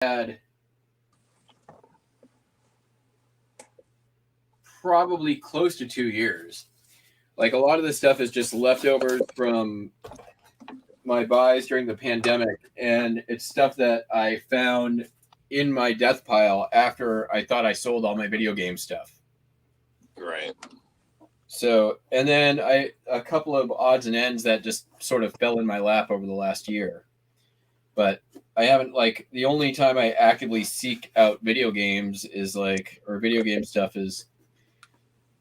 had probably close to 2 years. Like a lot of this stuff is just leftovers from my buys during the pandemic, and it's stuff that I found in my death pile after I thought I sold all my video game stuff. Right. So, and then a couple of odds and ends that just sort of fell in my lap over the last year. But I haven't, like, the only time I actively seek out video games is like, or video game stuff is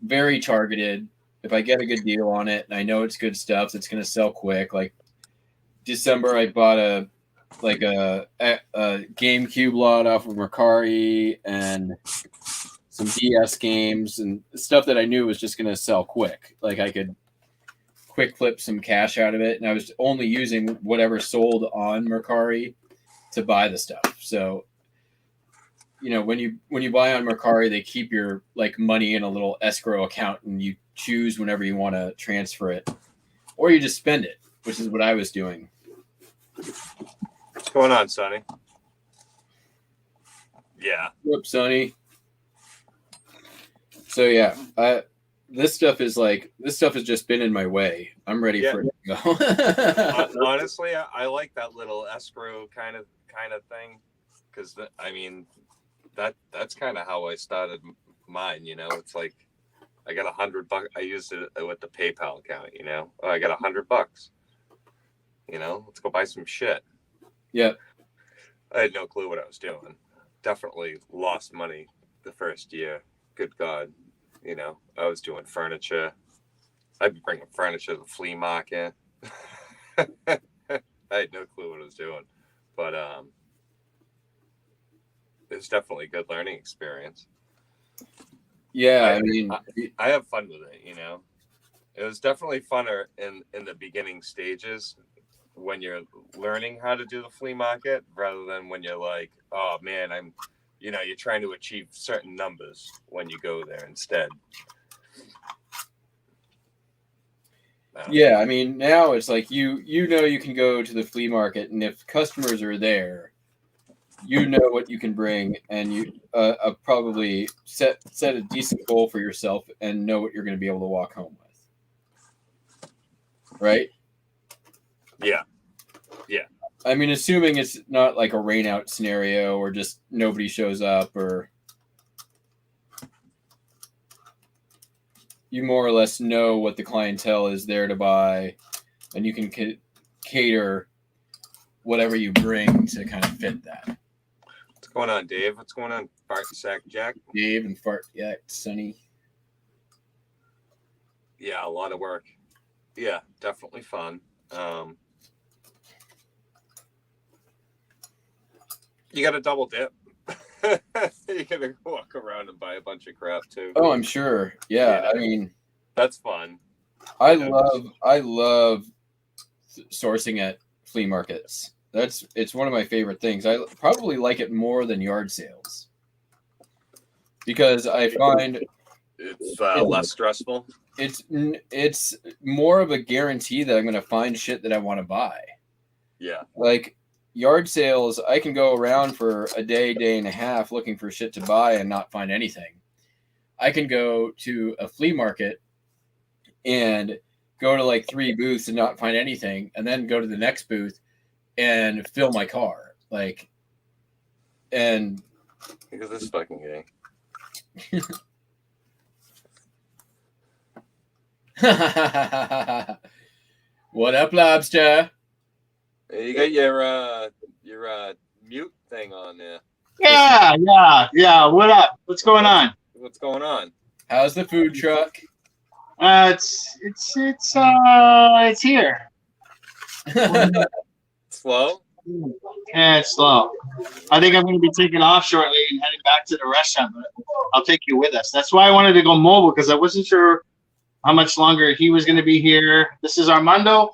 very targeted. If I get a good deal on it and I know it's good stuff, it's going to sell quick. Like December, I bought a GameCube lot off of Mercari and some DS games and stuff that I knew was just going to sell quick. Like I could quick flip some cash out of it, and I was only using whatever sold on Mercari to buy the stuff. So, you know, when you buy on Mercari, they keep your like money in a little escrow account, and you choose whenever you want to transfer it, or you just spend it, which is what I was doing. What's going on, Sonny? Yeah. Whoops, Sonny. So yeah, this stuff has just been in my way. I'm ready for it to go. Honestly, I like that little escrow kind of thing, because I mean, that's kind of how I started mine. You know, it's like I got $100. I used it with the PayPal account. You know, I got $100. You know, let's go buy some shit. Yeah. I had no clue what I was doing. Definitely lost money the first year. Good God. You know, I was doing furniture. I'd be bringing furniture to the flea market. I had no clue what I was doing. But it was definitely a good learning experience. Yeah, I mean, I have fun with it, you know. It was definitely funner in the beginning stages when you're learning how to do the flea market, rather than when you're like, oh man, you're trying to achieve certain numbers when you go there instead. Yeah, I mean, now it's like you know you can go to the flea market, and if customers are there, you know what you can bring, and you probably set a decent goal for yourself and know what you're going to be able to walk home with. Right? Yeah. Yeah. I mean, assuming it's not like a rain out scenario or just nobody shows up, or you more or less know what the clientele is there to buy, and you can cater whatever you bring to kind of fit that. What's going on, Dave? What's going on, Fart Sack Jack? Dave and Fart Jack, Sonny. Yeah, a lot of work. Yeah, definitely fun. You got to double dip. You got to walk around and buy a bunch of crap too. Oh, I'm sure. Yeah, I mean, that's fun. I love sourcing at flea markets. It's one of my favorite things. I probably like it more than yard sales because I find it's less stressful. It's more of a guarantee that I'm going to find shit that I want to buy. Yeah. Like yard sales, I can go around for a day and a half looking for shit to buy and not find anything. I can go to a flea market and go to like 3 booths and not find anything, and then go to the next booth and fill my car. Like, and because this fucking game. What up, lobster? You got your mute thing on there. Yeah. What up? What's going on? What's going on? How's the food truck? It's here. Slow? Yeah, it's slow. I think I'm going to be taking off shortly and heading back to the restaurant, but I'll take you with us. That's why I wanted to go mobile, because I wasn't sure how much longer he was going to be here. This is Armando.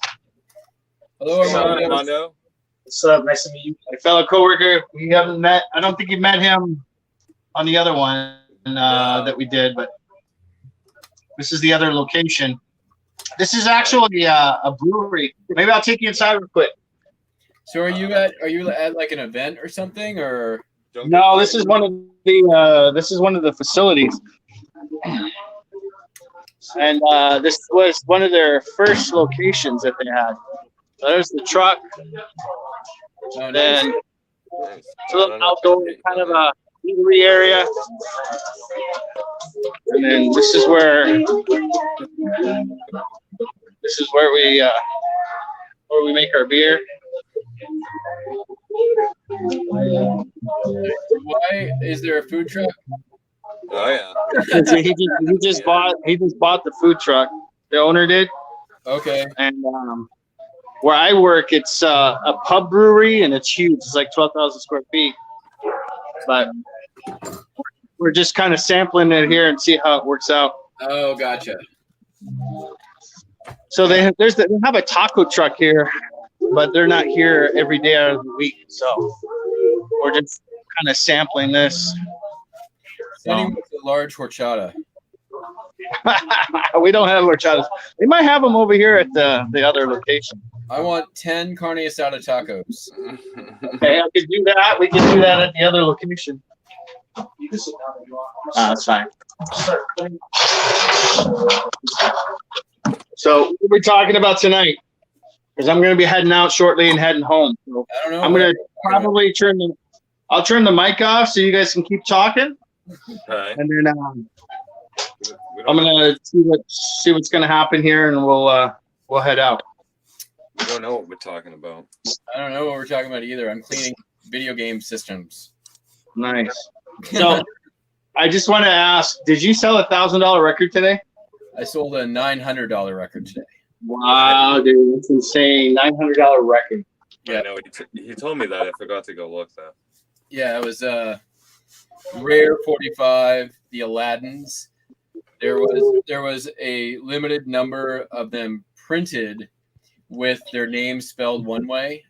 Hello, Armando. What's up? Nice to meet you. My fellow coworker. We haven't met. I don't think you met him on the other one that we did, but this is the other location. This is actually a brewery. Maybe I'll take you inside real quick. So are you at like an event or something, or? Don't No, get this is one of the facilities, and this was one of their first locations that they had. So there's the truck, Oh, nice. then nice. it's a little outdoor kind of a eatery area, and then this is where we make our beer. Why is there a food truck? Oh yeah. He just bought the food truck. The owner did, Okay. and where I work, it's a pub brewery, and it's huge. It's like 12,000 square feet. But we're just kind of sampling it here and see how it works out. Oh, gotcha. So they have a taco truck here, but they're not here every day out of the week. So we're just kind of sampling this. Sending with a large horchata. We don't have horchatas. We might have them over here at the other location. I want 10 carne asada tacos. Okay, I could do that. We can do that at the other location. That's fine. So what are we talking about tonight? Because I'm going to be heading out shortly and heading home. So I don't know. I'm going to probably turn the mic off so you guys can keep talking, Right. and then I'm going to see what's going to happen here, and we'll head out. We don't know what we're talking about. I don't know what we're talking about either. I'm cleaning video game systems. Nice. So I just want to ask, did you sell $1,000 record today? I sold a $900 record today. Wow, dude, that's insane. $900 record. Yeah. I know. He told me that. I forgot to go look though. Yeah, it was Rare 45, the Aladdins. There was a limited number of them printed with their names spelled one way,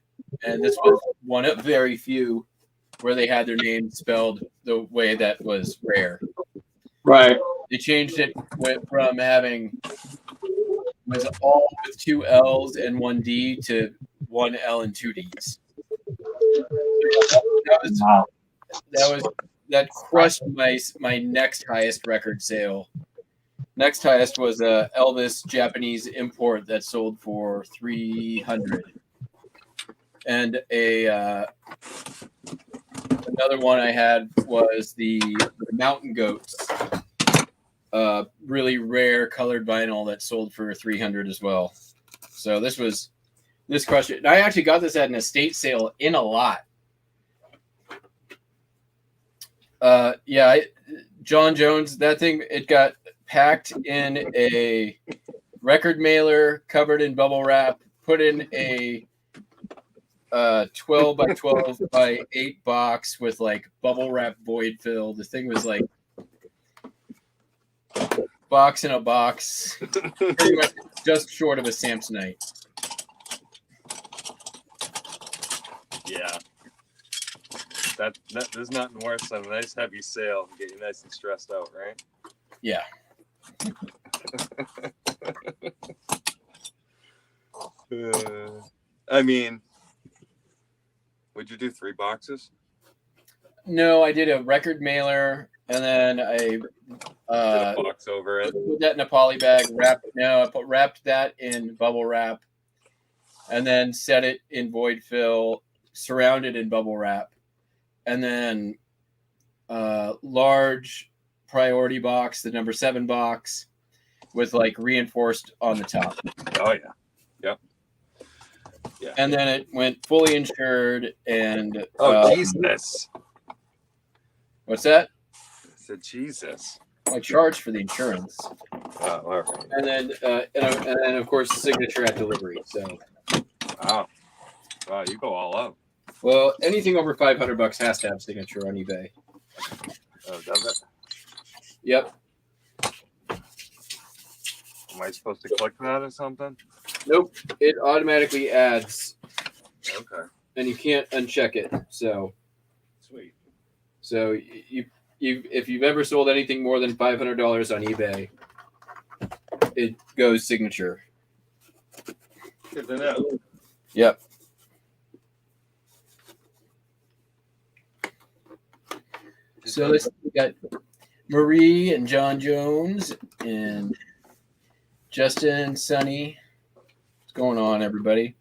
and this was one of very few where they had their name spelled the way that was rare. Right. They changed it from having was all with 2 L's and 1 D to 1 L and 2 D's. That crushed my next highest record sale. Next highest was a Elvis Japanese import that sold for $300, and another one I had was the Mountain Goats, really rare colored vinyl that sold for $300 as well. So this crushed it. And I actually got this at an estate sale in a lot. John Jones, that thing, it got packed in a record mailer, covered in bubble wrap, put in a 12 by 12 by 8 box with like bubble wrap void fill. The thing was like box in a box, pretty much just short of a Samsonite. Yeah. There's nothing worse than a nice heavy sale and get you nice and stressed out, right? Yeah. I mean, would you do 3 boxes? No, I did a record mailer, and then I Did a box over it. put that in a poly bag. Wrapped that in bubble wrap, and then set it in void fill, surrounded in bubble wrap, and then large priority box, the number 7 box, with like reinforced on the top. Oh yeah. Yep. Yeah. And then it went fully insured and Jesus. What's that? I said Jesus. I charged for the insurance. Oh, all right. And then of course signature at delivery. So Wow. Wow, you go all out. well, anything over $500 has to have signature on eBay. Oh, does it? Yep. Am I supposed to click that or something? Nope. It automatically adds, Okay. and you can't uncheck it. So Sweet. you if you've ever sold anything more than $500 on eBay, it goes signature. Good to know. Yep. So we got Marie and John Jones and Justin and Sunny. What's going on, everybody?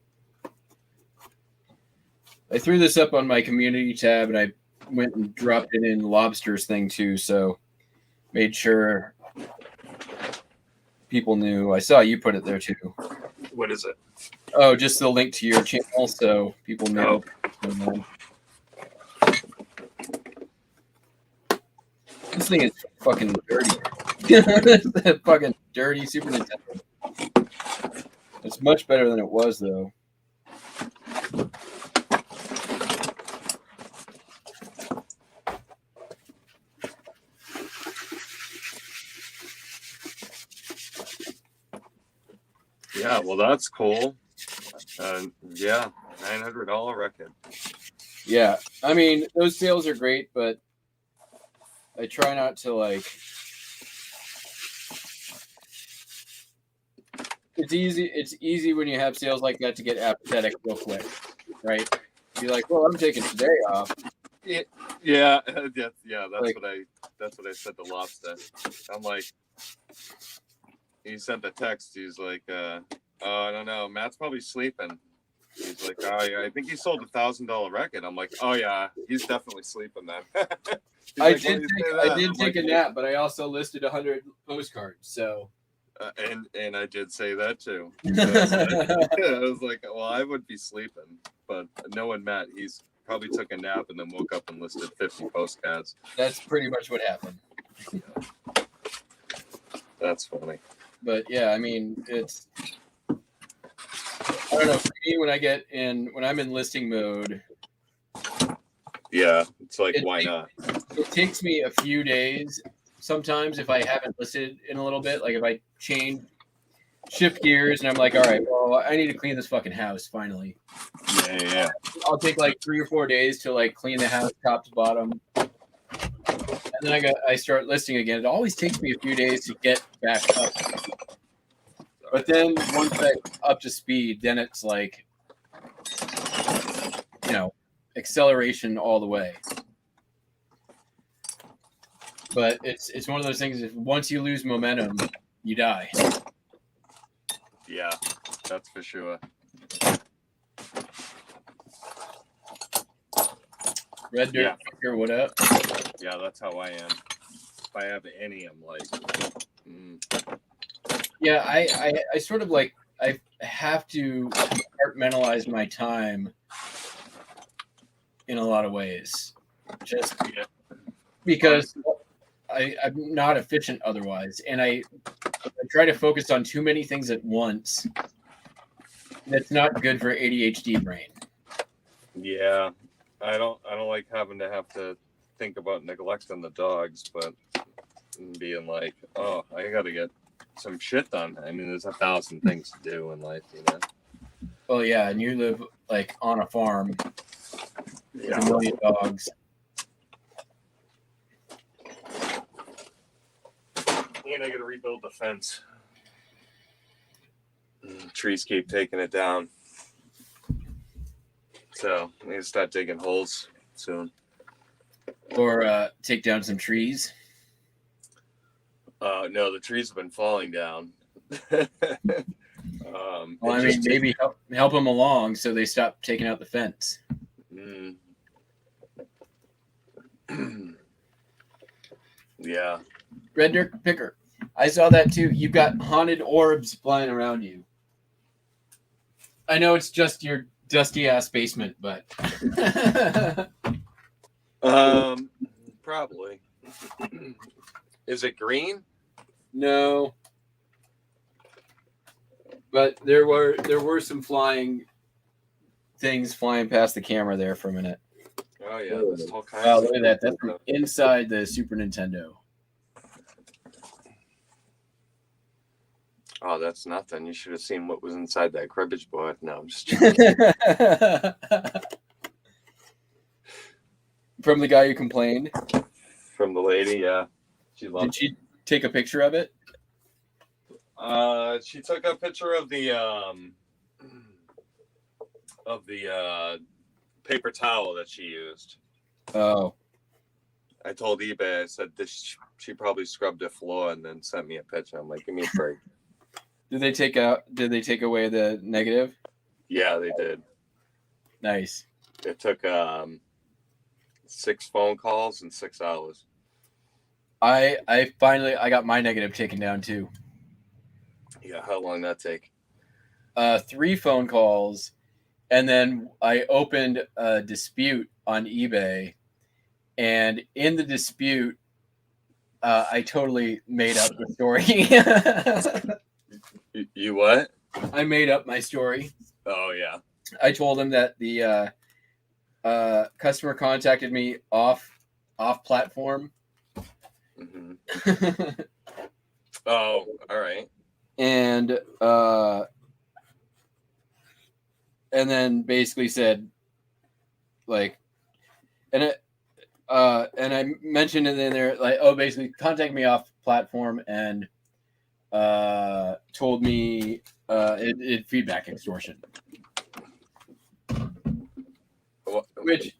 I threw this up on my community tab, and I went and dropped it in Lobster's thing too, so made sure people knew. I saw you put it there too. What is it? Oh, just the link to your channel, so people know. Oh. This thing is fucking dirty. That fucking dirty Super Nintendo. It's much better than it was, though. Yeah, well, that's cool. Yeah, $900 record. Yeah, I mean, those sales are great, but I try not to, like... It's easy when you have sales like that to get apathetic real quick, right? You're like, well, I'm taking today off. Yeah, that's what I said to Lobster. I'm like, he sent the text. He's like, oh, I don't know. Matt's probably sleeping. He's like, oh, yeah, I think he sold $1,000 record. I'm like, oh yeah, he's definitely sleeping then. I did take a nap, but I also listed 100 postcards. So, and I did say that too. I was like, well, I would be sleeping, but knowing Matt, he's probably took a nap and then woke up and listed 50 postcards. That's pretty much what happened. That's funny. But yeah, I mean, it's, I don't know, for me, when I'm in listing mode, yeah, it's like, why not? It takes me a few days sometimes if I haven't listed in a little bit, like if I shift gears and I'm like, all right, well, I need to clean this fucking house finally. Yeah. I'll take like 3 or 4 days to like clean the house top to bottom. And then I start listing again. It always takes me a few days to get back up. But then once I'm up to speed, then it's like, acceleration all the way. But it's one of those things, if once you lose momentum, you die. Yeah, that's for sure. Red Dirt Kicker, what up? Yeah, that's how I am. If I have any, I'm like... Yeah, I sort of like, I have to compartmentalize my time in a lot of ways. Just because I'm not efficient otherwise. And I try to focus on too many things at once. That's not good for ADHD brain. Yeah. I don't like having to have to think about neglecting the dogs, but being like, oh, I got to get some shit done. I mean, there's 1,000 things to do in life, Well, yeah, and you live like on a farm with a million dogs. And I got to rebuild the fence. Trees keep taking it down. So I need to start digging holes soon. Or take down some trees. No, the trees have been falling down. Well, I mean, maybe help them along so they stop taking out the fence. Yeah. Red Dirt Picker. I saw that too. You've got haunted orbs flying around you. I know it's just your dusty ass basement, but probably. Is it green? No. But there were some flying things flying past the camera there for a minute. Oh yeah, there's all kinds. Wow, look at that. That's from inside the Super Nintendo. Oh, that's nothing. You should have seen what was inside that cribbage board. No, I'm just joking. From the guy who complained? From the lady, yeah. Did she take a picture of it? She took a picture of the paper towel that she used. Oh. I I told eBay, I said this. She probably scrubbed the floor and then sent me a picture. I'm like, give me a break. Did they take away the negative? Yeah, they did. Nice. It took 6 phone calls and 6 hours. I finally got my negative taken down too. Yeah, how long did that take? 3 phone calls, and then I opened a dispute on eBay, and in the dispute, I totally made up the story. You what? I made up my story. Oh yeah. I told him that the customer contacted me off platform. Mm-hmm. Oh, all right. And then basically said, like, and I mentioned it in there, like, oh, basically contact me off platform, and told me it feedback extortion, which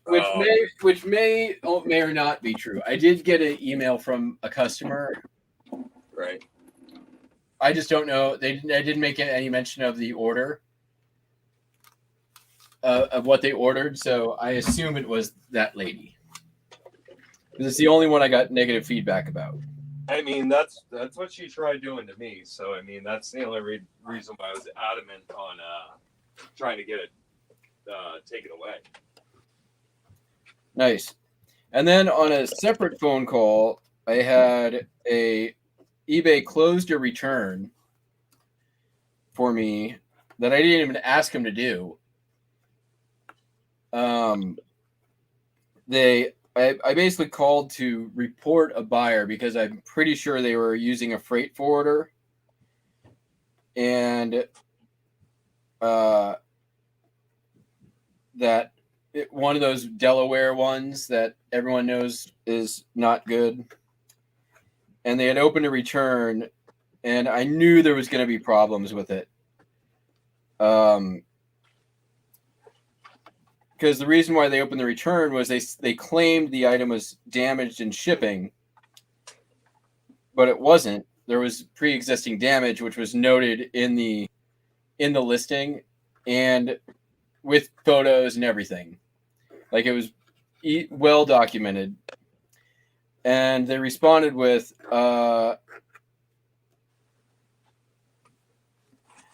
may or not be true. I did get an email from a customer. Right. I just don't know. I didn't make any mention of the order, of what they ordered, so I assume it was that lady. Because it's the only one I got negative feedback about. I mean, that's what she tried doing to me. So I mean, that's the only reason why I was adamant on trying to get it taken away. Nice. And then on a separate phone call, I had eBay closed a return for me that I didn't even ask him to do. I basically called to report a buyer because I'm pretty sure they were using a freight forwarder, and one of those Delaware ones that everyone knows is not good. And they had opened a return, and I knew there was going to be problems with it. Because the reason why they opened the return was they claimed the item was damaged in shipping, but it wasn't. There was pre-existing damage, which was noted in the listing, and with photos and everything. Like, it was well documented. And they responded with,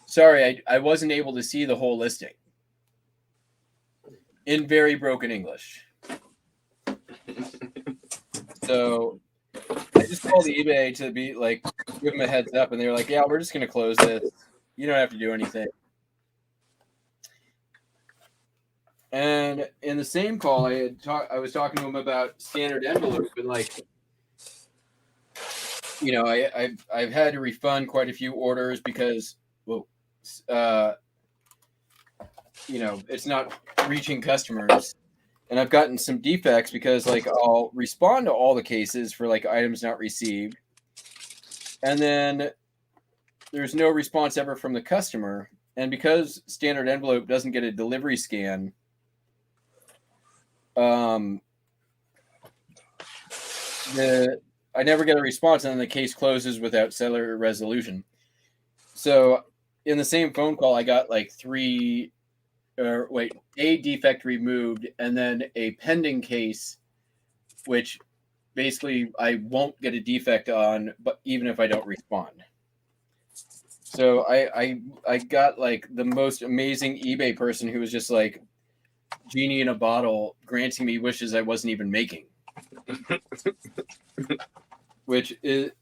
sorry, I wasn't able to see the whole listing. In very broken English. So I just called eBay to be like, give them a heads up, and they were like, yeah, we're just going to close this. You don't have to do anything. And in the same call, I was talking to him about standard envelope, and, like, you know, I've had to refund quite a few orders because, you know, it's not reaching customers, and I've gotten some defects because, like, I'll respond to all the cases for, like, items not received, and then there's no response ever from the customer, and because standard envelope doesn't get a delivery scan, I never get a response, and then the case closes without seller resolution. So in the same phone call, I got like a defect removed, and then a pending case, which basically I won't get a defect on, but even if I don't respond. So I got, like, the most amazing eBay person who was just like genie in a bottle, granting me wishes I wasn't even making. Which is,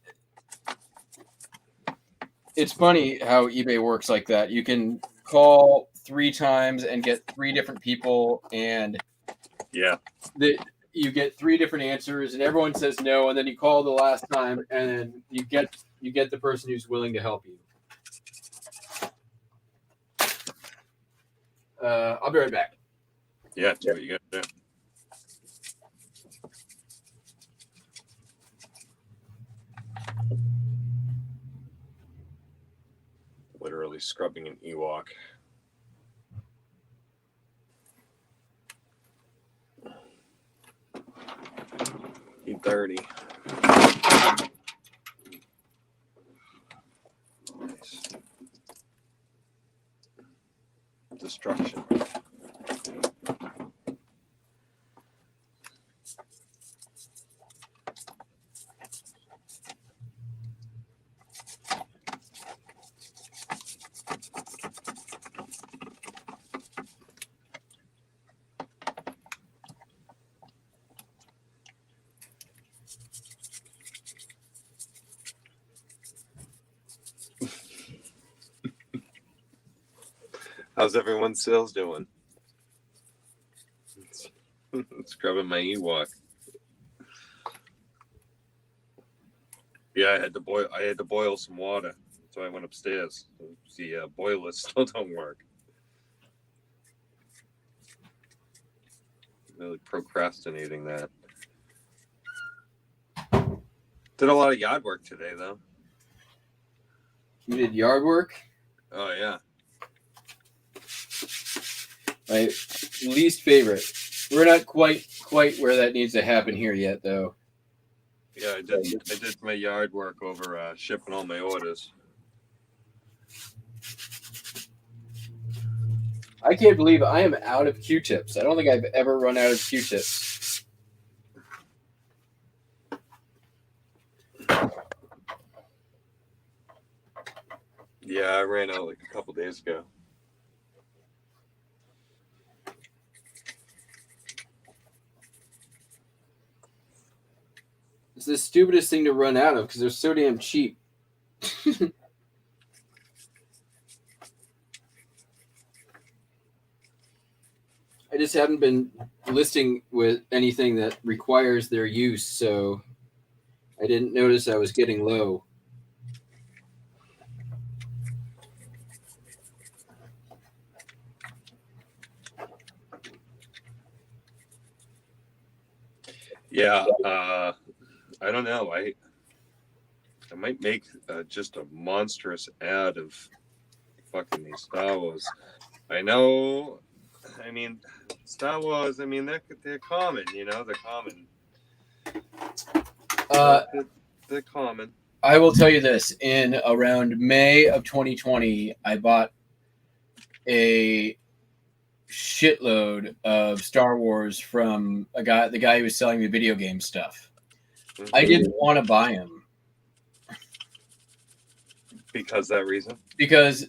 it's funny how eBay works like that. You can call 3 times and get 3 different people, and you get 3 different answers, and everyone says no, and then you call the last time, and then you get the person who's willing to help you. I'll be right back. Yeah, do what you got to do. Literally scrubbing an Ewok. 1930. Nice. Destruction. How's everyone's sales doing? Scrubbing my Ewok. Yeah, I had to boil some water, so I went upstairs. The boiler still don't work. Really procrastinating that. Did a lot of yard work today, though. You did yard work? Oh yeah. My least favorite. We're not quite where that needs to happen here yet, though. Yeah, I did my yard work over shipping all my orders. I can't believe I am out of Q-tips. I don't think I've ever run out of Q-tips. Yeah, I ran out like a couple days ago. It's the stupidest thing to run out of because they're so damn cheap. I just haven't been listing with anything that requires their use, so I didn't notice I was getting low. Yeah, I don't know. I might make just a monstrous ad of fucking these Star Wars. I know. I mean, Star Wars. I mean, they're common. You know, they're common. They're common. I will tell you this: in around May of 2020, I bought a shitload of Star Wars from the guy who was selling the video game stuff. Mm-hmm. I didn't want to buy them because that reason. Because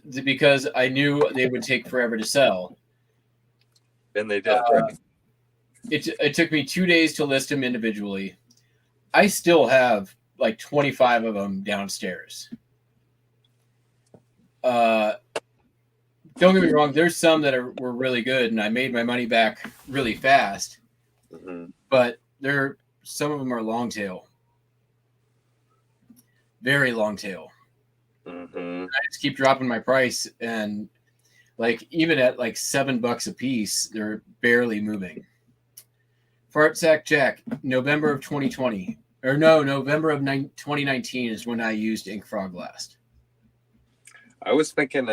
I knew they would take forever to sell. And they did. It took me 2 days to list them individually. I still have like 25 of them downstairs. Don't get me wrong. There's some that were really good, and I made my money back really fast. Mm-hmm. But some of them are long tail, very long tail. Mm-hmm. I just keep dropping my price, and like even at like $7 a piece, they're barely moving. Fart Sack Jack, November of 2020, or no, November of 2019 is when I used Ink Frog last. I was thinking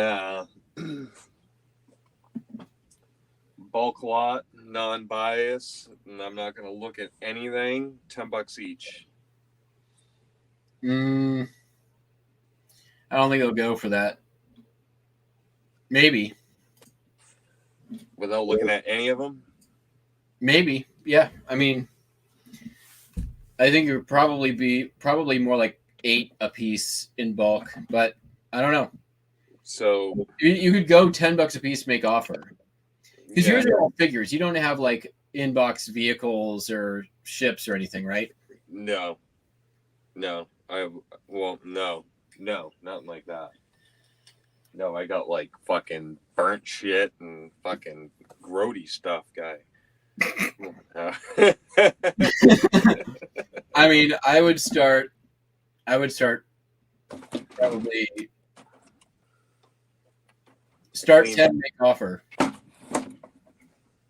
bulk lot, non-bias, and I'm not going to look at anything. $10 each. I don't think they'll go for that. Maybe. Without looking at any of them? Maybe. Yeah. I mean, I think it would probably be more like 8 a piece in bulk, but I don't know. So you could go $10 a piece, make offer. Because yeah. yours are all figures. You don't have like inbox vehicles or ships or anything, right? No. No, nothing like that. No, I got like fucking burnt shit and fucking grody stuff, guy. I mean, I would start probably start 10, make offer.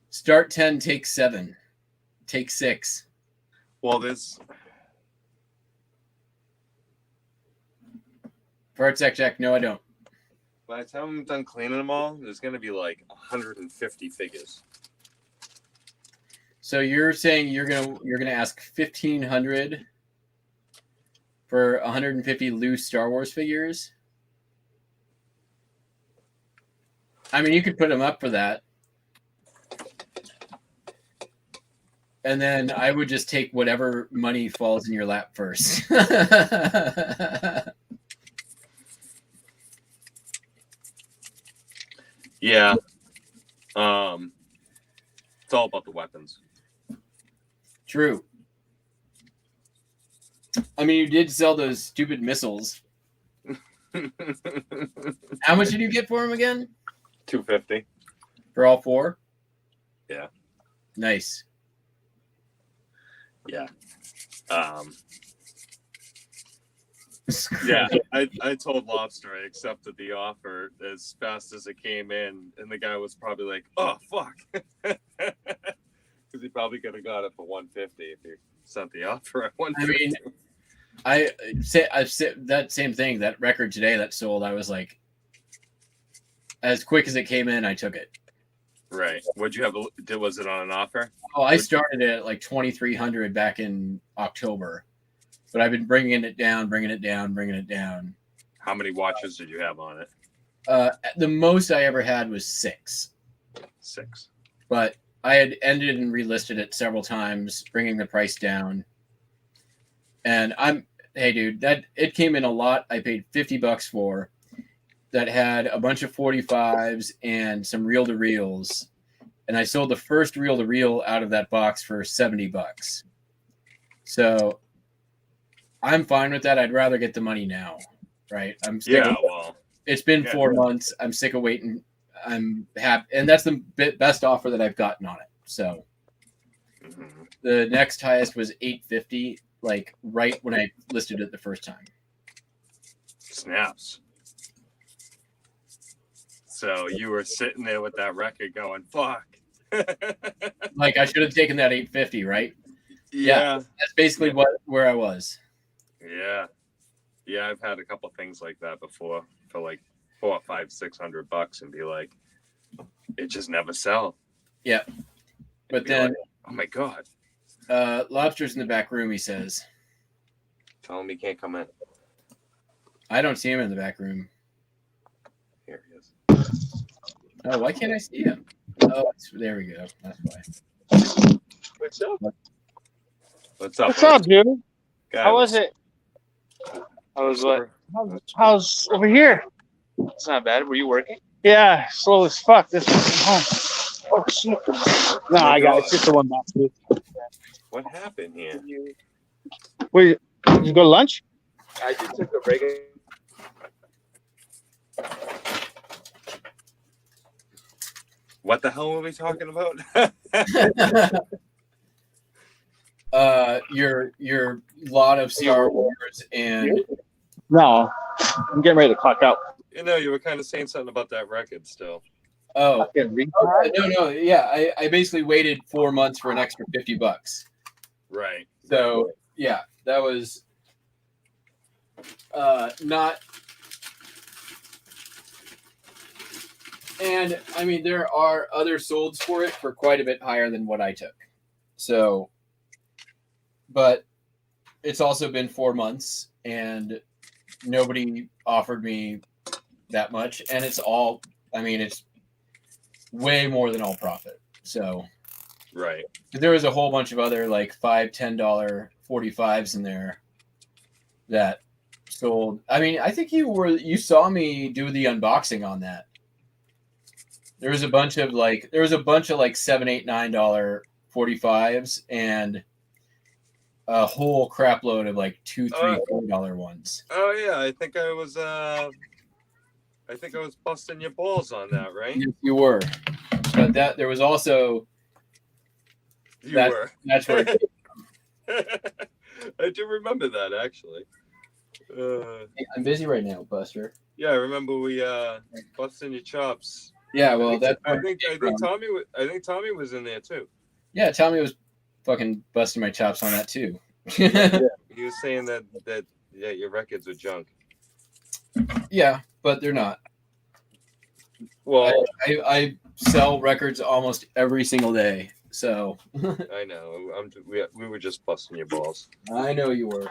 Start 10, take 7, take 6. Well, this. Fart Sack Jack, no, I don't. By the time I'm done cleaning them all, there's going to be like 150 figures. So you're saying you're gonna ask 1,500 for 150 loose Star Wars figures? I mean, you could put them up for that, and then I would just take whatever money falls in your lap first. Yeah. It's all about the weapons. True. I mean, you did sell those stupid missiles. How much did you get for them again? $250. For all 4? Yeah. Nice. Yeah. Yeah, I told Lobster I accepted the offer as fast as it came in, and the guy was probably like, "Oh fuck," because he probably could have got it for $150 if he sent the offer at $150. I mean, I've said that same thing. That record today that sold, I was like, as quick as it came in, I took it. Right. What'd you have? Was it on an offer? Oh, I started it at like 2,300 back in October, but I've been bringing it down. How many watches did you have on it? The most I ever had was 6. 6. But I had ended and relisted it several times, bringing the price down. And hey dude, that it came in a lot. I paid $50 for that had a bunch of 45s and some reel-to-reels. And I sold the first reel-to-reel out of that box for $70. So I'm fine with that. I'd rather get the money now, right? It's been 4 months. I'm sick of waiting. I'm happy, and that's the best offer that I've gotten on it. So the next highest was $850, like right when I listed it the first time. Snaps. So you were sitting there with that record going, "Fuck." Like I should have taken that $850, right? Yeah. That's basically where I was. Yeah. Yeah, I've had a couple things like that before for like $400, $500, $600 and be like, it just never sell. Yeah. But then, like, oh my God. Lobster's in the back room, he says. Tell him he can't come in. I don't see him in the back room. Here he is. Oh, why can't I see him? Oh, there we go. That's why. What's up? What's up? What's up, dude? Guy, How was it? How's over here? It's not bad. Were you working? Yeah, slow as fuck. This one's from home. Oh shit! No, I got it. It's just the one box. Dude. What happened here? Wait, did you go to lunch? I just took a break. What the hell were we talking about? Your lot of Star Wars and No, I'm getting ready to clock out. You know, you were kind of saying something about that record still. no, I basically waited 4 months for an extra $50. Right. So yeah, that was not. And I mean, there are other solds for it for quite a bit higher than what I took. So, but it's also been 4 months and nobody offered me that much. And it's way more than all profit. So, right. There was a whole bunch of other like $5, $10 45s in there that sold. I mean, I think you saw me do the unboxing on that. There was a bunch of like $7, $8, $9 45s and a whole crap load of like $2, $3, $4 ones. Oh yeah, I think I was busting your balls on that, right? Yes, you were. But there was also that's where it came from. I do remember that actually. I'm busy right now, Buster. Yeah, I remember we busting your chops. Yeah, well, I think Tommy was in there too. Yeah, Tommy was fucking busting my chops on that too. Yeah, he was saying that your records are junk. Yeah, but they're not. Well, I sell records almost every single day, So I know. We were just busting your balls. I know you were.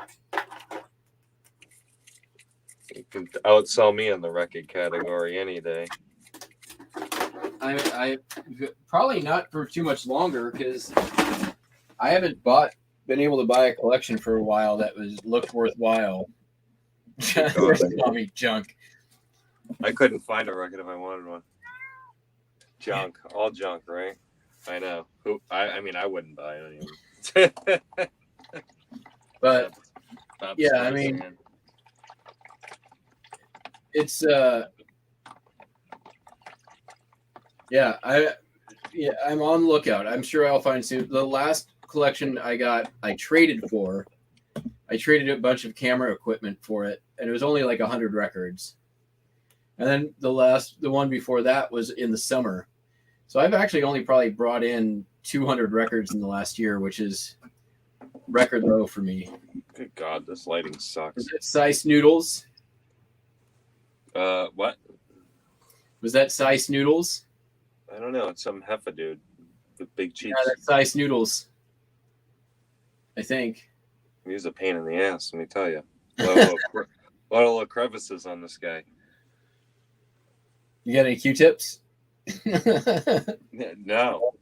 You can outsell me in the record category any day. I probably not for too much longer because I haven't been able to buy a collection for a while that looked worthwhile. Call me junk. I couldn't find a record if I wanted one. Junk, all junk, right? I know. I mean, I wouldn't buy it anyway. But Stop yeah, I mean, saying. it's I'm on the lookout. I'm sure I'll find soon. The last collection I traded for. I traded a bunch of camera equipment for it, and it was only like 100 records. And then the one before that was in the summer. So I've actually only probably brought in 200 records in the last year, which is record low for me. Good God, this lighting sucks. Was that Sice Noodles? What? Was that Sice Noodles? I don't know. It's some heifer dude with big cheeks. Yeah, that's Sice Noodles. I think. He's a pain in the ass, let me tell you. A lot of little crevices on this guy. You got any Q-tips? No.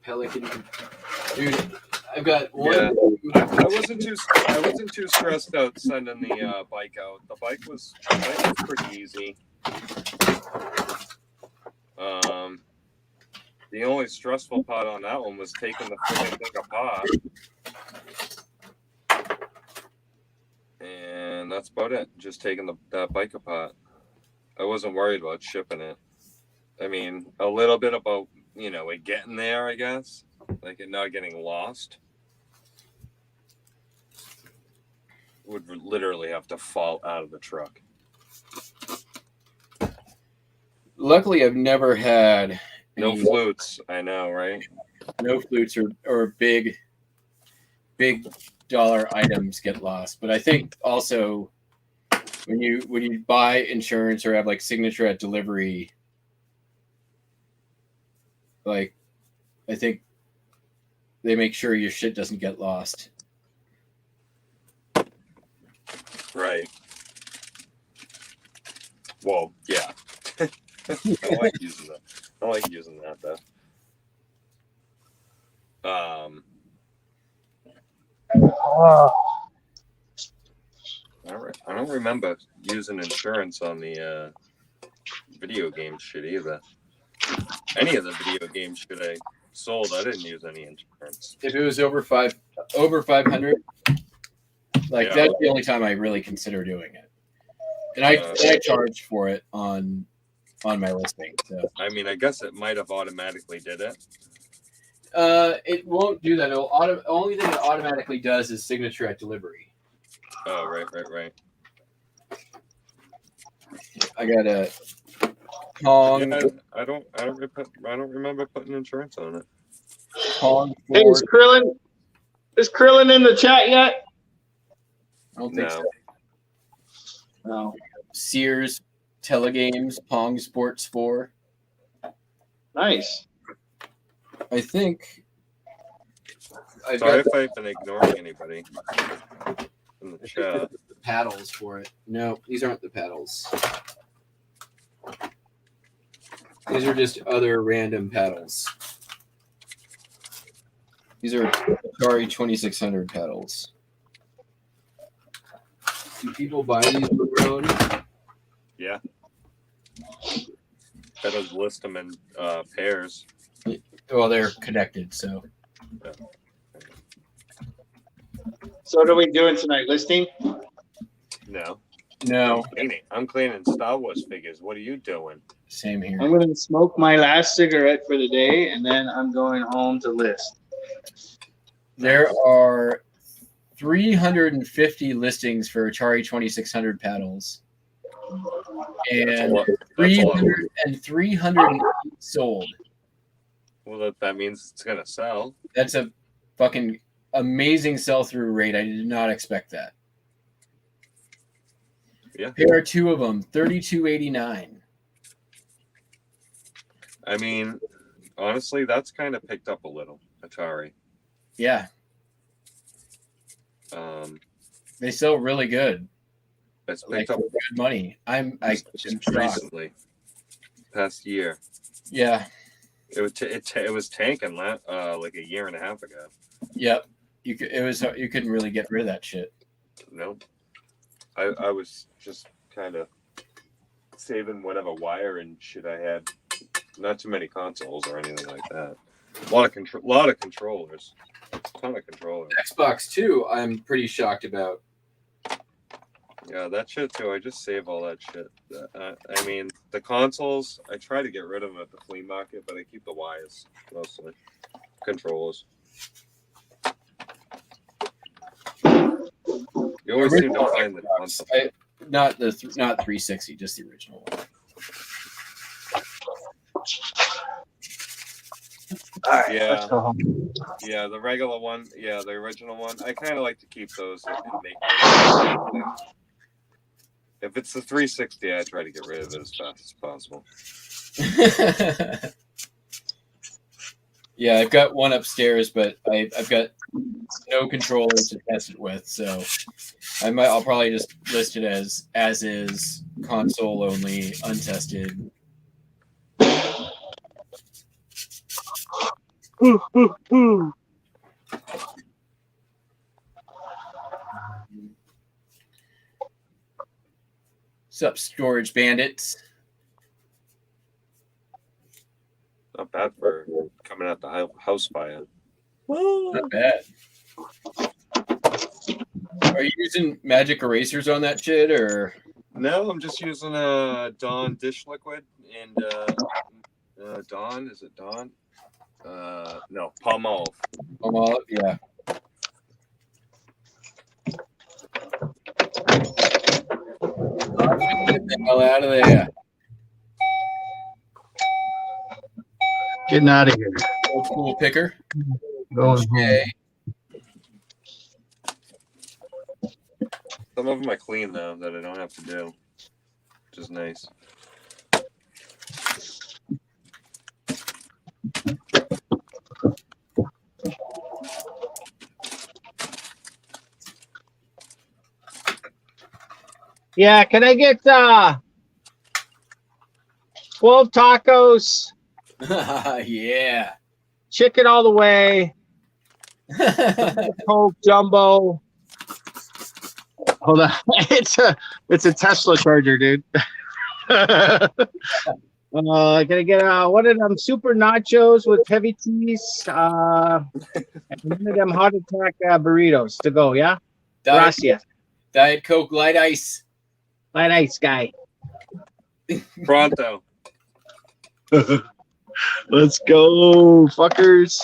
Pelican, dude. I've got one. Yeah. I wasn't too stressed out sending the bike out. The bike was pretty easy. The only stressful part on that one was taking the freaking thing apart. And that's about it. Just taking that bike apart. I wasn't worried about shipping it. I mean, a little bit about, it getting there, I guess. Like it not getting lost. Would literally have to fall out of the truck. Luckily, I've never had No flutes. I know, right? No flutes or big dollar items get lost. But I think also when you buy insurance or have like signature at delivery, like I think they make sure your shit doesn't get lost. Right. Well, yeah. I like using that. I like using that though. I don't remember using insurance on the video game shit either. Any of the video game shit I sold, I didn't use any insurance. If it was over 500, like that's the only time I really consider doing it. And I charge for it on my listing. So. I mean, I guess it might have automatically did it. It won't do that. Only thing it automatically does is signature at delivery. Oh, right. I got a Pong. Yeah, I don't remember putting insurance on it. Pong. Hey, is Krillin in the chat yet? I don't think so. No. Sears Telegames Pong Sports 4. Nice. I think. Sorry if I've been ignoring anybody in the chat. Paddles for it. No, these aren't the paddles. These are just other random paddles. These are Atari 2600 paddles. Do people buy these for their own? Yeah. That does list them in pairs. Well, they're connected, so. Yeah. So what are we doing tonight? Listing? No. No. I'm cleaning Star Wars figures. What are you doing? Same here. I'm going to smoke my last cigarette for the day, and then I'm going home to list. There are 350 listings for Atari 2600 paddles. And 300 sold. Well, that means it's going to sell. That's a fucking amazing sell-through rate. I did not expect that. Yeah. Pair of two of them, $32.89. I mean, honestly, that's kind of picked up a little. Atari. Yeah, they sell really good. It's Like picked up good money. I'm just shocked. recently, past year. Yeah. It was tanking like a year and a half ago. Yep. You couldn't really get rid of that shit. No, I was just kind of saving whatever wire and shit I had. Not too many consoles or anything like that. A lot of controllers. A ton of controllers. Xbox too, I'm pretty shocked about. Yeah, that shit too. I just save all that shit. I mean, the consoles, I try to get rid of them at the flea market, but I keep the wires mostly. Controllers. You always seem to find the console. Not 360, just the original one. All right, Yeah. let's go home. Yeah, the regular one. Yeah, the original one. I kind of like to keep those and make. If it's the 360, I try to get rid of it as fast as possible. Yeah, I've got one upstairs, but I've got no controllers to test it with, so I'll probably just list it as is, console only, untested. What's up, Storage Bandits? Not bad for coming out the house fire. Not bad. Are you using magic erasers on that shit, or? No, I'm just using Dawn dish liquid and Dawn. Is it Dawn? No, Palmolive. Palmolive, yeah. Get the hell out of there. Getting out of here. Old school picker. Going home. Okay. Some of them I clean though that I don't have to do, which is nice. Yeah, can I get 12 tacos, Yeah. chicken all the way, Coke jumbo. Hold on, it's a Tesla charger, dude. Can I get one of them super nachos with heavy cheese, and one of them heart attack burritos to go? Yeah, gracias. Diet Coke light ice. Light ice guy. Pronto. Let's go, fuckers.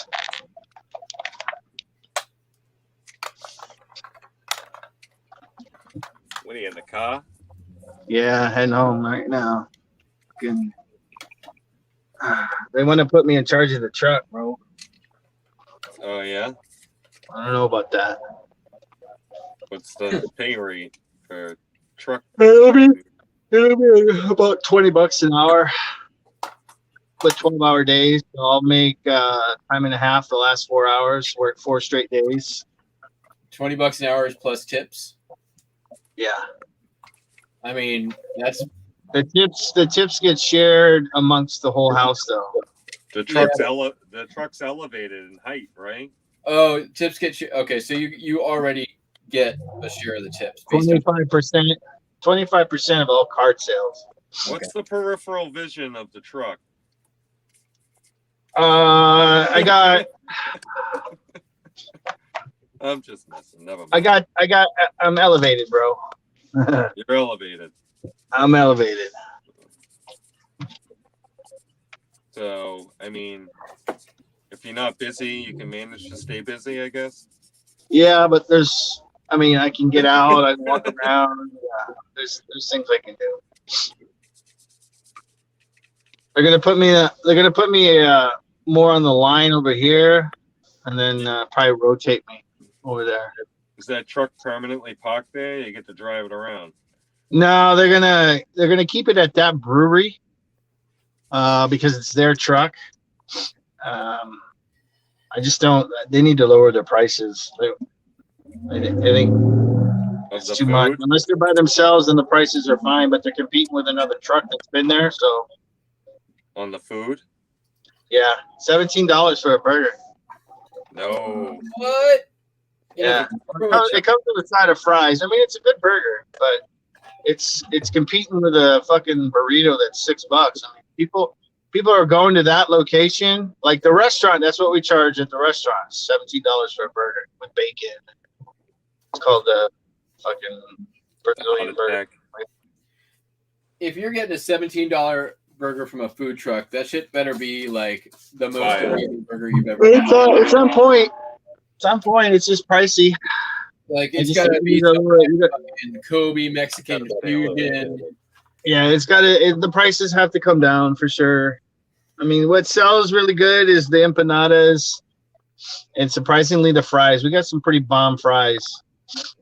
What are you in the car? Yeah, heading home right now. Fucking- They want to put me in charge of the truck, bro. Oh yeah. I don't know about that. What's the pay rate for TrUcK? It'll be about $20 an hour. With 12-hour days, so I'll make time and a half the last 4 hours. Work 4 straight days. $20 an hour plus tips. Yeah. I mean, that's The tips get shared amongst the whole house, though. The truck's elevated in height, right? oh, tips get you. Okay, so you already get a share of the tips. 25%. 25% of all card sales. What's the peripheral vision of the truck? I got. I'm just messing. Never mind. I'm elevated, bro. You're elevated. I'm elevated. So, I mean, if you're not busy, you can manage to stay busy, I guess. Yeah, but I can get out. I can walk around. Yeah, there's things I can do. They're gonna put me more on the line over here, and then probably rotate me over there. Is that truck permanently parked there? You get to drive it around. No, they're gonna keep it at that brewery because it's their truck. I just don't. They need to lower their prices. I think it's too much. Unless they're by themselves, then the prices are fine. But they're competing with another truck that's been there. So On the food? yeah, $17 for a burger. No. What? Yeah, it comes with a side of fries. I mean, it's a good burger, but it's competing with a fucking burrito that's $6. I mean, people are going to that location, like the restaurant. That's what we charge at the restaurant: $17 for a burger with bacon. It's called the fucking Brazilian burger. If you're getting a $17 burger from a food truck, that shit better be like the most amazing burger you've ever had. It's on point. It's on point. It's just pricey. Like it's gotta be Kobe Mexican fusion. Yeah, it's gotta. The prices have to come down for sure. I mean, what sells really good is the empanadas, and surprisingly, the fries. We got some pretty bomb fries,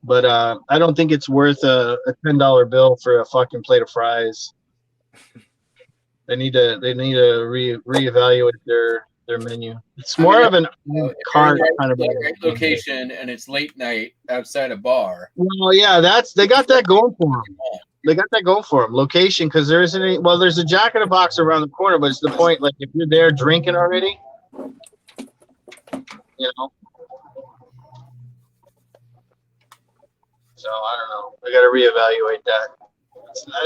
but I don't think it's worth a $10 bill for a fucking plate of fries. They need to reevaluate their menu. It's more of an cart kind of location, and it's late night outside a bar. Well, yeah, they got that going for them. They got that going for them. Location, because there isn't any. Well, there's a Jack in the Box around the corner, but it's the point. Like if you're there drinking already, you know. So I don't know. I got to reevaluate that.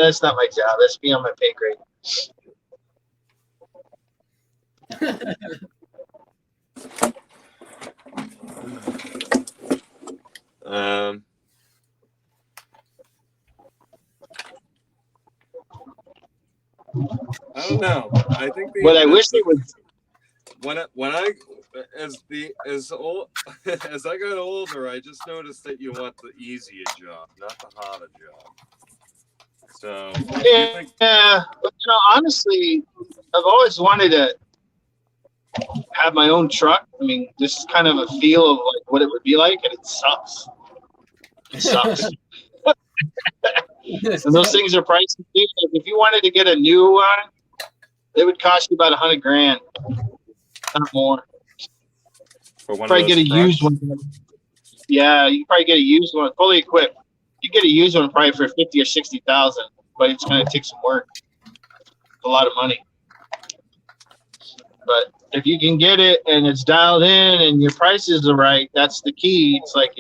That's not my job. That's beyond my pay grade. I don't know. I think what I wish they would. When I as as I got older, I just noticed that you want the easier job, not the harder job. So yeah, but honestly, I've always wanted to have my own truck. I mean, this is kind of a feel of like what it would be like, and it sucks. It sucks. And those things are pricey too. Like if you wanted to get a new one, it would cost you about $100,000, not more. For one probably get a trucks? used one. Yeah, you probably get a used one, fully equipped. You get a used one probably for 50 or 60,000, but it's going to take some work. It's a lot of money. But if you can get it and it's dialed in and your prices are right, that's the key. It's like,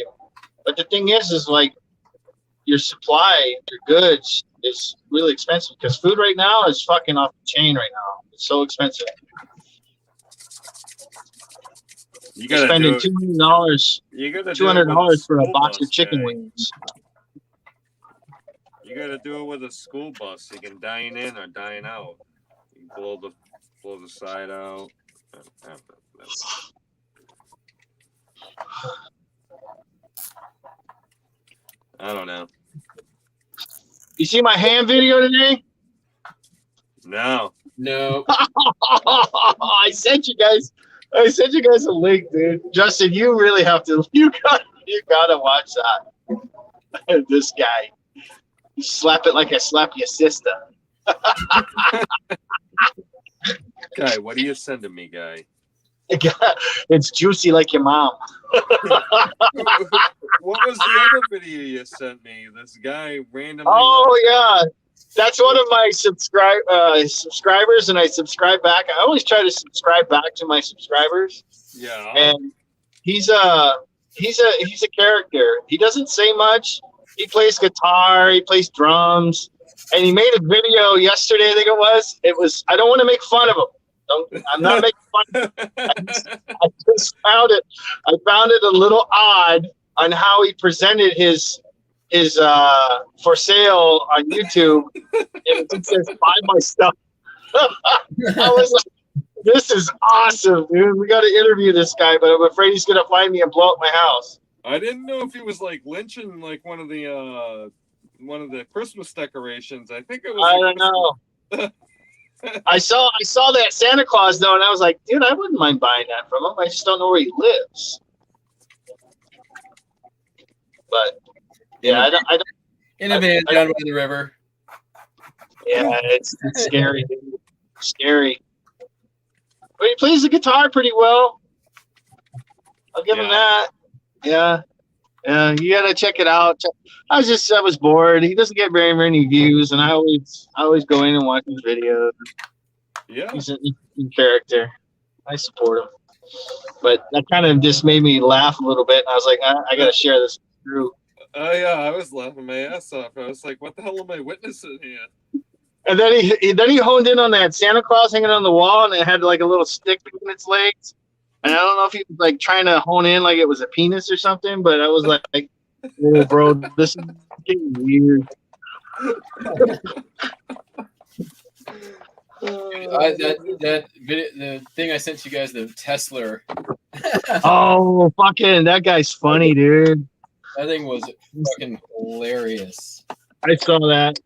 but the thing is like your supply, your goods is really expensive because food right now is fucking off the chain right now. It's so expensive. You're spending $200. $200 for a box of chicken wings. You got to do it with a school bus. You can dine in or dine out. You can blow the side out. I don't know. You see my ham video today? No. I sent you guys a link, dude. Justin, you really have to. You gotta watch that. This guy. You slap it like I slap your sister. Guy, what are you sending me, guy? It's juicy like your mom. What was the other video you sent me? This guy randomly. Oh yeah, that's one of my subscribers, and I subscribe back. I always try to subscribe back to my subscribers. Yeah. And he's a character. He doesn't say much. He plays guitar. He plays drums. And he made a video yesterday. I think it was. I don't want to make fun of him. I'm not making fun of him. I just found it. I found it a little odd on how he presented his for sale on YouTube. And it says, "Buy my stuff." I was like, "This is awesome, dude. We got to interview this guy, but I'm afraid he's gonna find me and blow up my house." I didn't know if he was like lynching like one of the Christmas decorations. I think it was. I don't know. I saw that Santa Claus though, and I was like, dude, I wouldn't mind buying that from him. I just don't know where he lives. But yeah, in a van down by the river. Yeah, it's scary, dude. Scary. But he plays the guitar pretty well. I'll give him that. Yeah. Yeah, you gotta check it out. I was bored. He doesn't get very many views, and I always go in and watch his videos. Yeah. He's an interesting character. I support him. But that kind of just made me laugh a little bit. And I was like, I gotta share this through. Oh yeah, I was laughing my ass off. I was like, what the hell am I witnessing here? And then he honed in on that Santa Claus hanging on the wall, and it had like a little stick between its legs. And I don't know if he was like trying to hone in like it was a penis or something, but I was like, oh, bro, this is getting weird. That video, the thing I sent you guys, the Tesla. Oh, fucking, that guy's funny, dude. That thing was fucking hilarious. I saw that.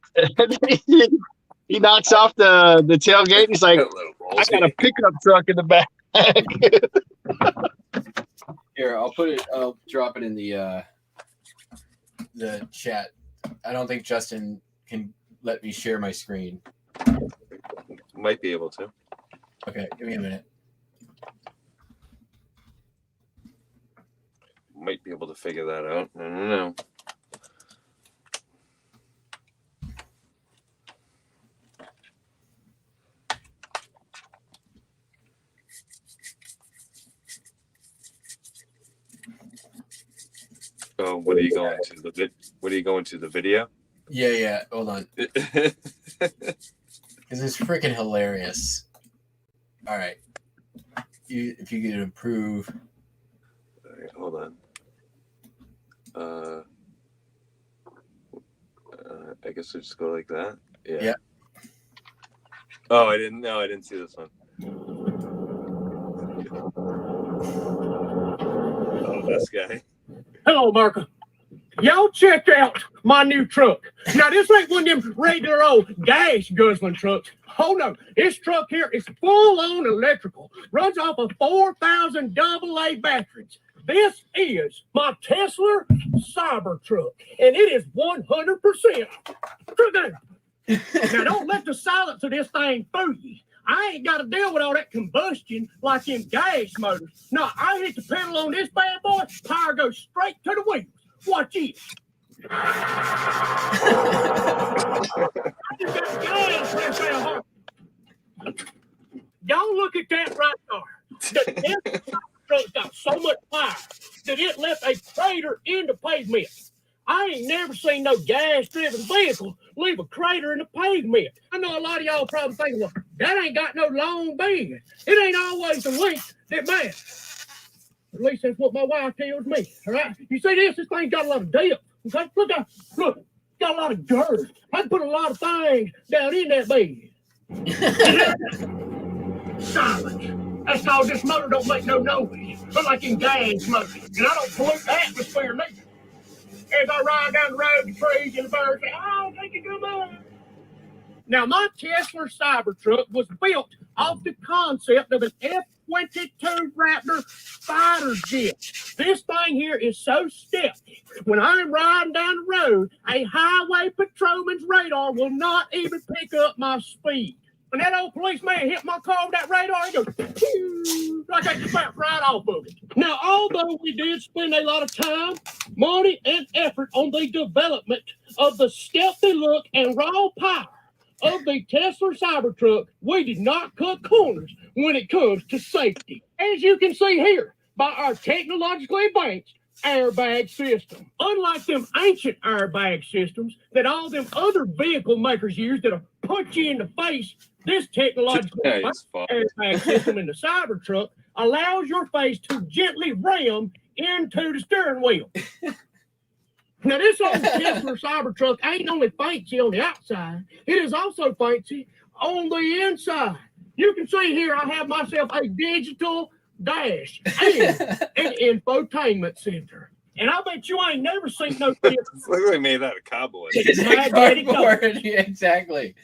He knocks off the tailgate. He's like, I got a pickup truck in the back. Here, I'll drop it in the chat. I don't think Justin can let me share my screen. Might be able to. Okay, give me a minute. Might be able to figure that out. I don't know. Oh, what are you going to? What are you going to? The video? Yeah. Hold on. Because it's freaking hilarious. All right. If you could improve. All right, hold on. I guess I just go like that. Yeah. Oh, I didn't see this one. Oh, this guy. Hello, Marco. Y'all check out my new truck. Now, this ain't one of them regular old gas guzzling trucks. Oh, no. This truck here is full-on electrical. Runs off of 4,000 AA batteries. This is my Tesla Cybertruck, and it is 100% true. Now, don't let the silence of this thing fool you. I ain't got to deal with all that combustion like in gas motors. No, I hit the pedal on this bad boy, power goes straight to the wheels. Watch this. I just got gas right there. Y'all look at that right there. The truck got so much power that it left a crater in the pavement. I ain't never seen no gas-driven vehicle leave a crater in the pavement. I know a lot of y'all probably thinking, well, that ain't got no long bend. It ain't always the length that matters. At least that's what my wife tells me. All right? You see this? This thing got a lot of depth. Okay? Look, got a lot of girth. I can put a lot of things down in that bed. Silence. That's cause this motor don't make no noise. Unlike in gas motors. And I don't pollute the atmosphere neither. As I ride down the road, the trees and the birds say, oh, thank you, good morning. Now, my Tesla Cybertruck was built off the concept of an F-22 Raptor fighter jet. This thing here is so stealthy. When I'm riding down the road, a highway patrolman's radar will not even pick up my speed. When that old policeman hit my car with that radar, he goes, pew, like I just bounce right off of it. Now, although we did spend a lot of time, money, and effort on the development of the stealthy look and raw power of the Tesla Cybertruck, we did not cut corners when it comes to safety. As you can see here, by our technologically advanced airbag system. Unlike them ancient airbag systems that all them other vehicle makers use that'll punch you in the face, this technological airbag system in the Cybertruck allows your face to gently ram into the steering wheel. Now, this old Tesla Cybertruck ain't only fancy on the outside, it is also fancy on the inside. You can see here I have myself a digital dash and an infotainment center. And I bet you ain't never seen no It's literally made out of cardboard. Cardboard, exactly.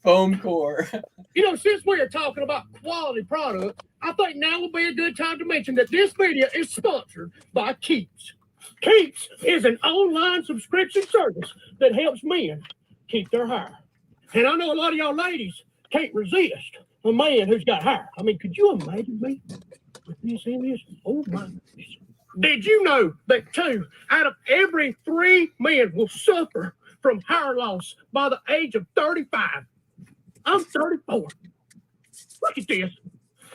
Foam core. You know, since we are talking about quality products, I think now would be a good time to mention that this video is sponsored by Keeps Keeps is an online subscription service that helps men keep their hair. And I know a lot of y'all ladies can't resist a man who's got hair. I mean, could you imagine me with this in this? Oh my goodness. Did you know that 2 out of every 3 men will suffer from hair loss by the age of 35? I'm 34. Look at this.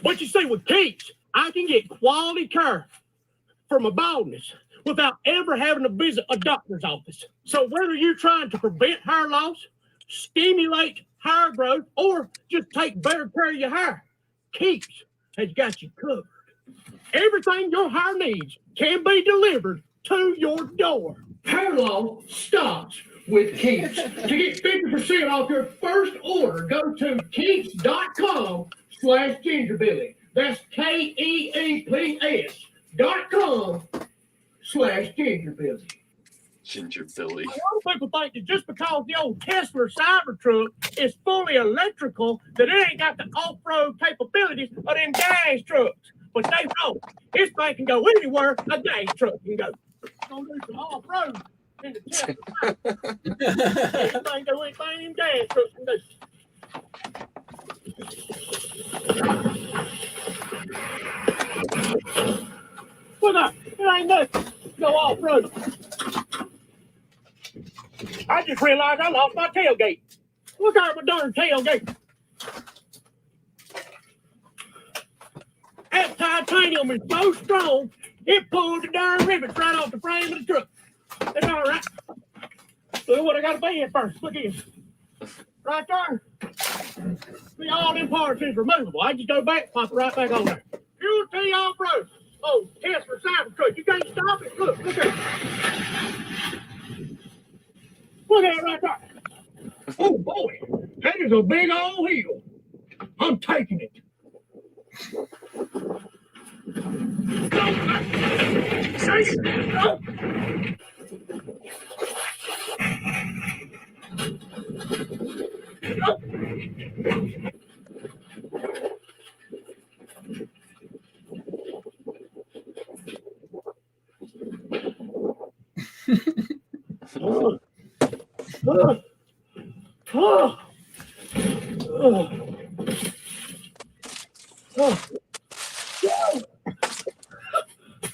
But you see, with Keeps, I can get quality care for my baldness without ever having to visit a doctor's office. So whether you're trying to prevent hair loss, stimulate hair growth, or just take better care of your hair, Keeps has got you covered. Everything your hair needs can be delivered to your door. Hair loss stops with Keeps. To get 50% off your first order, go to keeps.com/gingerbilly. That's KEEPS.com/gingerbilly. Ginger Billy. A lot of people think that just because the old Tesla Cybertruck is fully electrical, that it ain't got the off-road capabilities of them gas trucks. But they wrong. This thing can go anywhere a gas truck can go. It's gonna do some off-road in the Tesla. This thing do anything them gas trucks can do. Well, no, it ain't nothing. Go off-road. I just realized I lost my tailgate. Look at my darn tailgate. That titanium is so strong, it pulled the darn rivets right off the frame of the truck. That's all right. Look what I got to pay in first. Look here. Right there. See, all them parts is removable. I just go back, pop it right back on there. Fuel T off-road. Oh, Tesla Cybertruck. You can't stop it. Look at it. Look at it right there. Oh, boy. That is a big old hill. I'm taking it.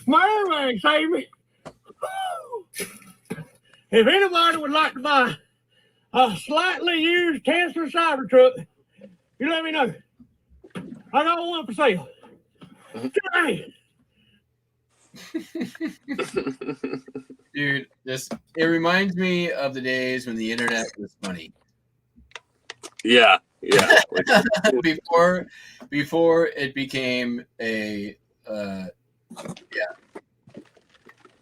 My airline saved me. If anybody would like to buy a slightly used Tesla Cybertruck, you let me know. I got one for sale. Today. Dude, it reminds me of the days when the internet was funny. Yeah. before it became a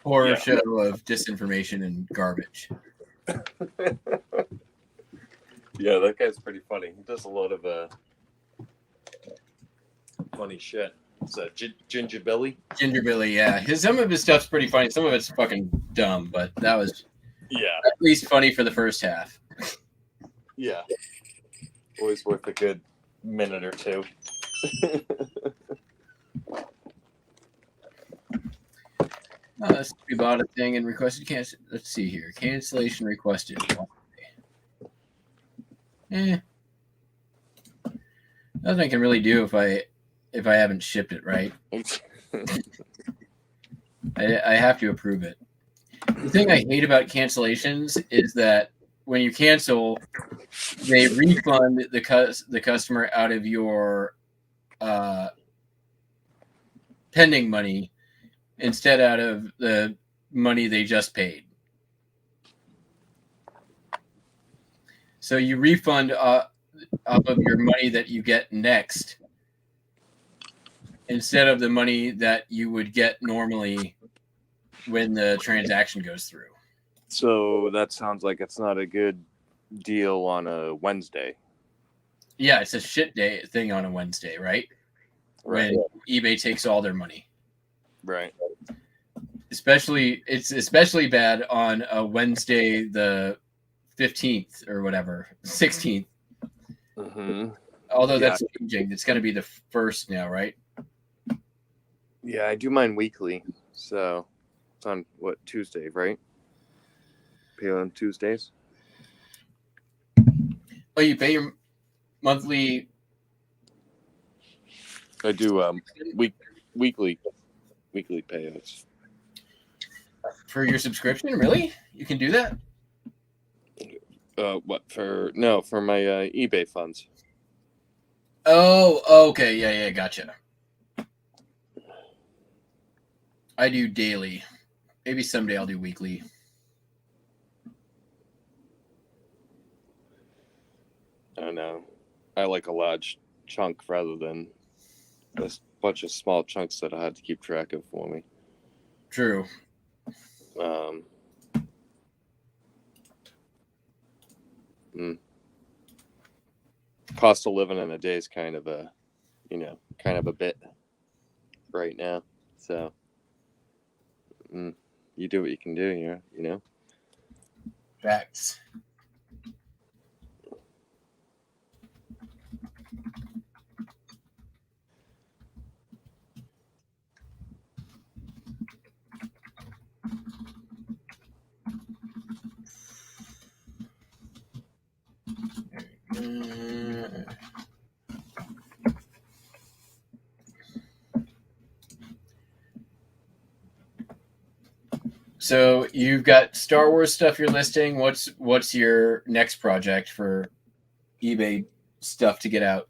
horror show of disinformation and garbage. Yeah, that guy's pretty funny. He does a lot of funny shit. It's Ginger Billy. Ginger Billy, yeah. Some of his stuff's pretty funny. Some of it's fucking dumb, but that was at least funny for the first half. Yeah. Always worth a good minute or two. We bought a thing and requested cancel. Let's see here. Cancellation requested. Nothing I can really do if I haven't shipped it right. I have to approve it. The thing I hate about cancellations is that when you cancel, they refund the customer out of your pending money instead out of the money they just paid. So you refund off of your money that you get next instead of the money that you would get normally when the transaction goes through. So that sounds like it's not a good deal on a Wednesday. Yeah, it's a shit day thing on a Wednesday, right? When eBay takes all their money. Right. It's especially bad on a Wednesday the 15th or whatever, 16th. Mm-hmm. Although that's changing. It's going to be the first now, right? Yeah, I do mine weekly. So It's on what, Tuesday, right? Pay on Tuesdays. Oh, you pay your monthly I do weekly payouts. for your subscription? Really? You can do that? What for my eBay funds. Oh, okay. Yeah, gotcha. I do daily. Maybe someday I'll do weekly. I don't know. I like a large chunk rather than a bunch of small chunks that I had to keep track of for me. True. Cost of living in a day is kind of a bit right now. So you do what you can do here, you know. Facts. So you've got Star Wars stuff you're listing. What's your next project for eBay stuff to get out?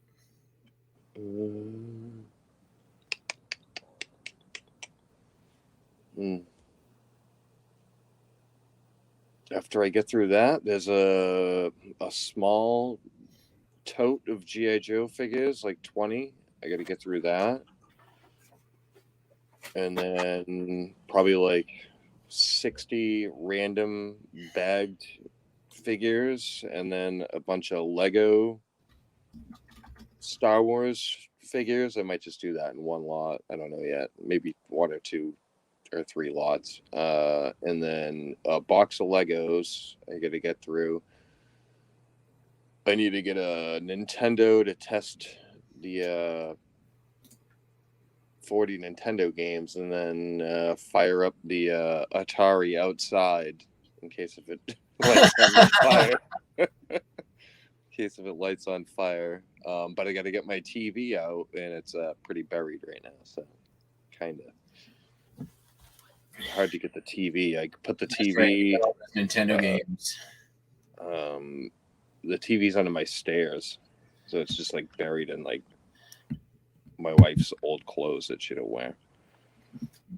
After I get through that, there's a small tote of G.I. Joe figures, like 20. I got to get through that. And then probably like 60 random bagged figures, and then a bunch of Lego Star Wars figures. I might just do that in one lot. I don't know yet. Maybe 1 or 2 or 3 lots. And then a box of Legos I got to get through. I need to get a Nintendo to test the 40 Nintendo games, and then fire up the Atari outside in case if it lights on fire. In case if it lights on fire. But I got to get my TV out, and it's pretty buried right now, so kind of hard to get the TV. I put the TV Nintendo games. The TV's under my stairs, so it's just like buried in like my wife's old clothes that she don't wear.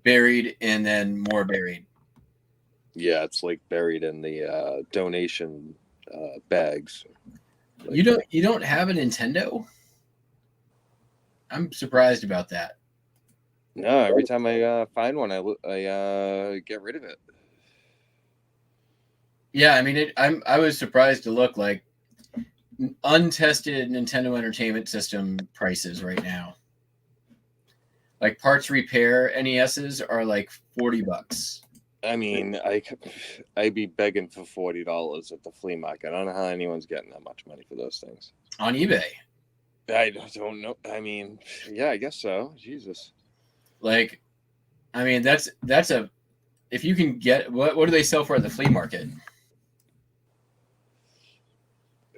Buried and then more buried. Yeah, it's like buried in the donation bags. Like, You don't have a Nintendo? I'm surprised about that. No, every time I find one, I get rid of it. Yeah, I mean, I was surprised to look like untested Nintendo Entertainment System prices right now. Like parts repair NESs are like $40. I mean, I'd be begging for $40 at the flea market. I don't know how anyone's getting that much money for those things On eBay. I don't know. I mean, yeah, I guess so. Jesus. Like, I mean, that's a if you can get what do they sell for at the flea market?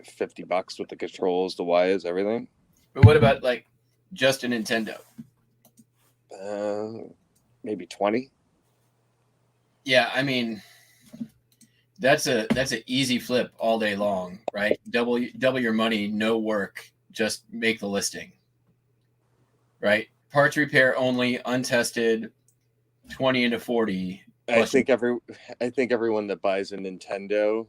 $50 with the controls, the wires, everything. But what about like just a Nintendo? Maybe 20. Yeah, I mean, that's an easy flip all day long, right? Double your money, no work, just make the listing, right? Parts repair only, untested, 20 into 40. I think everyone that buys a Nintendo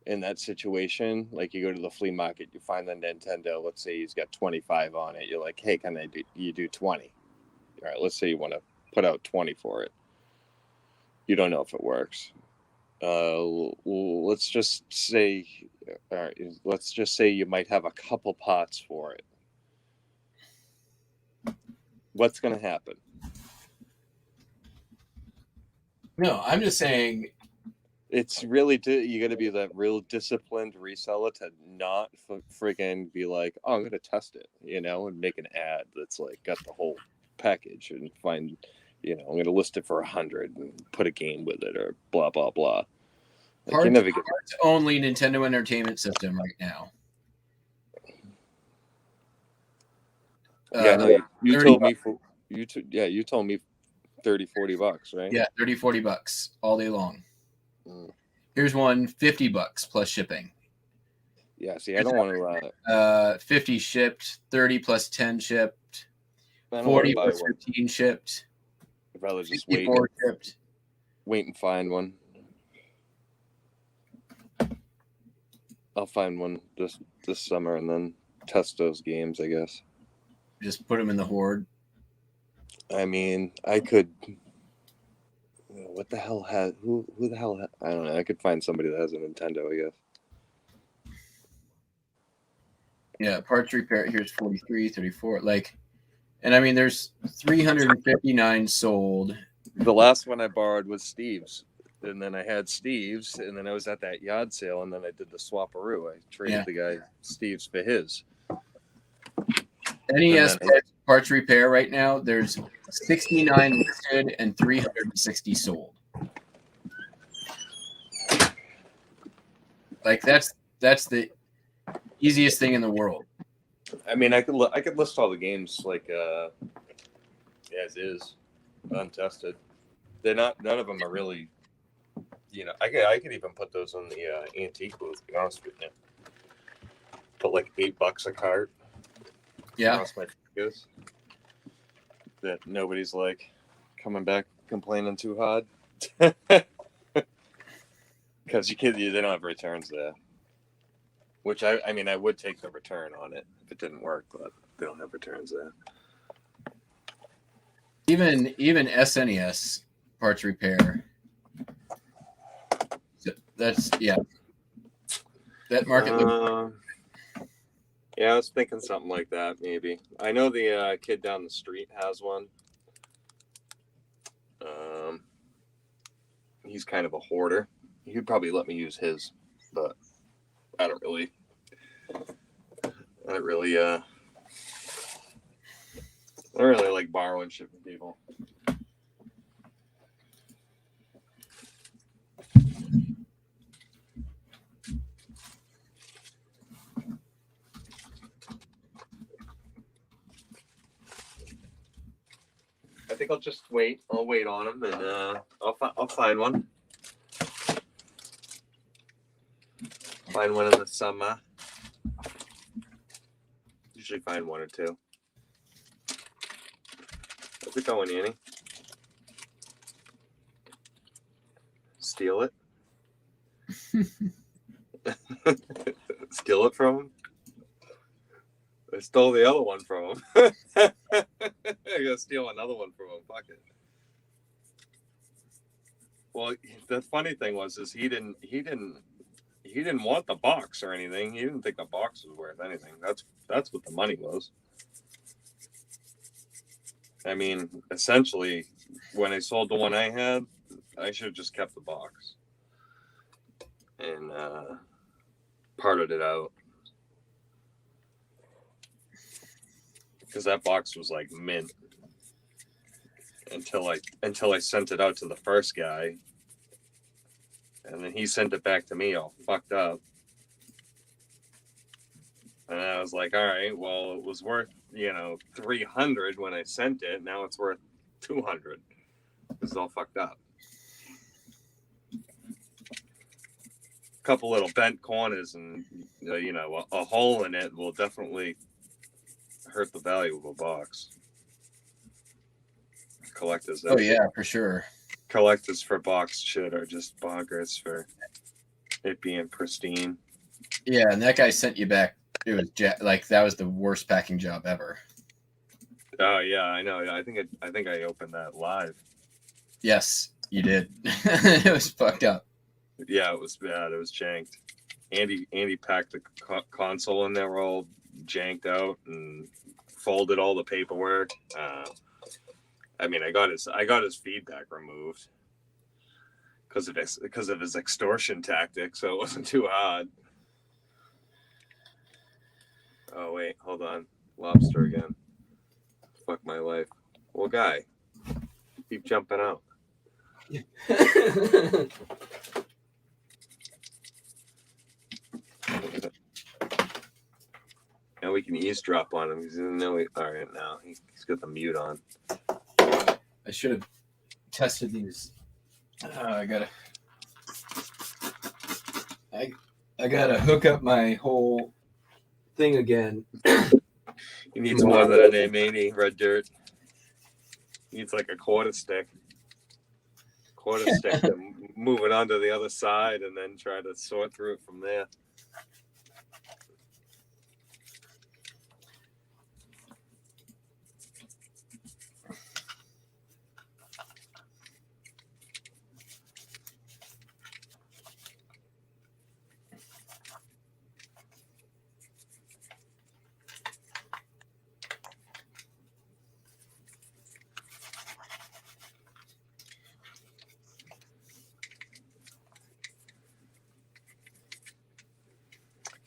in that situation, like you go to the flea market, you find the Nintendo, let's say he's got 25 on it. You're like, hey, you do 20? All right, let's say you want to put out 20 for it. You don't know if it works. Let's just say you might have a couple pots for it. What's going to happen? No, I'm just saying. It's really you got to be that real disciplined reseller to not friggin' be like, oh, I'm going to test it, and make an ad that's like got the whole package and find I'm going to list it for 100 and put a game with it or blah blah blah. Like, Parts, you never get parts only Nintendo Entertainment System right now. Yeah, no, you 30 told me you told me $30-$40, right? Yeah, $30-$40 all day long. Mm. Here's one $50 plus shipping. Yeah, see, I don't want to 50 shipped, 30 plus 10 shipped, I don't 40 want to buy plus one. 15 shipped, I'd rather just wait 54 shipped. and find one. I'll find one this summer and then test those games, I guess. Just put them in the horde. I mean, I could. What the hell has who the hell? I don't know. I could find somebody that has a Nintendo, I guess. Yeah, parts repair. Here's 43, 34. Like, and I mean, there's 359 sold. The last one I borrowed was Steve's, and then I had Steve's, and then I was at that yard sale, and then I did the swaparoo. I traded the guy Steve's for his. NES parts repair right now, there's 69 listed and 360 sold. Like that's the easiest thing in the world. I mean, I could list all the games like as is, untested. They're not. None of them are really. I could even put those on the antique booth. To be honest with you, put like $8 a cart. Yeah. Across my fingers. That nobody's like coming back complaining too hard. Because they don't have returns there. Which I mean I would take the return on it if it didn't work, but they don't have returns there. Even SNES parts repair. That's that market. Yeah, I was thinking something like that maybe. I know the kid down the street has one. He's kind of a hoarder. He'd probably let me use his, but I don't really like borrowing shit from people. I think I'll just wait. I'll wait on him, and I'll find one. Find one in the summer. Usually find one or two. How's it going, Annie? Steal it? Steal it from him? I stole the other one from him. I gotta steal another one from him. Fuck it. Well, the funny thing was he didn't want the box or anything. He didn't think the box was worth anything. That's what the money was. I mean, essentially, when I sold the one I had, I should have just kept the box and parted it out. Because that box was like mint until I sent it out to the first guy, and then he sent it back to me all fucked up. And I was like, all right, well, it was worth $300 when I sent it. Now it's worth $200. It's all fucked up. A couple little bent corners and a hole in it will definitely hurt the value of a box. Collectors. Oh yeah, for sure. Collectors for box shit are just bonkers for it being pristine. Yeah, and that guy sent you back. It was like that was the worst packing job ever. Oh yeah, I know. I think I opened that live. Yes, you did. It was fucked up. Yeah, it was bad. It was janked. Andy packed the console in there all janked out and folded all the paperwork. I mean, I got his feedback removed because of his extortion tactics, so it wasn't too hard. Oh wait, hold on. Lobster again. Fuck my life. Well, guy, Keep jumping out. Now we can eavesdrop on him. He's in no. All right, now he's got the mute on. I should have tested these. I gotta hook up my whole thing again. He needs more than an M80 red dirt. He needs like a quarter stick. To move it onto the other side and then try to sort through it from there.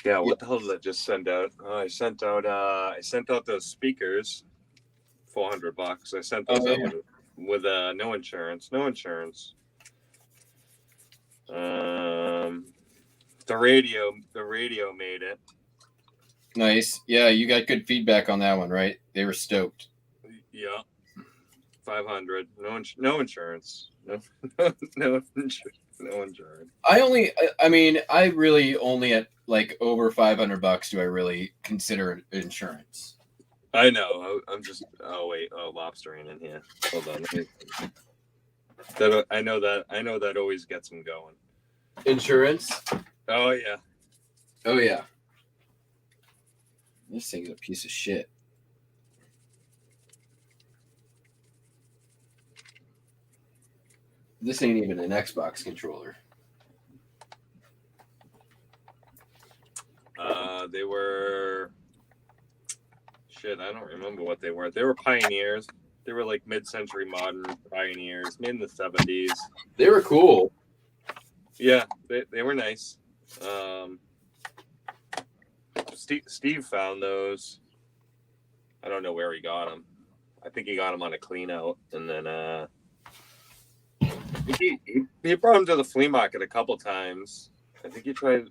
Yeah, what the hell did I just send out? Oh, I sent out those speakers, $400. I sent those out with no insurance. The radio made it. Nice. Yeah, you got good feedback on that one, right? They were stoked. Yeah. 500. No insurance. No insurance. I really only at like over $500 do I really consider insurance. I know. I'm just. Oh wait. Oh, lobstering in here. Hold on. I know that always gets them going. Insurance? Oh yeah. Oh yeah. This thing's a piece of shit. This ain't even an Xbox controller. They were. Shit, I don't remember what they were. They were Pioneers. They were like mid-century modern Pioneers, made in the 70s. They were cool. Yeah, they were nice. Steve found those. I don't know where he got them. I think he got them on a clean out, and then he brought them to the flea market a couple times. I think he tried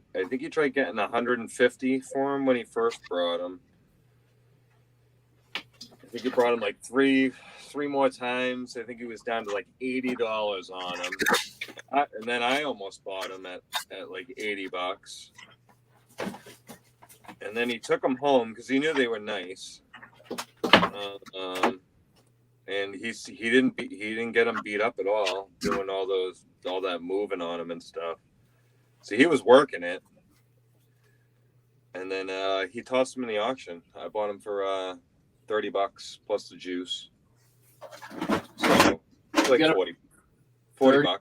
getting 150 for him when he first brought them. I think he brought him like three more times. I think he was down to like $80 on them, and then I almost bought him at like $80. And then he took them home because he knew they were nice. And he didn't get them beat up at all, doing all that moving on him and stuff. So he was working it, and then he tossed them in the auction. I bought them for $30 plus the juice. So it's like $40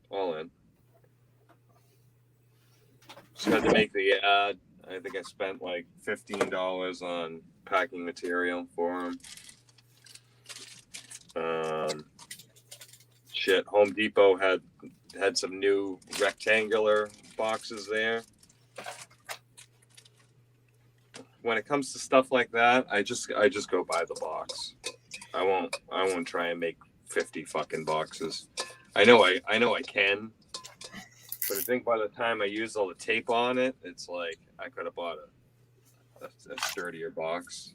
all in. Just had to make the ad. I think I spent like $15 on packing material for them. Home Depot had some new rectangular boxes there. When it comes to stuff like that, I just go buy the box. I won't try and make 50 fucking boxes. I know I can, but I think by the time I use all the tape on it, it's like I could have bought a sturdier box.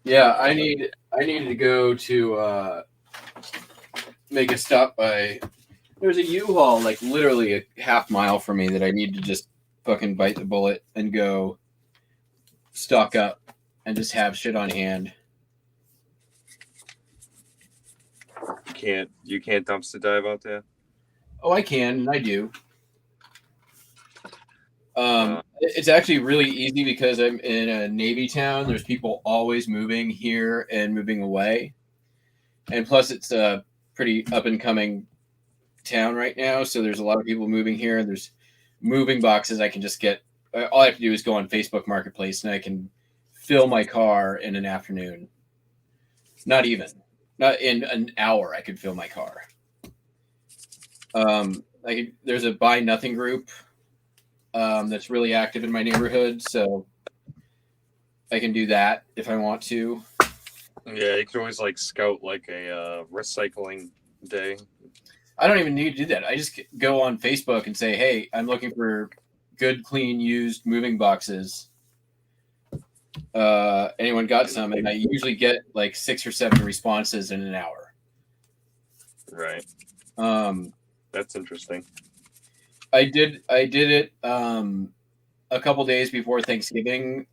Yeah, I needed to go to make a stop by. There's a U-Haul like literally a half mile from me that I need to just fucking bite the bullet and go stock up and just have shit on hand. You can't dumpster dive out there? Oh, I can, and I do. It's actually really easy because I'm in a Navy town. There's people always moving here and moving away. And plus it's a pretty up and coming town right now. So there's a lot of people moving here. There's moving boxes I can just get. All I have to do is go on Facebook Marketplace and I can fill my car in an afternoon. Not in an hour I could fill my car. There's a Buy Nothing group that's really active in my neighborhood, so I can do that if I want to. Yeah, you could always like scout like a recycling day. I don't even need to do that. I just go on Facebook and say, "Hey, I'm looking for good, clean, used moving boxes. Anyone got some?" And I usually get like 6 or 7 responses in an hour. Right. That's interesting. I did it a couple days before Thanksgiving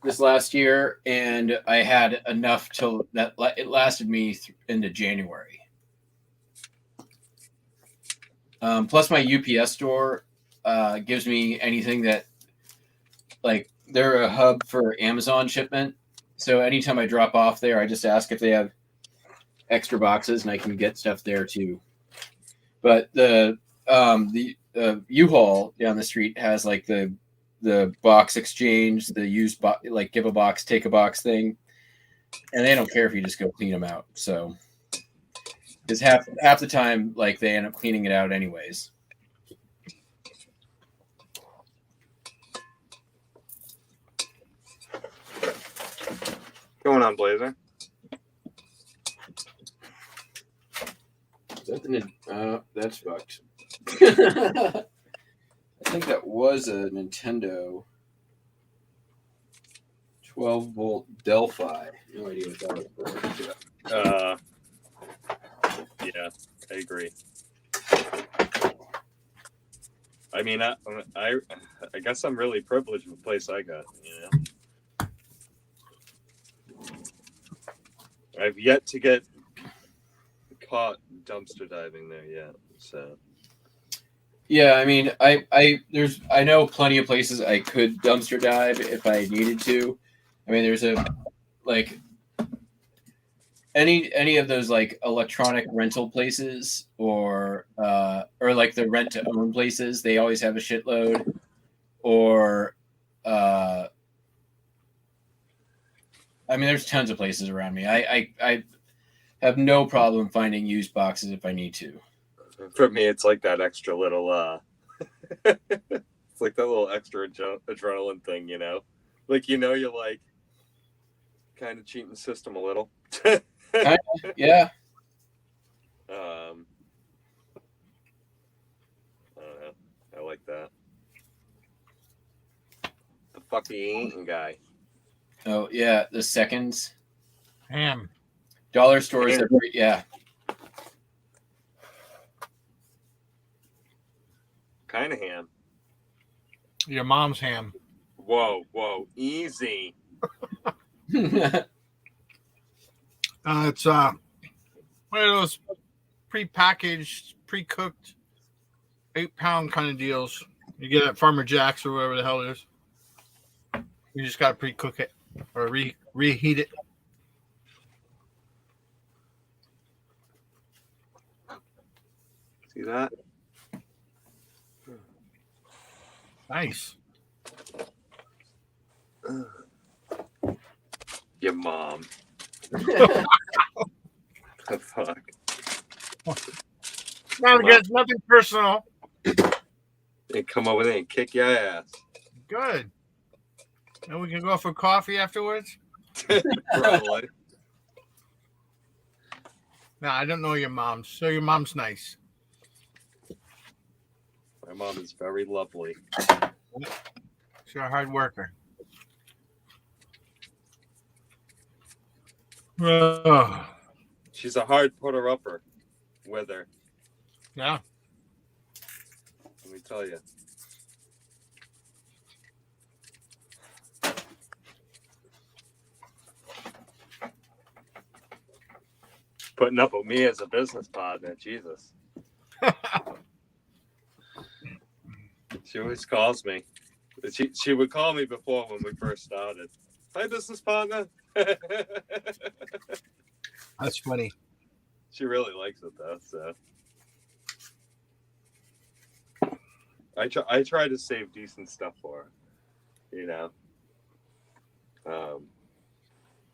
this last year, and I had enough till that it lasted me into January. Plus, my UPS store gives me anything that, like, they're a hub for Amazon shipment. So anytime I drop off there, I just ask if they have extra boxes, and I can get stuff there too. But the U-Haul down the street has like the box exchange, the used like give a box, take a box thing, and they don't care if you just go clean them out. So because half the time, like, they end up cleaning it out anyways. Going on, Blazer. That's fucked. I think that was a Nintendo 12-volt Delphi. No idea what that was for. Yeah, I agree. I mean, I guess I'm really privileged with the place I got. You know, I've yet to get caught dumpster diving there yet. So. Yeah, I mean, I know plenty of places I could dumpster dive if I needed to. I mean, there's like any of those like electronic rental places or like the rent to own places. They always have a shitload. Or I mean, there's tons of places around me. I have no problem finding used boxes if I need to. For me, it's like that extra little it's like that little extra adrenaline thing, you know? Like, you know, you're like kind of cheating the system a little. Yeah. I don't know. I like that. The fuck are you eating, guy? Oh, yeah, the seconds. Ham. Dollar stores, yeah. Kind of ham. Your mom's ham. Whoa, easy. It's one of those pre-packaged, pre-cooked 8-pound kind of deals. You get at Farmer Jack's or wherever the hell it is. You just gotta pre-cook it or reheat it. See that? Nice. Your mom. The fuck. Nothing personal. They come over there and kick your ass. Good. And we can go for coffee afterwards. Probably. No, I don't know your mom. So your mom's nice. My mom is very lovely. She's a hard worker. She's a hard putter-upper with her. Yeah. Let me tell you. Putting up with me as a business partner, Jesus. She always calls me. She would call me before when we first started. Hi, business partner. That's funny. She really likes it though. So I try to save decent stuff for her. You know.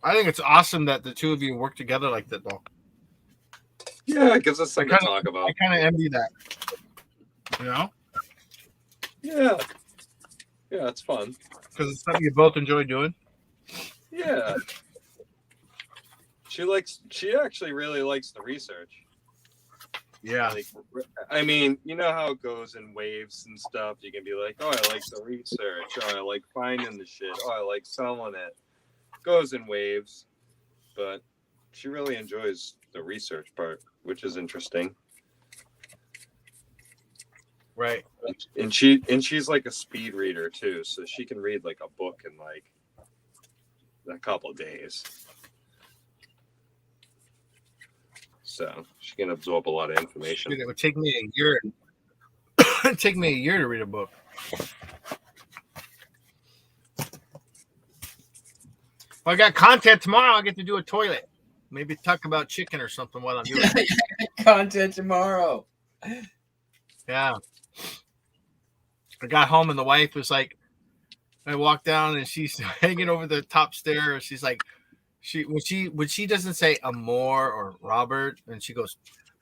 I think it's awesome that the two of you work together like that, though. Yeah, it gives us something to talk about. I kind of envy that. You know? Yeah. Yeah, it's fun. Because it's something you both enjoy doing. Yeah, Yeah. She actually really likes the research. Yeah. Like, I mean, you know how it goes in waves and stuff. You can be like, oh, I like the research. Oh, I like finding the shit. Oh, I like selling it. Goes in waves. But she really enjoys the research part, which is interesting. Right. And she's like a speed reader too, so she can read like a book in like a couple of days. So she can absorb a lot of information. Dude, it would take me a year. It'd take me a year to read a book. If I got content tomorrow, I'll get to do a toilet. Maybe talk about chicken or something while I'm doing it. Content tomorrow. Yeah. I got home and the wife was like, I walked down and she's hanging over the top stair. She's like, when she doesn't say Amor or Robert, and she goes,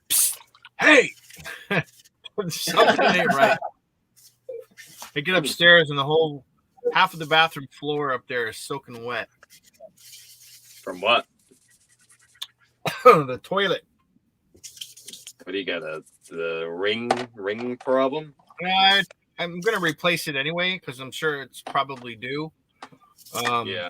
psst, hey, something ain't right. I get upstairs and the whole half of the bathroom floor up there is soaking wet. From what? The toilet. What do you got? The ring problem? I'm gonna replace it anyway because I'm sure it's probably due. Yeah.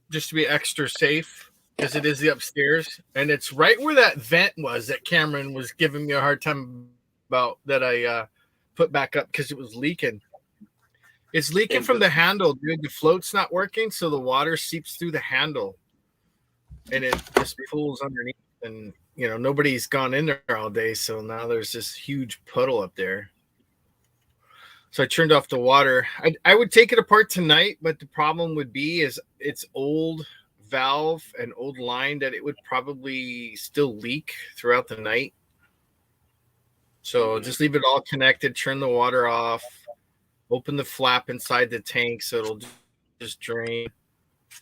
Just to be extra safe because it is the upstairs and it's right where that vent was that Cameron was giving me a hard time about that I put back up because it was leaking. It's leaking from the handle, dude. The float's not working, so the water seeps through the handle and it just pools underneath. And you know nobody's gone in there all day, so now there's this huge puddle up there. So I turned off the water. I would take it apart tonight, but the problem would be is it's old valve and old line that it would probably still leak throughout the night. So just leave it all connected, turn the water off, open the flap inside the tank so it'll just drain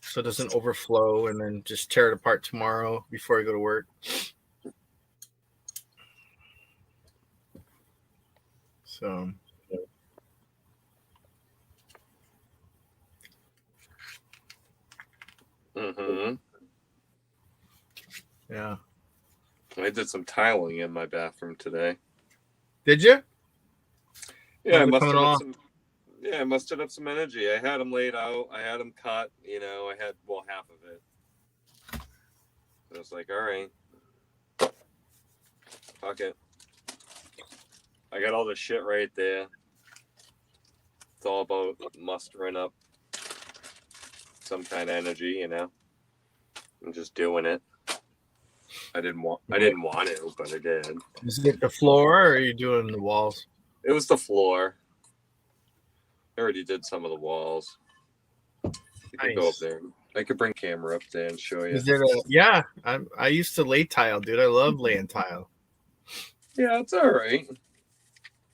so it doesn't overflow, and then just tear it apart tomorrow before I go to work. So... Mm-hmm. Yeah. I did some tiling in my bathroom today. Did you? Yeah, I mustered up some energy. I had them laid out. I had them cut. You know, I had half of it. I was like, all right, fuck it. I got all the shit right there. It's all about mustering up some kind of energy, you know. I'm just doing it. I didn't want to, but I did. Is it the floor or are you doing the walls? It was the floor. I already did some of the walls. You can go up there. I could bring camera up there and show you. Is there yeah, I used to lay tile, dude. I love laying tile. Yeah, it's all right.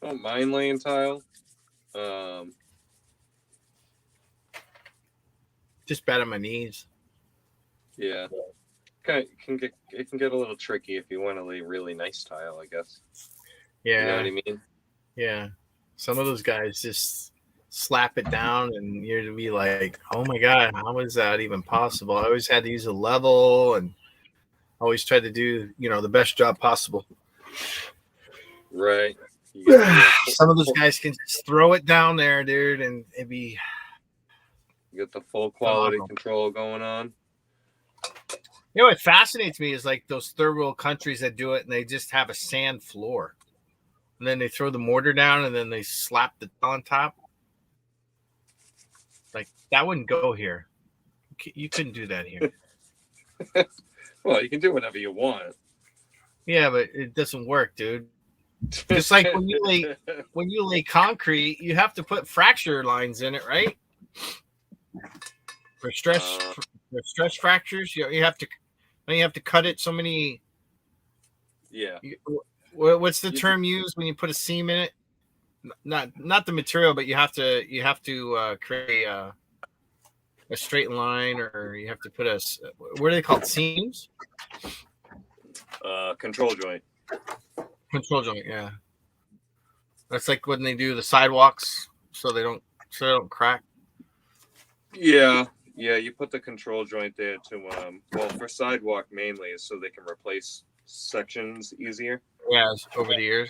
I don't mind laying tile. Just bad on my knees. Yeah. It can get a little tricky if you want to lay really nice tile, I guess. Yeah. You know what I mean? Yeah. Some of those guys just slap it down and you're to be like, oh my God, how is that even possible? I always had to use a level and always tried to do, the best job possible. Right. Some of those guys can just throw it down there, dude, and it'd be... You get the full quality control going on. You know what fascinates me is like those third world countries that do it and they just have a sand floor. And then they throw the mortar down and then they slap the on top. Like, that wouldn't go here. You couldn't do that here. Well, you can do whatever you want. Yeah, but it doesn't work, dude. Just like when you lay concrete, you have to put fracture lines in it, right? For stress fractures, you have to cut it so many. Yeah. What's the term used when you put a seam in it? Not the material, but you have to create a straight line, or you have to put what are they called? Seams? Control joint. Control joint, yeah. That's like when they do the sidewalks, so they don't crack. Yeah. Yeah, you put the control joint there to well, for sidewalk mainly, so they can replace sections easier. Yes, over the years.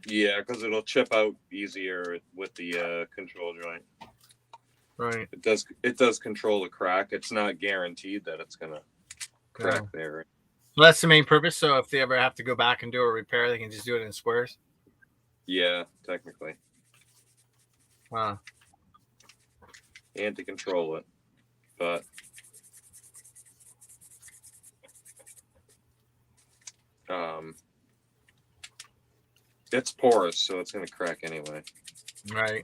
Yeah, because it'll chip out easier with the control joint. Right. It does control the crack. It's not guaranteed that it's gonna crack there. So that's the main purpose. So if they ever have to go back and do a repair, they can just do it in squares. Yeah, technically. Wow. And to control it, but it's porous, so it's gonna crack anyway. Right.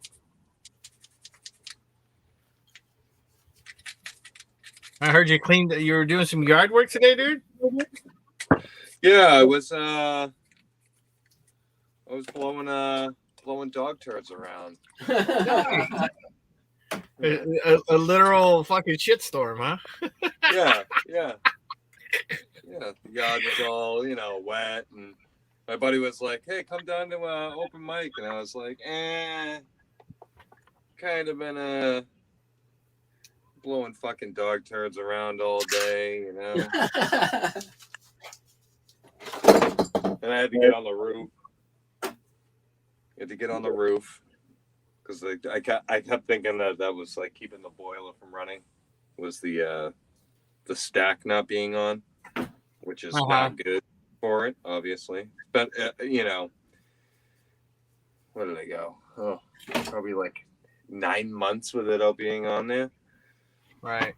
I heard you cleaned. You were doing some yard work today, dude. Yeah, I was blowing dog turds around. A literal fucking shitstorm, huh? Yeah. The yard was all wet, and my buddy was like, "Hey, come down to open mic," and I was like, kind of been blowing fucking dog turds around all day, And I had to get on the roof. Because I kept thinking that was like keeping the boiler from running, was the stack not being on, which is not good for it, obviously. But where did I go? Oh, probably like 9 months with it all being on there. Right.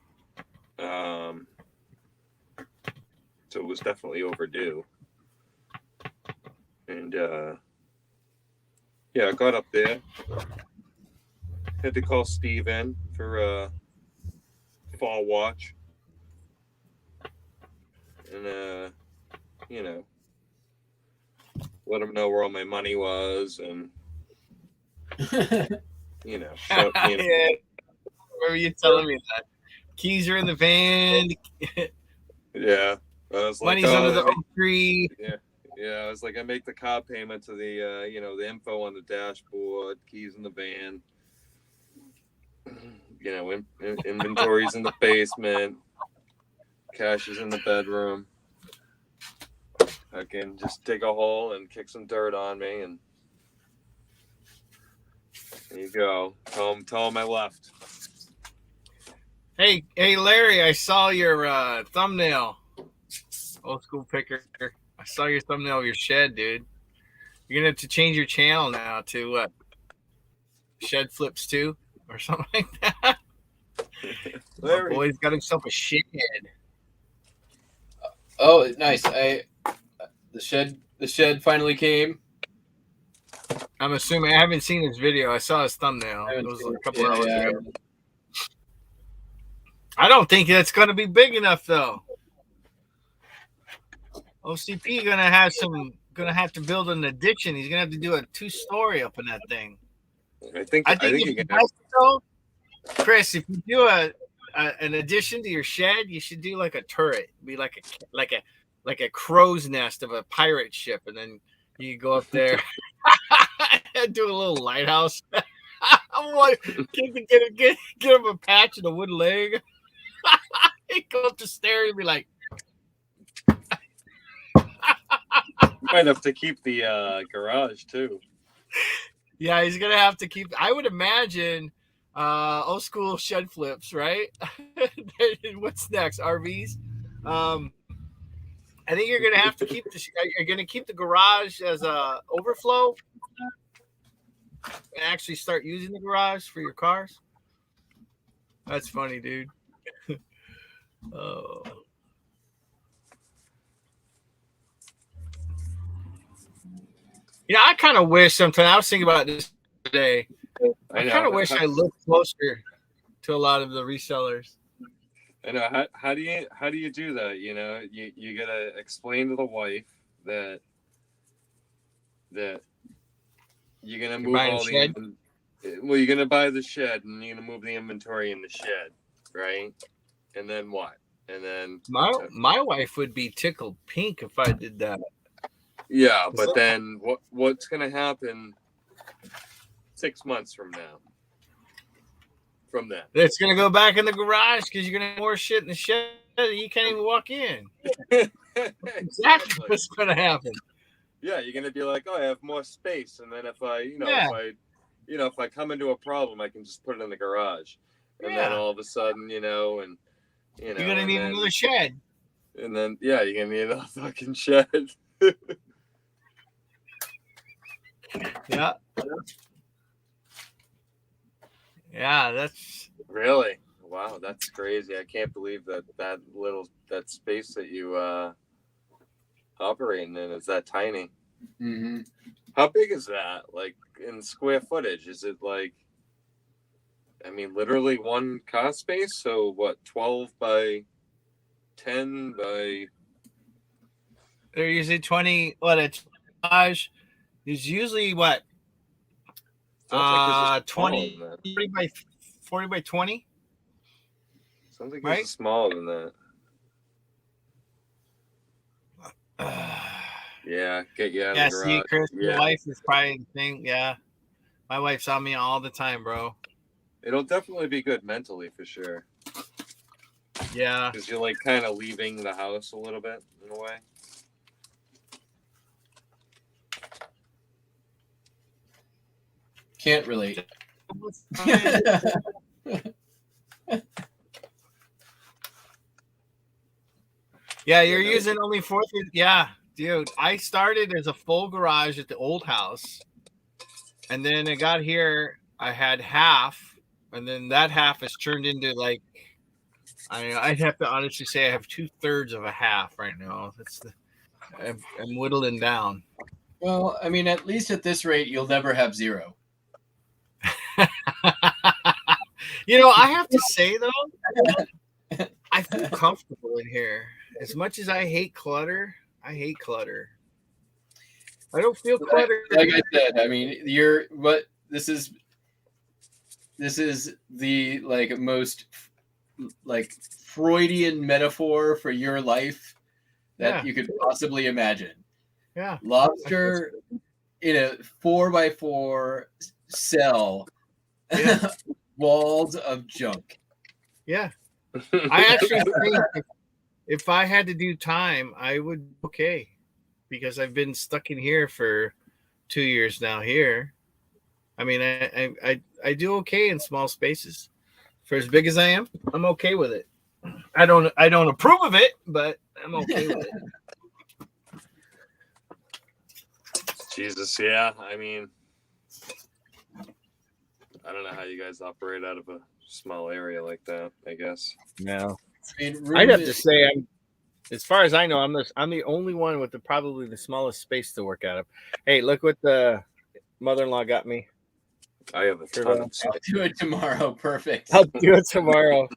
So it was definitely overdue. And I got up there. Had to call Steve in for fall watch. And let him know where all my money was, and Yeah. Remember you telling me that keys are in the van. Yeah, I was Money's like, under the oak tree. Yeah, I was like, I make the car payment to the the info on the dashboard, keys in the van. Inventories in the basement, cash is in the bedroom. I can just dig a hole and kick some dirt on me, and there you go. Tell him I left. Hey, Larry, I saw your thumbnail. Old school picker. I saw your thumbnail of your shed, dude. You're gonna have to change your channel now to what? Shed Flips 2 or something like that. Larry. My boy's got himself a shed. Oh, nice. The shed finally came. I'm assuming I haven't seen his video. I saw his thumbnail. It was a couple hours ago. I don't think that's gonna be big enough though. OCP gonna have to build an addition. He's gonna have to do a 2-story up in that thing. I think you can. Chris, if you do an addition to your shed, you should do like a turret. Be like a crow's nest of a pirate ship, and then you go up there and do a little lighthouse. I'm like, get him a patch and a wooden leg. He'd go up the stairs and be like, You might have to keep the garage too. yeah, he's gonna have to keep. I would imagine old school shed flips, right? What's next? RVs. I think you're gonna have to keep you're gonna keep the garage as a overflow and actually start using the garage for your cars. That's funny, dude. Oh. I kind of wish sometimes. I was thinking about this today. I kind of wish I looked closer to a lot of the resellers. I know. How do you do that? You gotta explain to the wife that you're gonna move all the. Well, you're gonna buy the shed and you're gonna move the inventory in the shed, right? And then what? And then my wife would be tickled pink if I did that. Yeah, but then what's gonna happen 6 months from now? from that. It's gonna go back in the garage because you're gonna have more shit in the shed that you can't even walk in. Exactly what's gonna happen. Yeah, you're gonna be like, oh, I have more space, and then if I, Yeah. if I come into a problem, I can just put it in the garage, and then Yeah. all of a sudden, You're gonna need then, another shed. and then yeah, you're gonna need a fucking shed. Yeah. Yeah, that's Really? Wow, that's crazy. I can't believe that space that you operating in is that tiny. Mm-hmm. How big is that? Like in square footage? Is it like, I mean, literally one car space? So what, 12 by 10 by... they're usually 20. What a garage is usually what? Sounds like 20 40 by 20. Sounds like Right? it's smaller than that. Yeah, get you out Yeah, of the garage. see, Chris, Yeah. your wife is probably the thing. Yeah. My wife's on me all the time, bro. It'll definitely be good mentally for sure. Yeah. Because you're like kind of leaving the house a little bit in a way. Can't relate. Yeah, you're using only 4. Yeah, dude. I started as a full garage at the old house. And then I got here, I had half. And then that half has turned into like, I'd have to honestly say I have 2/3 of a half right now. I'm whittling down. Well, I mean, at least at this rate, you'll never have zero. I have to say, though, I feel comfortable in here. As much as I hate clutter, I don't feel cluttered. Like I said, I mean, this is the like most like Freudian metaphor for your life that you could possibly imagine. Yeah. Lobster in a 4x4 cell, walls of junk. Yeah. I actually think if I had to do time, I would be okay, because I've been stuck in here for 2 years now here. I mean, I do okay in small spaces. For as big as I am, I'm okay with it. I don't approve of it, but I'm okay with it. Jesus, yeah. I mean, I don't know how you guys operate out of a small area like that, I guess. No. I mean, I'd have to say, as far as I know, I'm the only one with probably the smallest space to work out of. Hey, look what the mother-in-law got me. I have a ton of I'll do it tomorrow. Perfect. I'll do it tomorrow.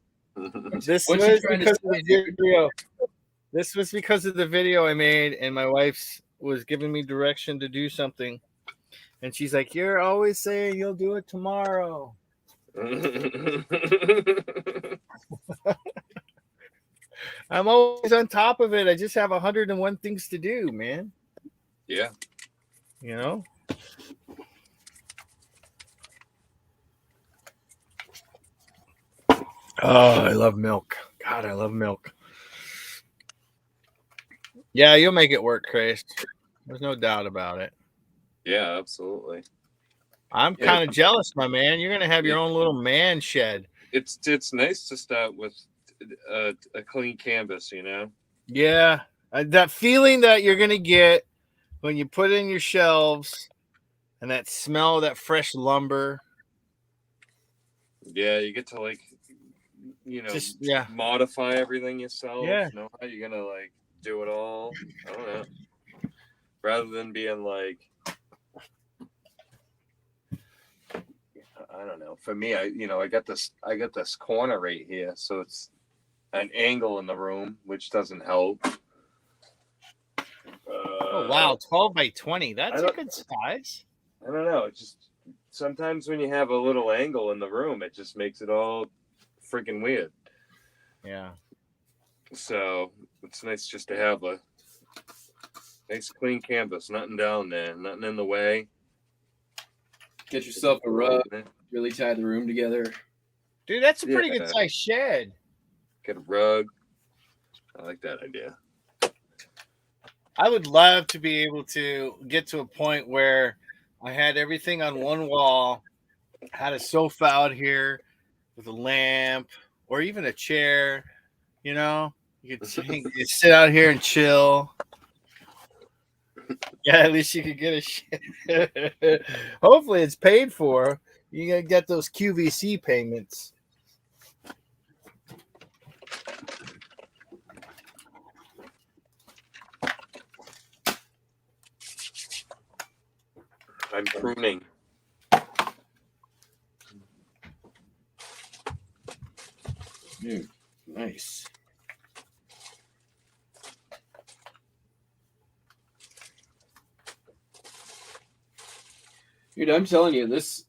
This What's was she trying to because of say, the video. This was because of the video I made, and my wife was giving me direction to do something, and she's like, "You're always saying you'll do it tomorrow." I'm always on top of it. I just have 101 things to do, man. Yeah. You know? Oh, I love milk. God, I love milk. Yeah, you'll make it work, Chris. There's no doubt about it. Yeah, absolutely. I'm kind of jealous, my man. You're going to have your own little man shed. It's nice to start with a clean canvas, you know? Yeah. That feeling that you're going to get when you put in your shelves and that smell of that fresh lumber. Yeah, you get to like, Just modify everything yourself. Yeah. Know how you're going to like do it all. I don't know. Rather than being like, I don't know. For me, I got this corner right here, so it's an angle in the room, which doesn't help. Oh wow, 12 by 20. That's a good size. I don't know. It's just sometimes when you have a little angle in the room, it just makes it all freaking weird. Yeah. So it's nice just to have a nice clean canvas, nothing down there, nothing in the way. Get yourself a rug. Really tie the room together. Dude, that's a pretty Yeah. good sized shed. Get a rug. I like that idea. I would love to be able to get to a point where I had everything on one wall, had a sofa out here with a lamp or even a chair. You know, you could you sit out here and chill. Yeah, at least you could get a shit. Hopefully, it's paid for. You gotta get those QVC payments. I'm pruning. Dude, nice. Dude, I'm telling you, this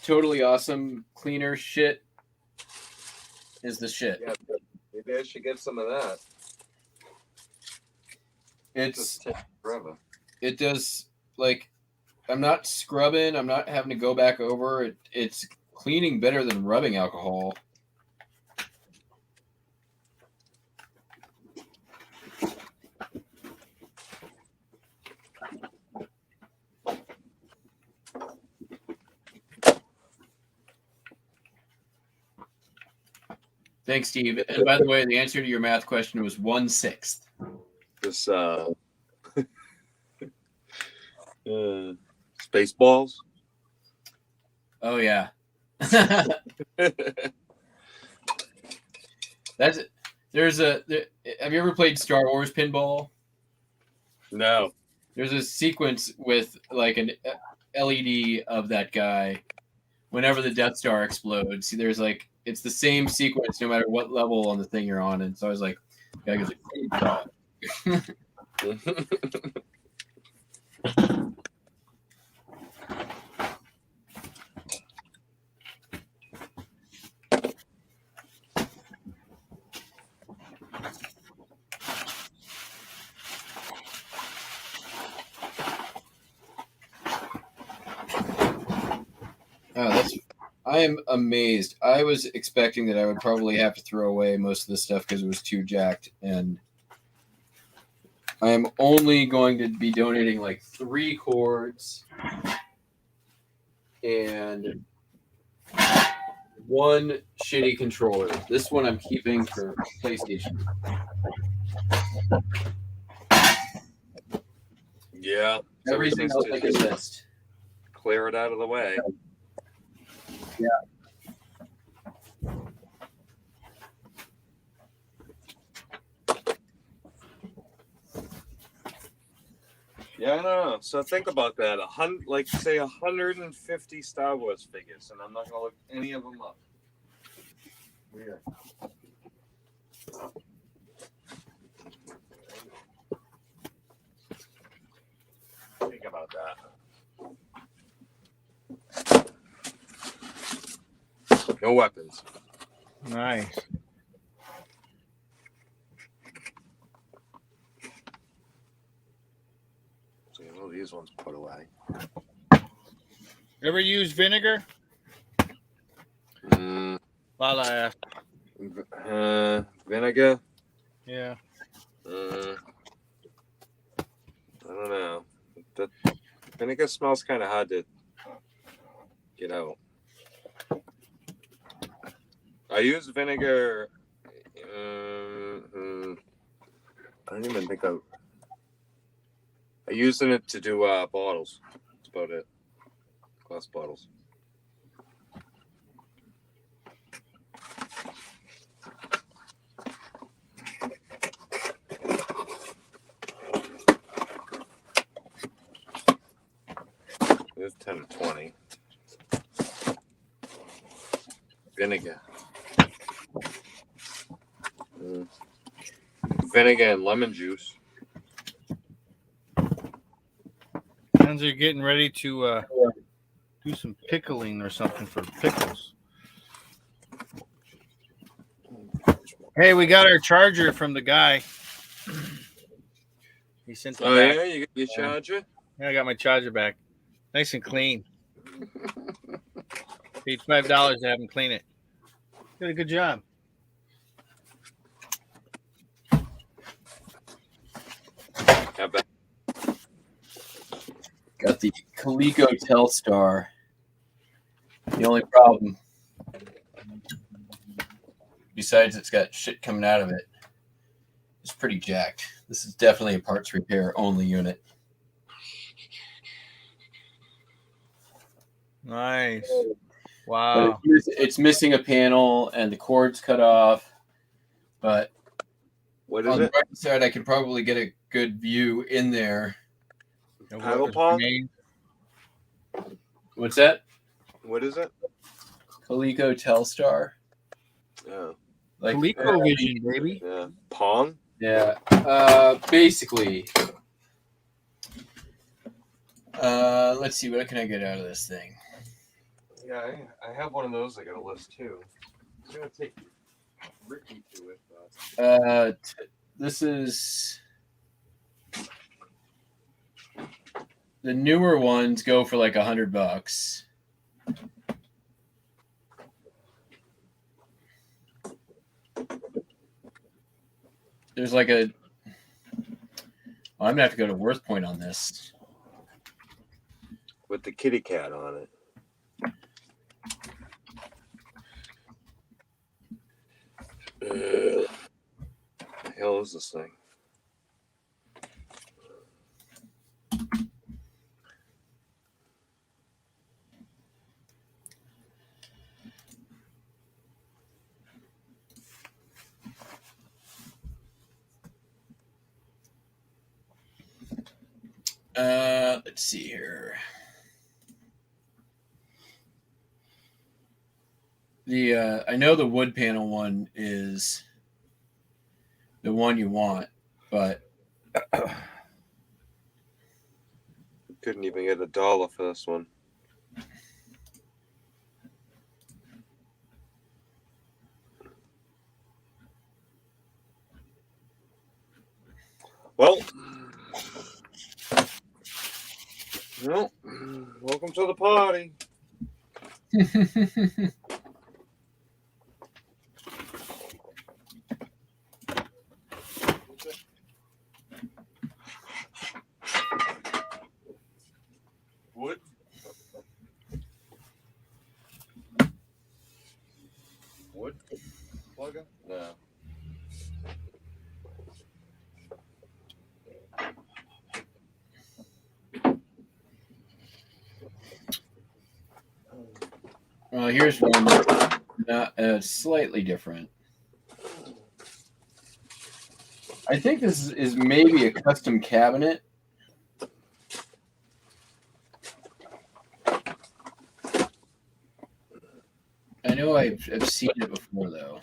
totally awesome cleaner shit is the shit. Yeah, maybe I should get some of that. It's Just take forever. it does like I'm not scrubbing, I'm not having to go back over it. It's cleaning better than rubbing alcohol. Thanks, Steve. And by the way, the answer to your math question was 1/6. This Spaceballs. Oh yeah. That's have you ever played Star Wars pinball? No. There's a sequence with like an LED of that guy whenever the Death Star explodes. See, there's like it's the same sequence no matter what level on the thing you're on. And so I was like, guy goes like, I am amazed. I was expecting that I would probably have to throw away most of the stuff because it was too jacked, and I am only going to be donating like 3 cords and 1 shitty controller. This one I'm keeping for PlayStation. Yeah. Everything else I can list. Clear it out of the way. Yeah. Yeah, I don't know. So think about that. 150 Star Wars figures, and I'm not gonna look any of them up. Weird. Think about that. No weapons. Nice. So these ones put away. Ever use vinegar? Lala asked. Vinegar? Yeah. I don't know. The vinegar smells kind of hard to get out. I use vinegar. I don't even think I used it to do bottles. That's about it. Glass bottles. It's 10 to 20. Vinegar. Vinegar and lemon juice. Sounds like you're getting ready to do some pickling or something for pickles. Hey, we got our charger from the guy. He sent it back. Yeah, you got your charger? Yeah, I got my charger back. Nice and clean. Paid $5 to have him clean it. Did a good job. How about Got the Coleco Telstar. The only problem, besides it's got shit coming out of it, it's pretty jacked. This is definitely a parts repair only unit. Nice. But Wow. it's missing a panel and the cord's cut off. But what on is the it? right side, I could probably get a good view in there. Paddle pong? What's that? What is it? Coleco Telstar. Oh, Like ColecoVision, baby. yeah. Pong? Yeah. Basically. Let's see, what can I get out of this thing? Yeah, I have one of those. I got a list too. I'm gonna take Ricky to it. This is the newer ones go for like $100. There's like a. I'm gonna have to go to Worth Point on this. With the kitty cat on it. The hell is this thing? Let's see here. I know the wood panel one is the one you want, but Couldn't even get $1 for this one. Well, welcome to the party. Wood? Wood? Plugger? No. Well, here's one not slightly different. I think this is maybe a custom cabinet. I know I've seen it before, though.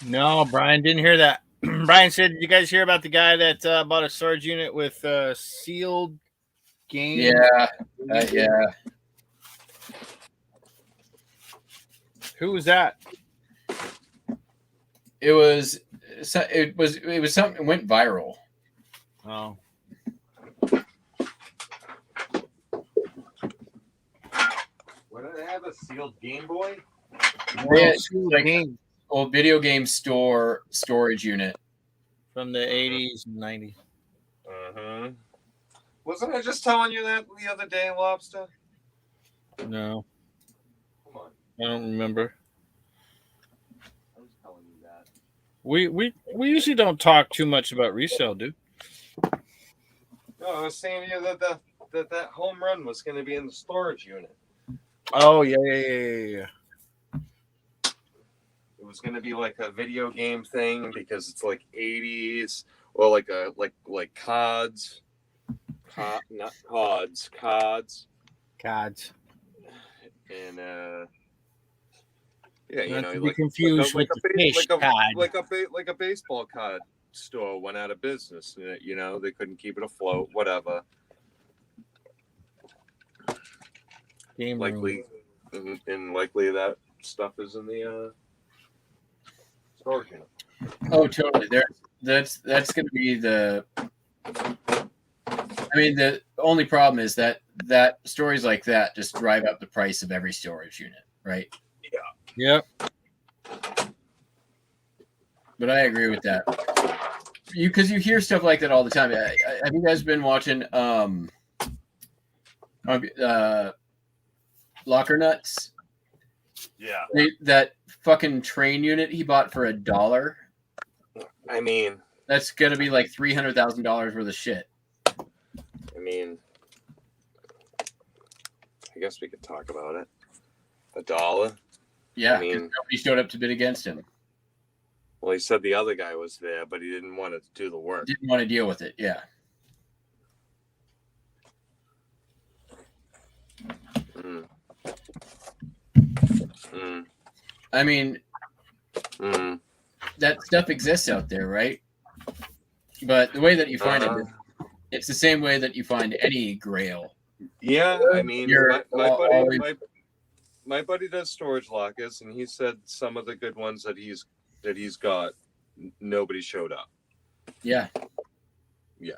No, Brian didn't hear that. Brian said, "Did you guys hear about the guy that bought a storage unit with sealed game?" Yeah, yeah. Who was that? It was something. It went viral. Oh, What did it have? A sealed Game Boy? Yeah, sealed like game old video game storage unit. from the 80s and 90s. Uh-huh. Wasn't I just telling you that the other day, Lobster? No, Come on. I don't remember. I was telling you that. We usually don't talk too much about resale, dude. No, I was saying to you that home run was going to be in the storage unit. Oh yeah. It was going to be like a video game thing because it's like 80s or like CODs. Not CODs, CODs. Cards. And yeah, you Not know, to be like confused with the fish cod. like a baseball card store went out of business. You know, they couldn't keep it afloat. Whatever. Game Likely, and likely that stuff is in the storage unit. Oh, totally. That's going to be the I mean, the only problem is that stories like that just drive up the price of every storage unit, right? Yep. But I agree with that. Because you hear stuff like that all the time. Have you guys been watching Locker Nuts? Yeah. That fucking train unit he bought for $1. I mean, that's gonna be like $300,000 worth of shit. I mean, I guess we could talk about it. $1. Yeah, I mean, nobody showed up to bid against him. Well, he said the other guy was there, but he didn't want to do the work. Didn't want to deal with it. Yeah. I mean, that stuff exists out there, right? But the way that you find it, it's the same way that you find any grail. Yeah, I mean, my buddy does storage lockers, and he said some of the good ones that he's got, nobody showed up. Yeah. Yeah.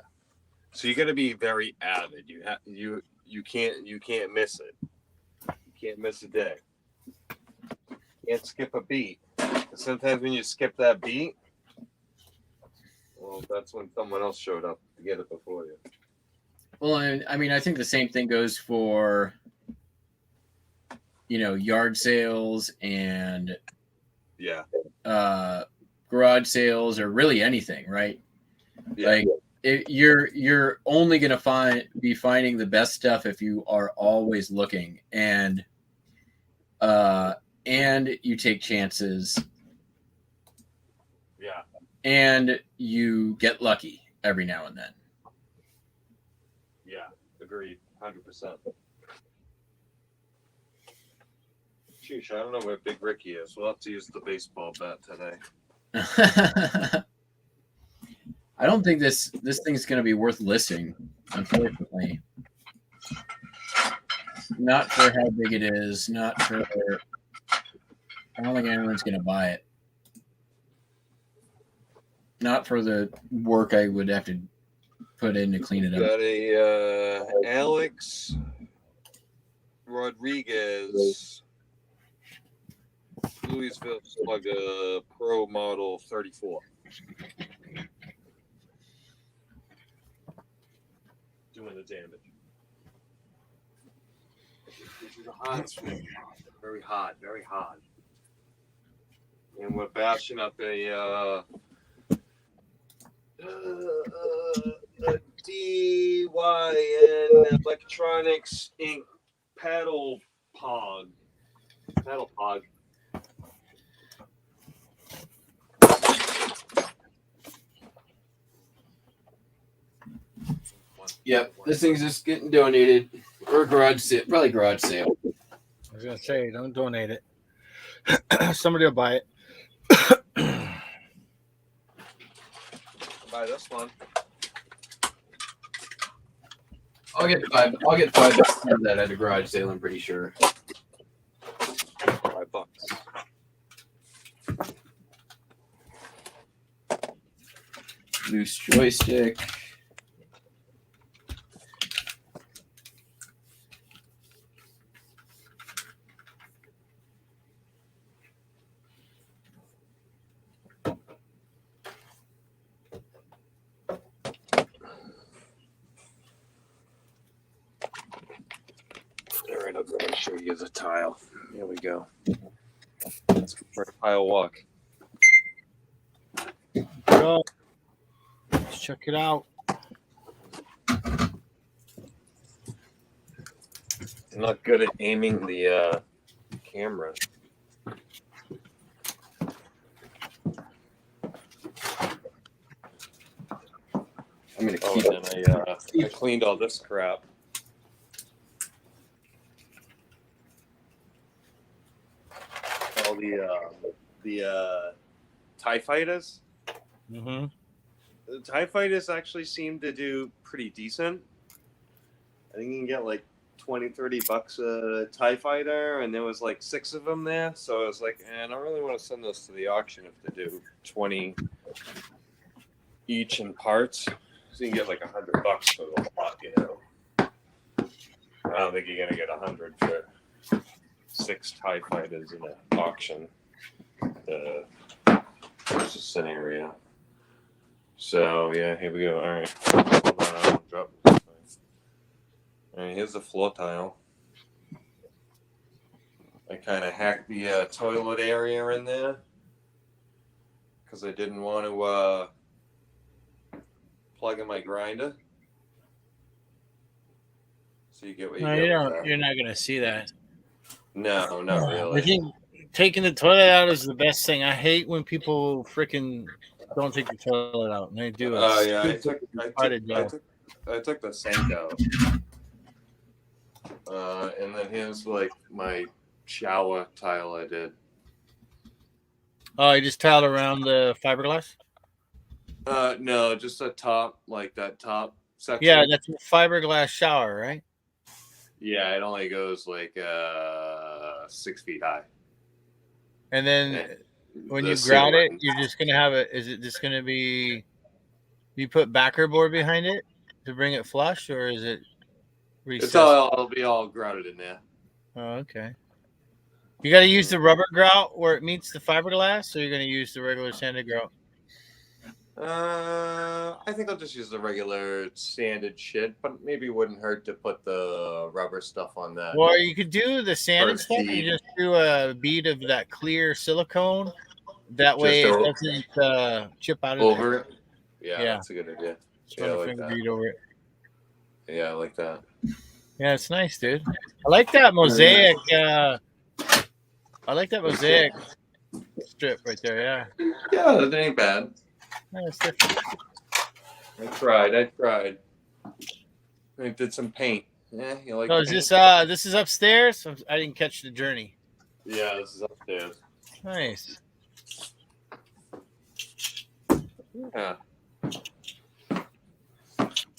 So you got to be very avid. You can't miss it. You can't miss a day. Can't skip a beat. Sometimes when you skip that beat, well, that's when someone else showed up to get it before you. Well, I mean, I think the same thing goes for, yard sales and garage sales, or really anything, right? Yeah. Like you're only gonna be finding the best stuff if you are always looking, and you take chances. Yeah. And you get lucky every now and then. Yeah, agreed, 100%. Sheesh, I don't know where Big Ricky is. We'll have to use the baseball bat today. I don't think this thing's going to be worth listing, unfortunately. Not for how big it is. Not for. I don't think anyone's going to buy it. Not for the work I would have to put in to clean it up. Got a Alex Rodriguez Louisville Slugger Pro Model 34. Doing the damage. This is a hard swing. Very hard, very hard. And we're bashing up a DYN Electronics Inc. paddle pog. Yep, this thing's just getting donated, or garage sale, probably garage sale. I was gonna say, don't donate it. Somebody will buy it. Buy this one. I'll get $5 for that at a garage sale. I'm pretty sure. $5. Loose joystick. All right, I'll go and show you the tile. Here we go. Let's go for a tile walk. Go. Let's check it out. I'm not good at aiming the camera. I'm gonna keep it. I cleaned all this crap. All the TIE fighters. Mm-hmm. The TIE fighters actually seem to do pretty decent. I think you can get like $20-$30 a TIE fighter, and there was like 6 of them there. So I was like, I don't really want to send this to the auction if they do 20 each in parts. So you can get like $100 for the lot, you know. I don't think you're gonna get 100 for 6 TIE fighters in an auction. It's a scenario. So yeah, here we go. All right, hold on, I'll drop this thing. All right, here's the floor tile. I kind of hacked the toilet area in there because I didn't want to plug in my grinder. So you get what you No, get. you with don't. that. You're not gonna see that. No, not I really. think taking the toilet out is the best thing. I hate when people freaking don't take the toilet out, and they do. Oh yeah, I took the sink out. And then here's like my shower tile I did. Oh, you just tiled around the fiberglass? No, just the top, like that top section. Yeah, that's a fiberglass shower, right? Yeah, it only goes like 6 feet high. And then when you grout it, you're just gonna have it. Is it just gonna be? You put backer board behind it to bring it flush, or is it? It'll be all grouted in there. Oh, okay. You got to use the rubber grout where it meets the fiberglass, or you're gonna use the regular sanded grout. I think I'll just use the regular sanded shit, but maybe it wouldn't hurt to put the rubber stuff on that. Or you could do the sanded First stuff and bead. just do a bead of that clear silicone. That way it doesn't chip out of over there. it. Yeah, Yeah. that's a good idea. Just Yeah, run I a like finger that. bead over it. Yeah, I like that. Yeah, it's nice, dude. I like that mosaic. I like that mosaic strip right there. Yeah, Yeah, that ain't bad. yeah, it's different. I tried. I did some paint. Yeah, you like Oh, is paint? this is upstairs? I didn't catch the journey. Yeah, this is upstairs. Nice. Yeah.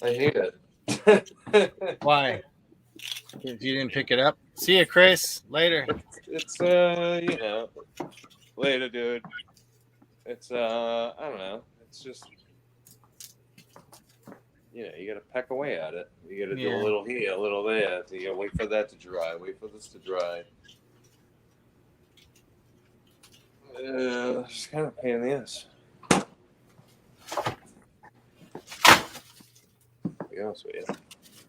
I hate it. Why? If you didn't pick it up. See you, Chris. Later. It's later, dude. It's I don't know. It's just you gotta peck away at it. You gotta do a little here, a little there. You gotta wait for that to dry. Wait for this to dry. It's kind of a pain in the ass. To be honest with you.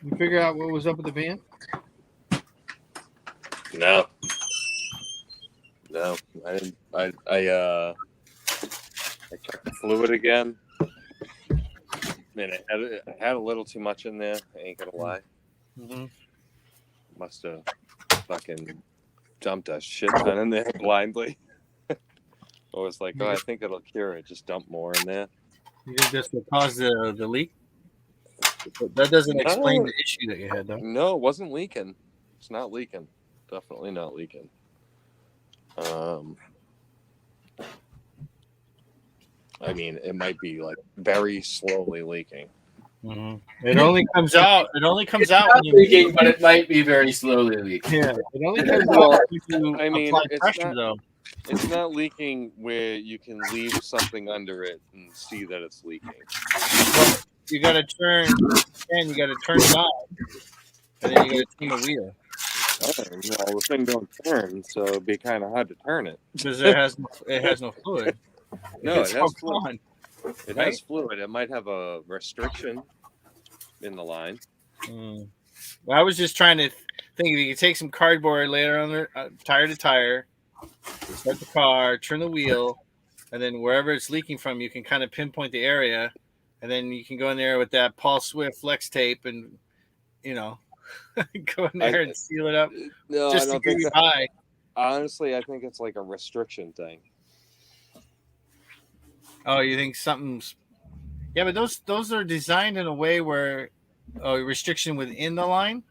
You figure out what was up with the van? No, I didn't. I checked the fluid again, and I had a little too much in there. I ain't gonna lie. Mm-hmm. Must have fucking dumped a shit ton in there blindly. I was like, I think it'll cure it. Just dump more in there. You think this will cause the leak? That doesn't explain the issue that you had, though. No, it wasn't leaking. It's not leaking. Definitely not leaking. I mean, it might be like very slowly leaking. Mm-hmm. It only comes out. It only comes out when you leaking, but it might be very slowly leaking. Yeah, it only comes out when you I mean, apply it's pressure, not- though. It's not leaking where you can leave something under it and see that it's leaking. You got to turn, and you got to turn it on, and then you got to turn the wheel Well, the thing don't turn, so it'd be kind of hard to turn it. because it has no fluid. No, It's it has all fluid. gone. It right? has fluid. It might have a restriction in the line. Well, I was just trying to think if you could take some cardboard, lay it on the tire to tire, start the car, turn the wheel, and then wherever it's leaking from, you can kind of pinpoint the area, and then you can go in there with that Paul Swift flex tape and go in there and seal it up No, just I to don't get think you that. by. Honestly, I think it's like a restriction thing. Oh, you think something's? Yeah, but those are designed in a way where restriction within the line.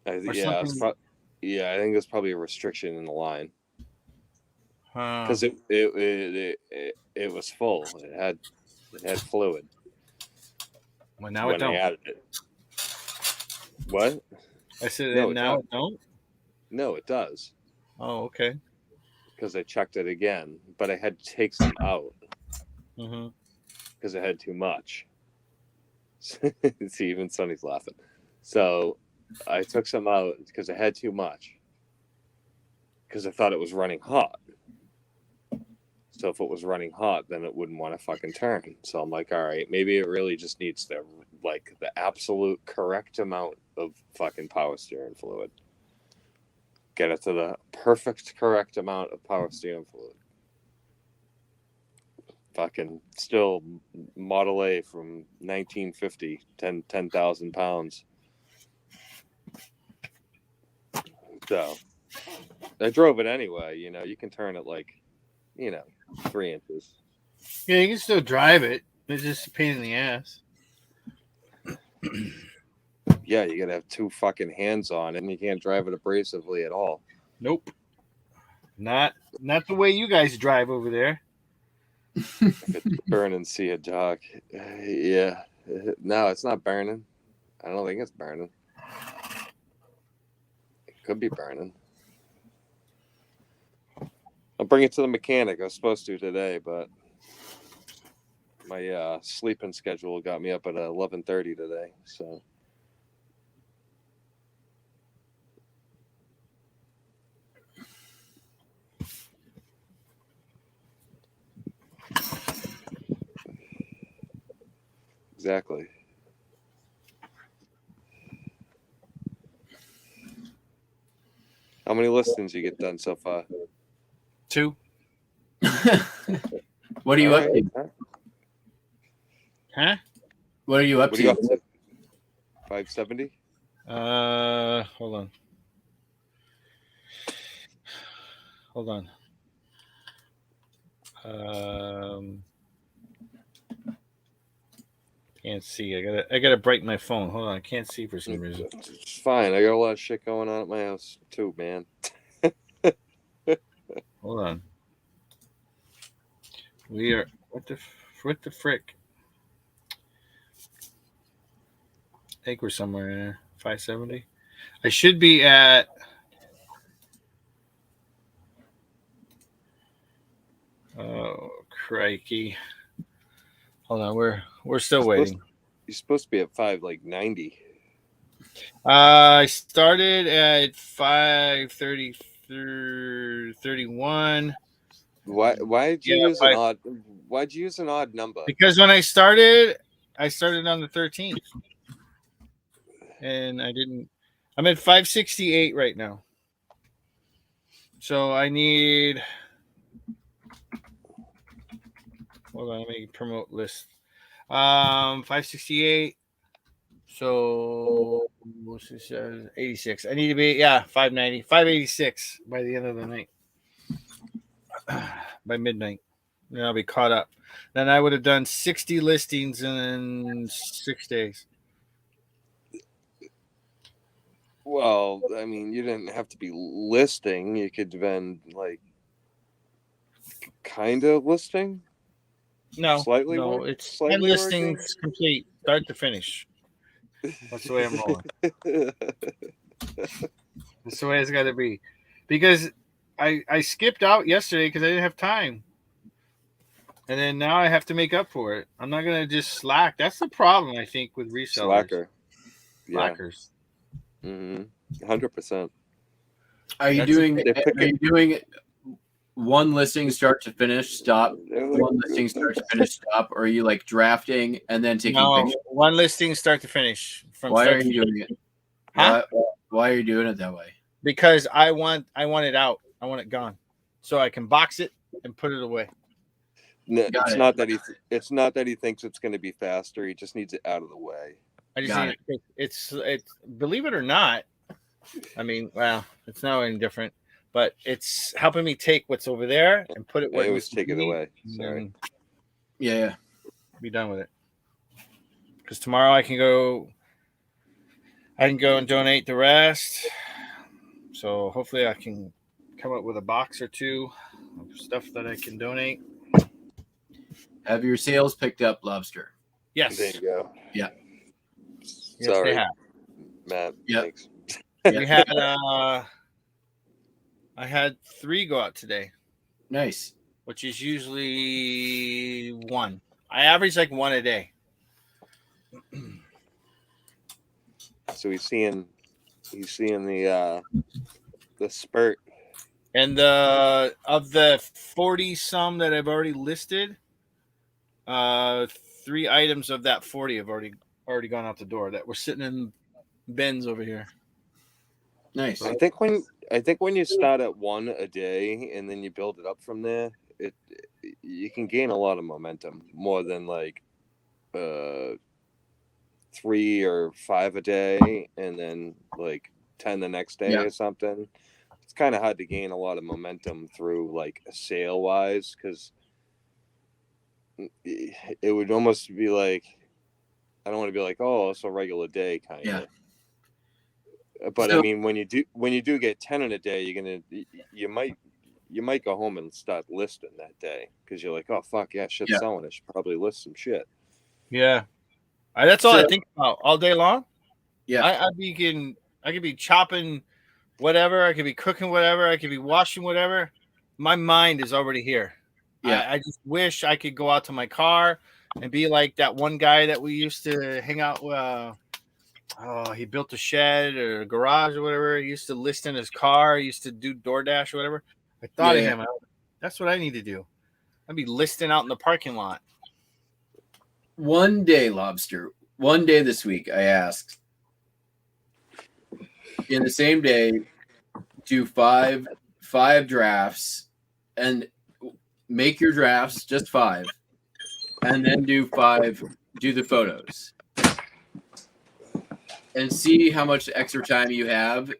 I think, Or something- I think there's probably a restriction in the line because Huh. it was full. It had fluid. Well, now when it don't. they added it. What? I said No, and it now don't. it don't. No, it does Oh, okay. because I checked it again, but I had to take some out. Mm-hmm. because it had too much. See, even Sonny's laughing. So I took some out because it had too much because I thought it was running hot. So if it was running hot, then it wouldn't want to fucking turn. So I'm like, all right, maybe it really just needs the absolute correct amount of fucking power steering fluid. Get it to the perfect correct amount of power steering fluid. Fucking still Model A from 1950, 10,000 pounds. So I drove it anyway. You know, you can turn it 3 inches. Yeah, you can still drive it. It's just a pain in the ass. Yeah, you gotta have 2 fucking hands on it, and you can't drive it abrasively at all. Nope. Not the way you guys drive over there. If it's burning, see a dog. Yeah. No, it's not burning. I don't think it's burning. It could be burning. I'll bring it to the mechanic. I was supposed to today, but my sleeping schedule got me up at 11:30 today. So exactly. How many listings you get done so far? 2. What are you up to? Huh? What are you up What are you to? up to? 570? Hold on. Can't see. I gotta brighten my phone. Hold on. I can't see for some reason. It's fine. I got a lot of shit going on at my house too, man. Hold on. We are what the frick? I think we're somewhere in there. 570. I should be at. Oh crikey! Hold on. We're still waiting. You're supposed to be at 590. I started at 531. Why'd you use an odd? Why'd you use an odd number? Because when I started on the 13th, and I didn't. I'm at 568 right now, so I need. Hold on, let me promote list. 568. So 86. I need to be 590, 586 by the end of the night. By midnight. Then I'll be caught up. Then I would have done 60 listings in 6 days. Well, I mean, you didn't have to be listing. You could have been kind of listing. No, Slightly no, work- it's slightly 10 listings complete, start to finish. That's the way I'm rolling. That's the way it's got to be. Because I skipped out yesterday because I didn't have time. And then now I have to make up for it. I'm not going to just slack. That's the problem, I think, with resellers. Slacker. Yeah. Slackers. 100%. Are you doing one listing start to finish, stop? One listing start to finish, stop? Or are you like drafting and then taking pictures? One listing start to finish. Why are you doing it? Huh? Why are you doing it that way? Because I want it out. I want it gone, so I can box it and put it away. No, it's not that he thinks it's going to be faster. He just needs it out of the way. I just need it. It's believe it or not. I mean, well, it's not any different, but it's helping me take what's over there and put it where I always take it away. Sorry. Yeah. Be done with it. Because tomorrow I can go and donate the rest. So hopefully I can come up with a box or two of stuff that I can donate. Have your sales picked up, Lobster? Yes. There you go. Yeah. Yes, Sorry, they have. Matt. Yep. Thanks. We had I had 3 go out today, Nice. which is usually 1 I average like one a day. So he's seeing the spurt. And of the 40 some that I've already listed, 3 items of that 40 have already gone out the door that were sitting in bins over here. Nice. I think when you start at 1 a day and then you build it up from there, you can gain a lot of momentum, more than like 3 or 5 a day and then like 10 the next day or something. It's kind of hard to gain a lot of momentum through like a sale wise, because it would almost be like, I don't want to be like, oh, it's a regular day kind of. Yeah. But So- I mean, when you do get 10 in a day, you might go home and start listing that day, because you're like, oh fuck yeah, shit's selling. I should probably list some shit. Yeah, that's all I think about all day long. Yeah, I could be chopping whatever, I could be cooking whatever, I could be washing whatever. My mind is already here. Yeah. I just wish I could go out to my car and be like that one guy that we used to hang out with. He built a shed or a garage or whatever. He used to list in his car. He used to do DoorDash or whatever. I thought of him. That's what I need to do. I'd be listing out in the parking lot. One day, Lobster. One day this week, I asked. In the same day, do five drafts, and make your drafts just 5, and then do the photos, and see how much extra time you have,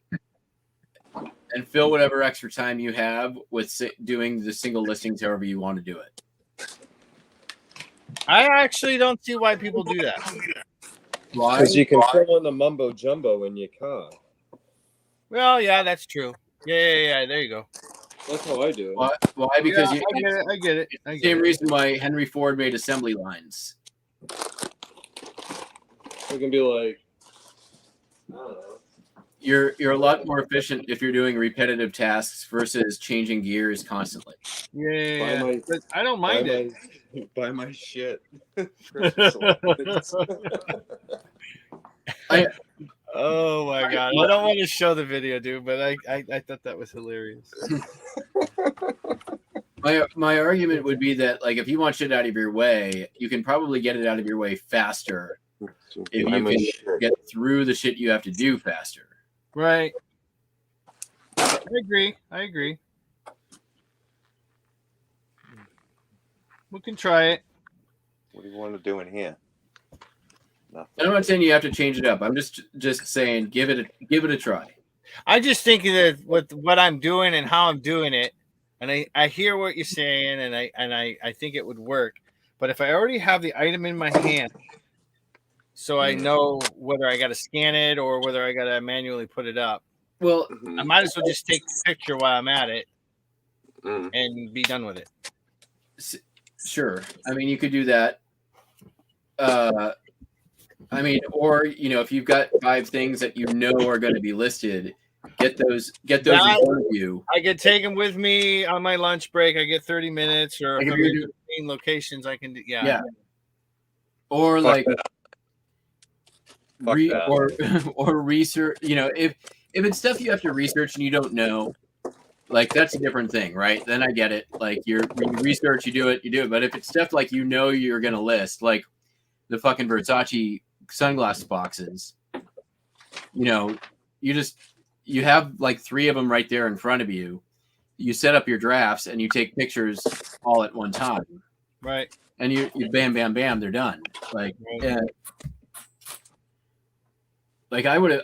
and fill whatever extra time you have with doing the single listings however you want to do it. I actually don't see why people do that. Why? Because you can fill in the mumbo jumbo in your car. Well, yeah, that's true. Yeah. There you go. That's how I do it. Why? Because I get it. Same reason why Henry Ford made assembly lines. It can be like, I don't know. You're a lot more efficient if you're doing repetitive tasks versus changing gears constantly. Yeah. But I don't mind it. Buy my shit. Oh my god! I don't want to show the video, dude, but I thought that was hilarious. My argument would be that, like, if you want shit out of your way, you can probably get it out of your way faster if you can get through the shit you have to do faster. Right. I agree. We can try it. What do you want to do in here? Nothing. I'm not saying you have to change it up. I'm just saying give it a try. I just think that with what I'm doing and how I'm doing it, and I hear what you're saying, and I think it would work. But if I already have the item in my hand, so I know whether I got to scan it or whether I got to manually put it up, well, I might as well just take the picture while I'm at it and be done with it. Sure. I mean, you could do that. I mean, or if you've got 5 things that you know are going to be listed, get those in front of you. I could take them with me on my lunch break. I get 30 minutes, or if I'm in between locations, I can do. Yeah. Or like, or research. If it's stuff you have to research and you don't know, like, that's a different thing, right? Then I get it. Like, when you research, you do it. But if it's stuff like you're going to list, like the fucking Versace sunglass boxes, you have like 3 of them right there in front of you. You set up your drafts and you take pictures all at one time. Right. And you bam, bam, bam, they're done. Like, like I would have,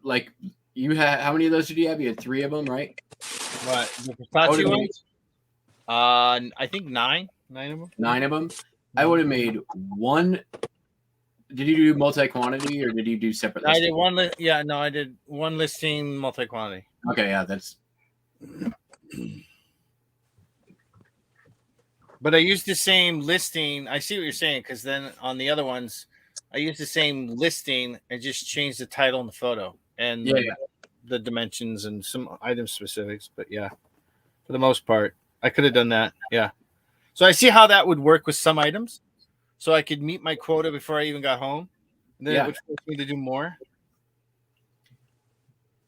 like, you had, how many of those did you have? You had 3 of them, right? What? The Versace ones? I think 9. 9 of them. 9 of them. I would have made one. Did you do multi-quantity or did you do separate? I did one. I did one listing multi-quantity. Okay, yeah, that's. But I used the same listing. I see what you're saying, because then on the other ones, I used the same listing and just changed the title and the photo and the dimensions and some item specifics. But yeah, for the most part, I could have done that. Yeah. So I see how that would work with some items. so I could meet my quota before I even got home. And then Yeah. it would force me to do more.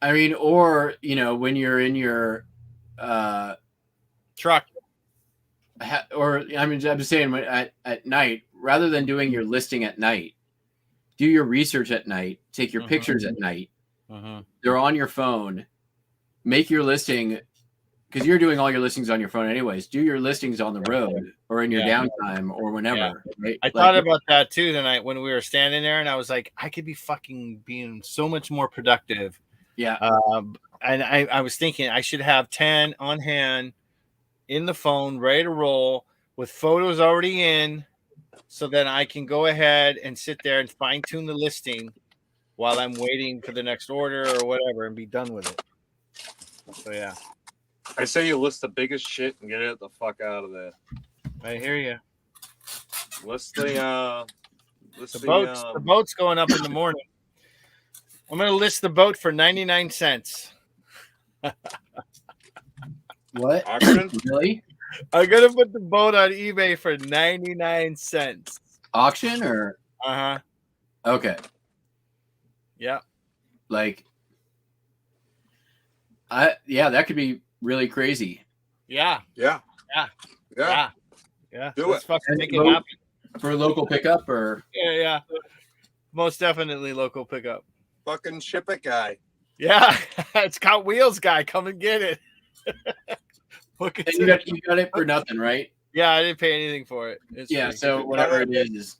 I mean, or when you're in your TrUcK. or I mean, I'm just saying at night, rather than doing your listing at night, do your research at night, take your pictures at night. They're on your phone. Make your listing, because you're doing all your listings on your phone anyways. Do your listings on the road or in your downtime or whenever. Right? I thought about that too tonight when we were standing there, and I was like, I could be fucking being so much more productive. Yeah. And I was thinking I should have 10 on hand in the phone, ready to roll with photos already in, so then I can go ahead and sit there and fine tune the listing while I'm waiting for the next order or whatever and be done with it. So yeah. I say you list the biggest shit and get it the fuck out of there. I hear you. List the The boat's going up in the morning. I'm going to list the boat for 99 cents. What? auction. Really? I'm going to put the boat on eBay for 99 cents. Auction or? Uh-huh. Okay. Yeah. Like, that could be really crazy. Yeah. Yeah. Yeah. Yeah. Yeah. Do Let's it. fucking make it happen. For local pickup or? Yeah. Most definitely local pickup. Fucking ship it guy. Yeah. It's got wheels guy. Come and get it. Book it. And you got it for nothing, right? Yeah, I didn't pay anything for it. It's Yeah, free. so whatever it is.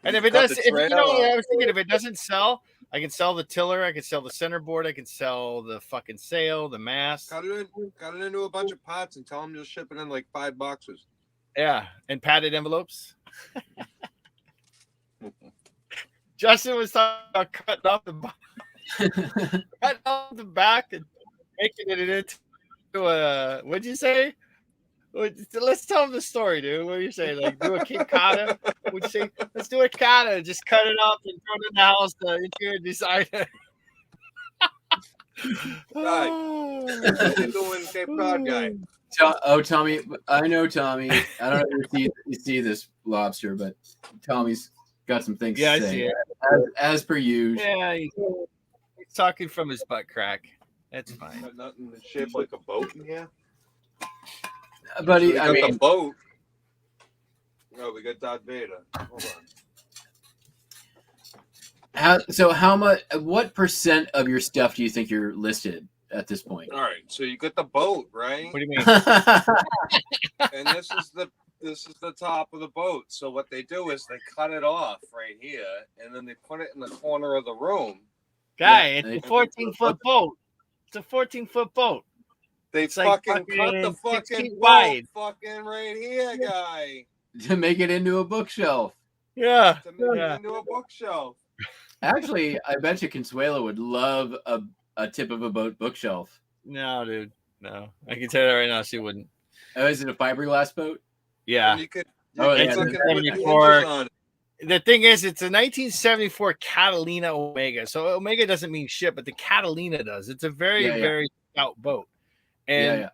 And if it Cut does, the if you know, trailer. I was thinking if it doesn't sell, I can sell the tiller, I can sell the centerboard, I can sell the fucking sail, the mast. Cut it into a bunch of pots and tell them you'll ship it in like 5 boxes. Yeah, and padded envelopes. Justin was talking about cutting off cutting off the back and making it into a. What'd you say? Let's tell him the story, dude. What are you saying? Like do a Cape Cod? Would you say let's do a Cata? Just cut it up and throw it in the house. The interior designer. What you doing, Cape Cod guy? Tommy, I know Tommy. I don't know if you see this lobster, but Tommy's got some things Yeah, to I say. see it. As per usual. Yeah, he's talking from his butt crack. That's fine. Got nothing shaped like a boat in here. Buddy, We got the boat. No, we got Darth Vader. Hold on. What percent of your stuff do you think you're listed at this point? All right, so you got the boat, right? What do you mean? And this is the top of the boat. So what they do is they cut it off right here, and then they put it in the corner of the room. Guy, Yeah, it's a 14-foot boat. It's a 14-foot boat. They It's like fucking cut the fucking 6 fucking feet boat wide. fucking right here, guy. To make it into a bookshelf. Yeah. To make it into a bookshelf. Actually, I bet you Consuelo would love a tip of a boat bookshelf. No, dude. No. I can tell you that right now. She wouldn't. Oh, is it a fiberglass boat? Yeah. And you could Oh, you yeah, could the fucking put the 74 hinges on it. The thing is, it's a 1974 Catalina Omega. So Omega doesn't mean shit, but the Catalina does. It's a very, very stout boat. And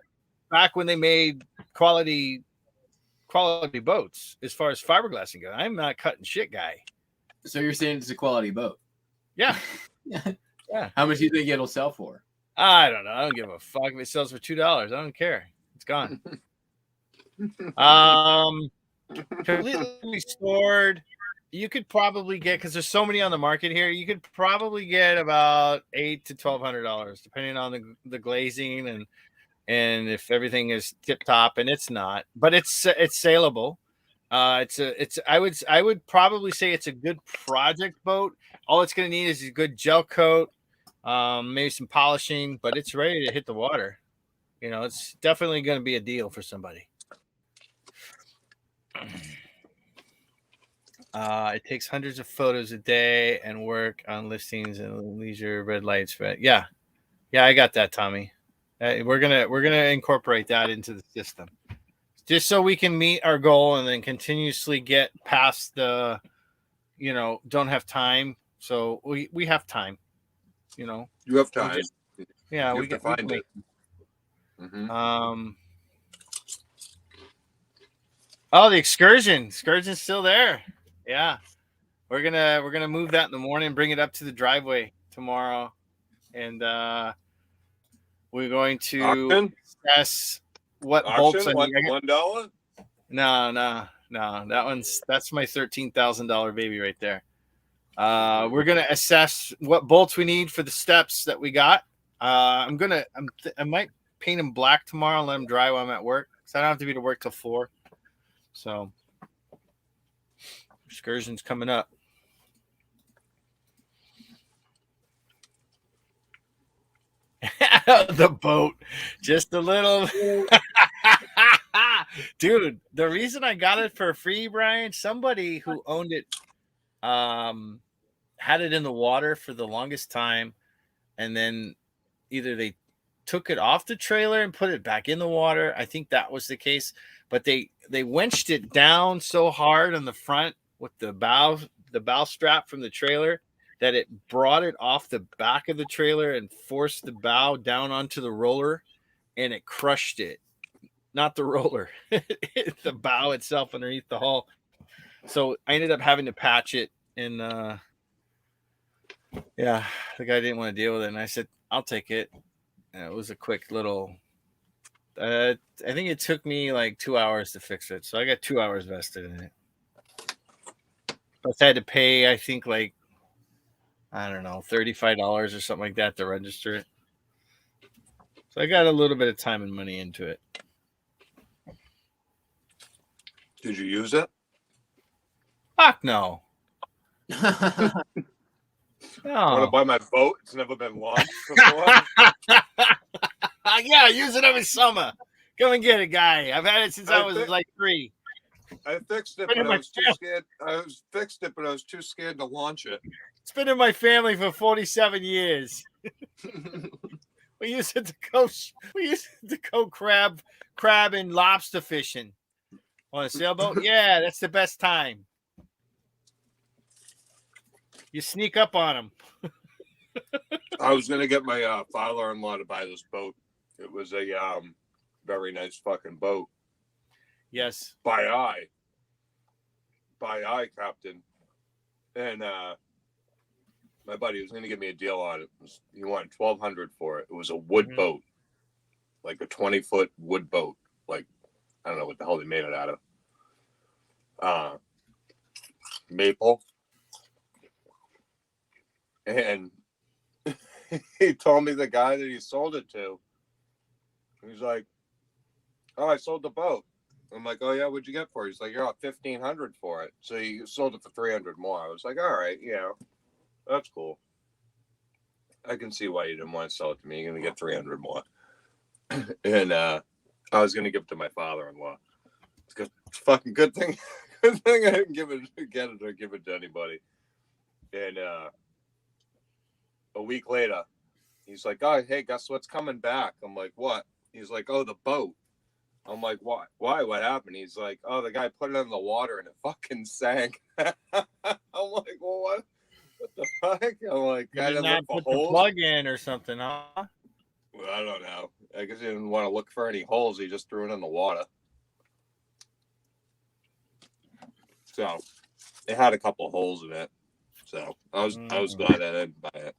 back when they made quality boats, as far as fiberglassing goes, I'm not cutting shit, guy. So you're saying it's a quality boat? Yeah. Yeah. How much do you think it'll sell for? I don't know. I don't give a fuck if it sells for $2. I don't care. It's gone. Completely restored. You could probably get, because there's so many on the market here, you could probably get about $800 to $1,200, depending on the glazing and if everything is tip top, and it's not, but it's saleable. I would probably say it's a good project boat. All it's going to need is a good gel coat, maybe some polishing, but it's ready to hit the water. You know, it's definitely going to be a deal for somebody. It takes hundreds of photos a day and work on listings and leisure red lights. Yeah, I got that, Tommy. We're gonna incorporate that into the system, just so we can meet our goal and then continuously get past the, don't have time. So we have time. You have time. Yeah, we can find it. Mm-hmm. Oh, the excursion. Excursion's still there. Yeah. We're gonna move that in the morning and bring it up to the driveway tomorrow. And we're going to Auction? assess what bolts I Auction? need. $1? No. That's my $13,000 baby right there. We're gonna assess what bolts we need for the steps that we got. I might paint them black tomorrow and let them dry while I'm at work, so I don't have to be to work till 4. So excursion's coming up. The boat, just a little. Dude, the reason I got it for free, Brian, somebody who owned it had it in the water for the longest time, and then either they took it off the trailer and put it back in the water. I think that was the case, but they winched it down so hard on the front with the bow strap from the trailer that it brought it off the back of the trailer and forced the bow down onto the roller, and it crushed it. Not the roller, the bow itself underneath the hull. So I ended up having to patch it, and yeah, the guy didn't want to deal with it, and I said, I'll take it. And it was a quick little. I think it took me like 2 hours to fix it, so I got 2 hours vested in it. Plus, I had to pay, I think, like, I don't know, $35 or something like that to register it. So I got a little bit of time and money into it. Did you use it? Fuck no. I want to No. buy my boat. It's never been launched before. Yeah, use it every summer. Come and get it, guy. I've had it since I was think- like 3. I fixed it, Put it but in I my was too scared. I was too scared to launch it. It's been in my family for 47 years. We use it to go crab and lobster fishing on a sailboat. Yeah, that's the best time. You sneak up on them. I was gonna get my father-in-law to buy this boat. It was a very nice fucking boat. Yes. By eye, Captain. And my buddy was gonna give me a deal on it. He wanted $1,200 for it. It was a wood boat, like a 20-foot wood boat. Like, I don't know what the hell they made it out of. Maple. And he told me the guy that he sold it to. He's like, "Oh, I sold the boat." I'm like, "Oh yeah, what'd you get for it?" He's like, "You're $1,500 for it." So he sold it for $300 more. I was like, "All right, yeah, that's cool. I can see why you didn't want to sell it to me. You're gonna get $300 more." And I was gonna give it to my father-in-law. It's a fucking good thing. Good thing I didn't give it to anybody. And a week later, he's like, "Oh, hey, guess what's coming back?" I'm like, "What?" He's like, "Oh, the boat." I'm like, "Why? Why? What happened?" He's like, "Oh, the guy put it in the water and it fucking sank." I'm like, "Well, what? What the fuck?" I'm like, You "I did didn't not look for put the holes." plug in or something, huh? Well, I don't know. I guess he didn't want to look for any holes. He just threw it in the water. So it had a couple holes in it. So I was glad I didn't buy it.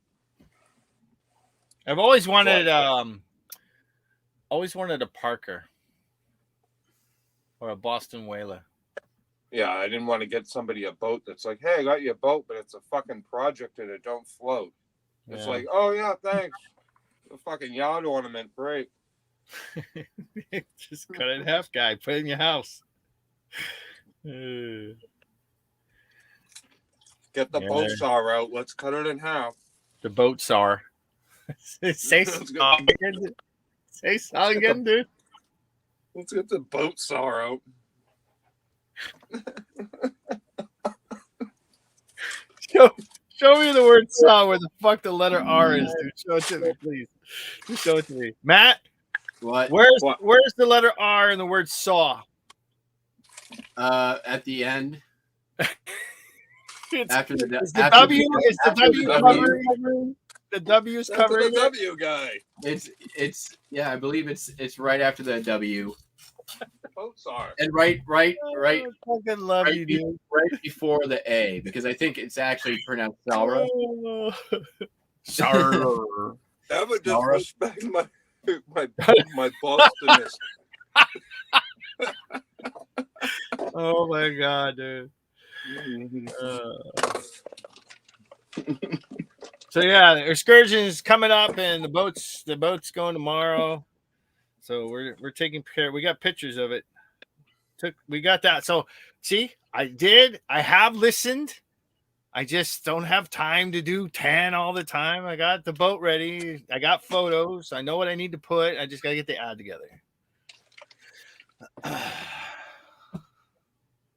I've always wanted a Parker or a Boston Whaler. Yeah, I didn't want to get somebody a boat that's like, "Hey, I got you a boat, but it's a fucking project and it don't float." It's like, "Oh yeah, thanks. The fucking yard ornament, great." Just cut it in half, guy. Put it in your house. Get the boat saw out. Let's cut it in half. The boat saw. Say saw again. Say saw again, dude. Let's get the boat saw out. Show me the word saw where the fuck the letter R is, dude. Show it to me, please. Just show it to me. Matt, What? where's the letter R in the word saw? At the end. After the Is the W covering the W's That's covering the it? W guy. It's yeah, I believe it's right after the W. boats are. And right, I fucking love you, dude. right before the A, because I think it's actually pronounced Saura. Sorry. Never Laura? disrespect my Bostonness. Oh my god, dude. So yeah, the excursion is coming up, and the boat's going tomorrow. So we're taking care. We got pictures of it. We got that. So see, I have listened. I just don't have time to do 10 all the time. I got the boat ready. I got photos. I know what I need to put. I just got to get the ad together.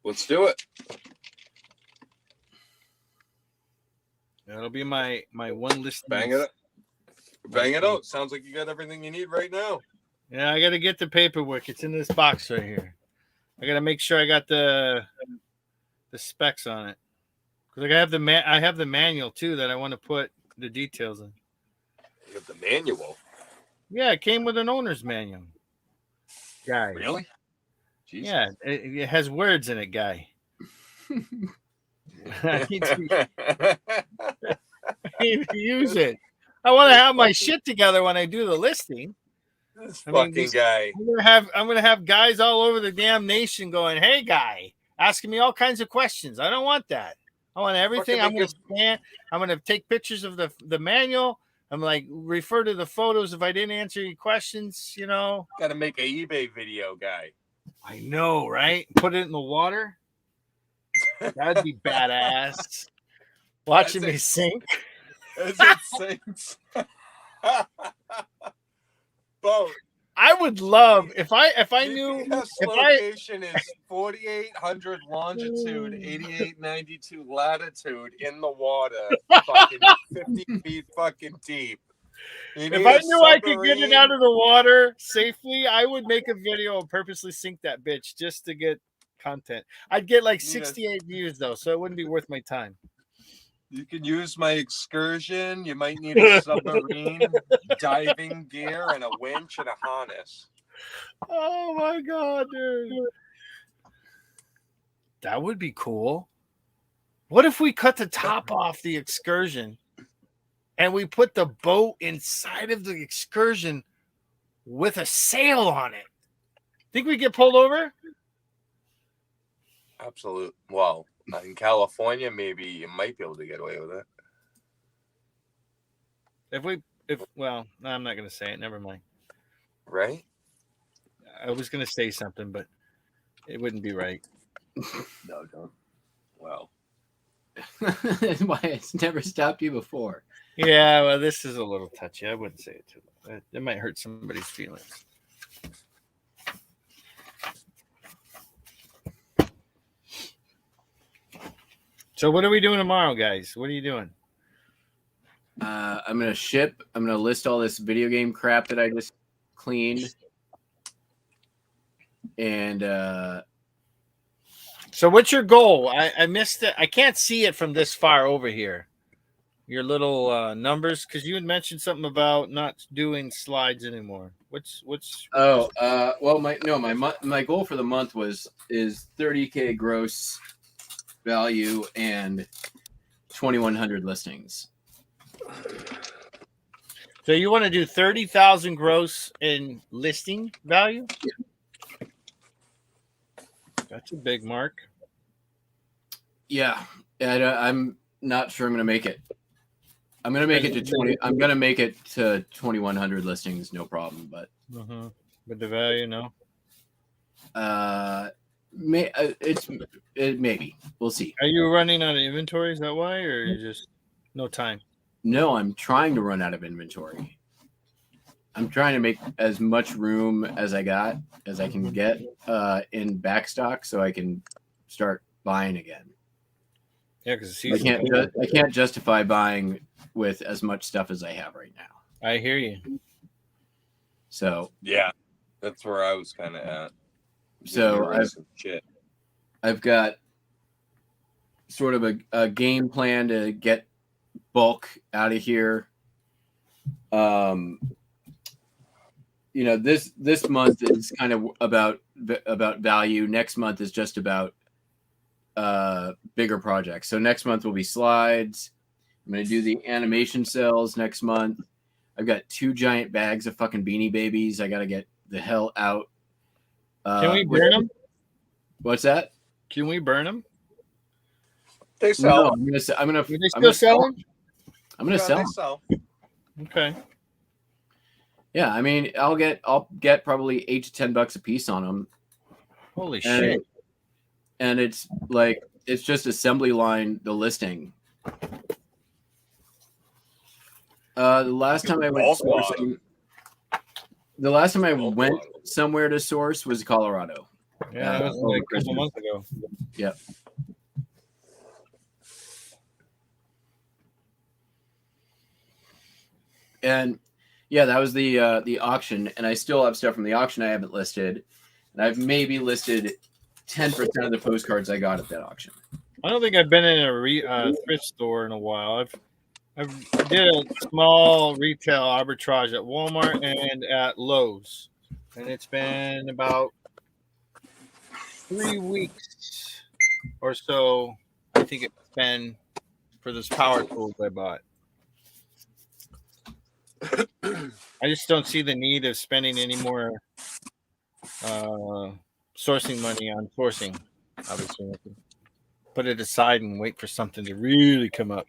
Let's do it. That'll be my one list. Bang it up. Bang it out. Sounds like you got everything you need right now. Yeah, I got to get the paperwork. It's in this box right here. I got to make sure I got the specs on it. Because I have the manual too that I want to put the details in. You have the manual. Yeah, it came with an owner's manual. Guy. Really? Jesus. Yeah, it has words in it, guy. I need to use it. I want to have my shit together when I do the listing. This fucking guy. I'm gonna have guys all over the damn nation going, "Hey, guy," asking me all kinds of questions. I don't want that. I want everything. I'm gonna scan. I'm gonna take pictures of the manual. I'm like refer to the photos if I didn't answer any questions. You know, Got to make an eBay video, guy. I know, right? Put it in the water. That'd be badass. Watching me sink. As it sinks. Boat. I would love if I knew GPS if location is 4800 longitude, 8892 latitude in the water, fucking 50 feet fucking deep. If I knew I could get it out of the water safely, I would make a video and purposely sink that bitch just to get content. I'd get like 68 views though, so it wouldn't be worth my time. You can use my excursion. You might need a submarine, diving gear, and a winch and a harness. Oh my god, dude. That would be cool. What if we cut the top off the excursion and we put the boat inside of the excursion with a sail on it? Think we get pulled over? Absolute. Well, in California, maybe you might be able to get away with it. Well, no, I'm not going to say it. Never mind. Right? I was going to say something, but it wouldn't be right. No, don't. Well, why it's never stopped you before. Yeah, well, this is a little touchy. I wouldn't say it too much. It might hurt somebody's feelings. So what are we doing tomorrow, guys? What are you doing? I'm gonna ship. I'm gonna list all this video game crap that I just cleaned, and so what's your goal? I missed it. I can't see it from this far over here. Your little numbers, because you had mentioned something about not doing slides anymore. well, my goal for the month is 30K gross value and 2,100 listings. So you want to do 30,000 gross in listing value? Yeah. That's a big mark. Yeah, I'm not sure I'm going to make it. I'm going to make it to 20. I'm going to make it to 2,100 listings, no problem. But with the value, no. Maybe we'll see. Are you running out of inventory? Is that why, or you just no time? No, I'm trying to run out of inventory. I'm trying to make as much room as I can get in backstock, so I can start buying again. Yeah, because I can't justify buying with as much stuff as I have right now. I hear you. So yeah, that's where I was kind of at. So I've got sort of a game plan to get bulk out of here. this month is kind of about value. Next month is just about bigger projects. So next month will be slides. I'm going to do the animation cells next month. I've got 2 giant bags of fucking Beanie Babies. I got to get the hell out. Can we burn them? What's that? Can we burn them? They sell. No, I'm gonna. Do they still sell them? I'm gonna sell They them. sell. Okay. Yeah, I mean, I'll get probably $8 to $10 a piece on them. Holy shit! And it's like it's just assembly line the listing. The last time I went sourcing, the last time I went somewhere to source was Colorado. Yeah, that was like a couple months ago. Yep. And yeah, that was the auction, and I still have stuff from the auction I haven't listed, and I've maybe listed 10% of the postcards I got at that auction. I don't think I've been in a thrift store in a while. I did a small retail arbitrage at Walmart and at Lowe's, and it's been about 3 weeks or so. I think it's been for this power tools I bought. I just don't see the need of spending any more sourcing money on sourcing. Obviously, I can put it aside and wait for something to really come up.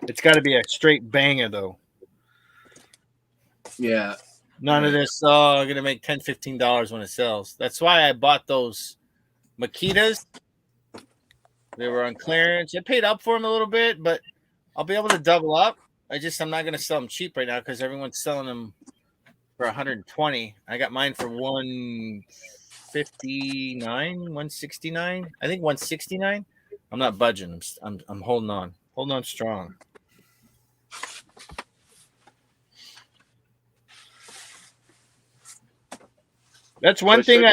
It's got to be a straight banger, though. Yeah. None of this, I'm going to make $10, $15 when it sells. That's why I bought those Makitas. They were on clearance. I paid up for them a little bit, but I'll be able to double up. I'm not going to sell them cheap right now because everyone's selling them for $120. I got mine for $159, $169. I think $169. I'm not budging. I'm holding on. Holding on strong. That's one thing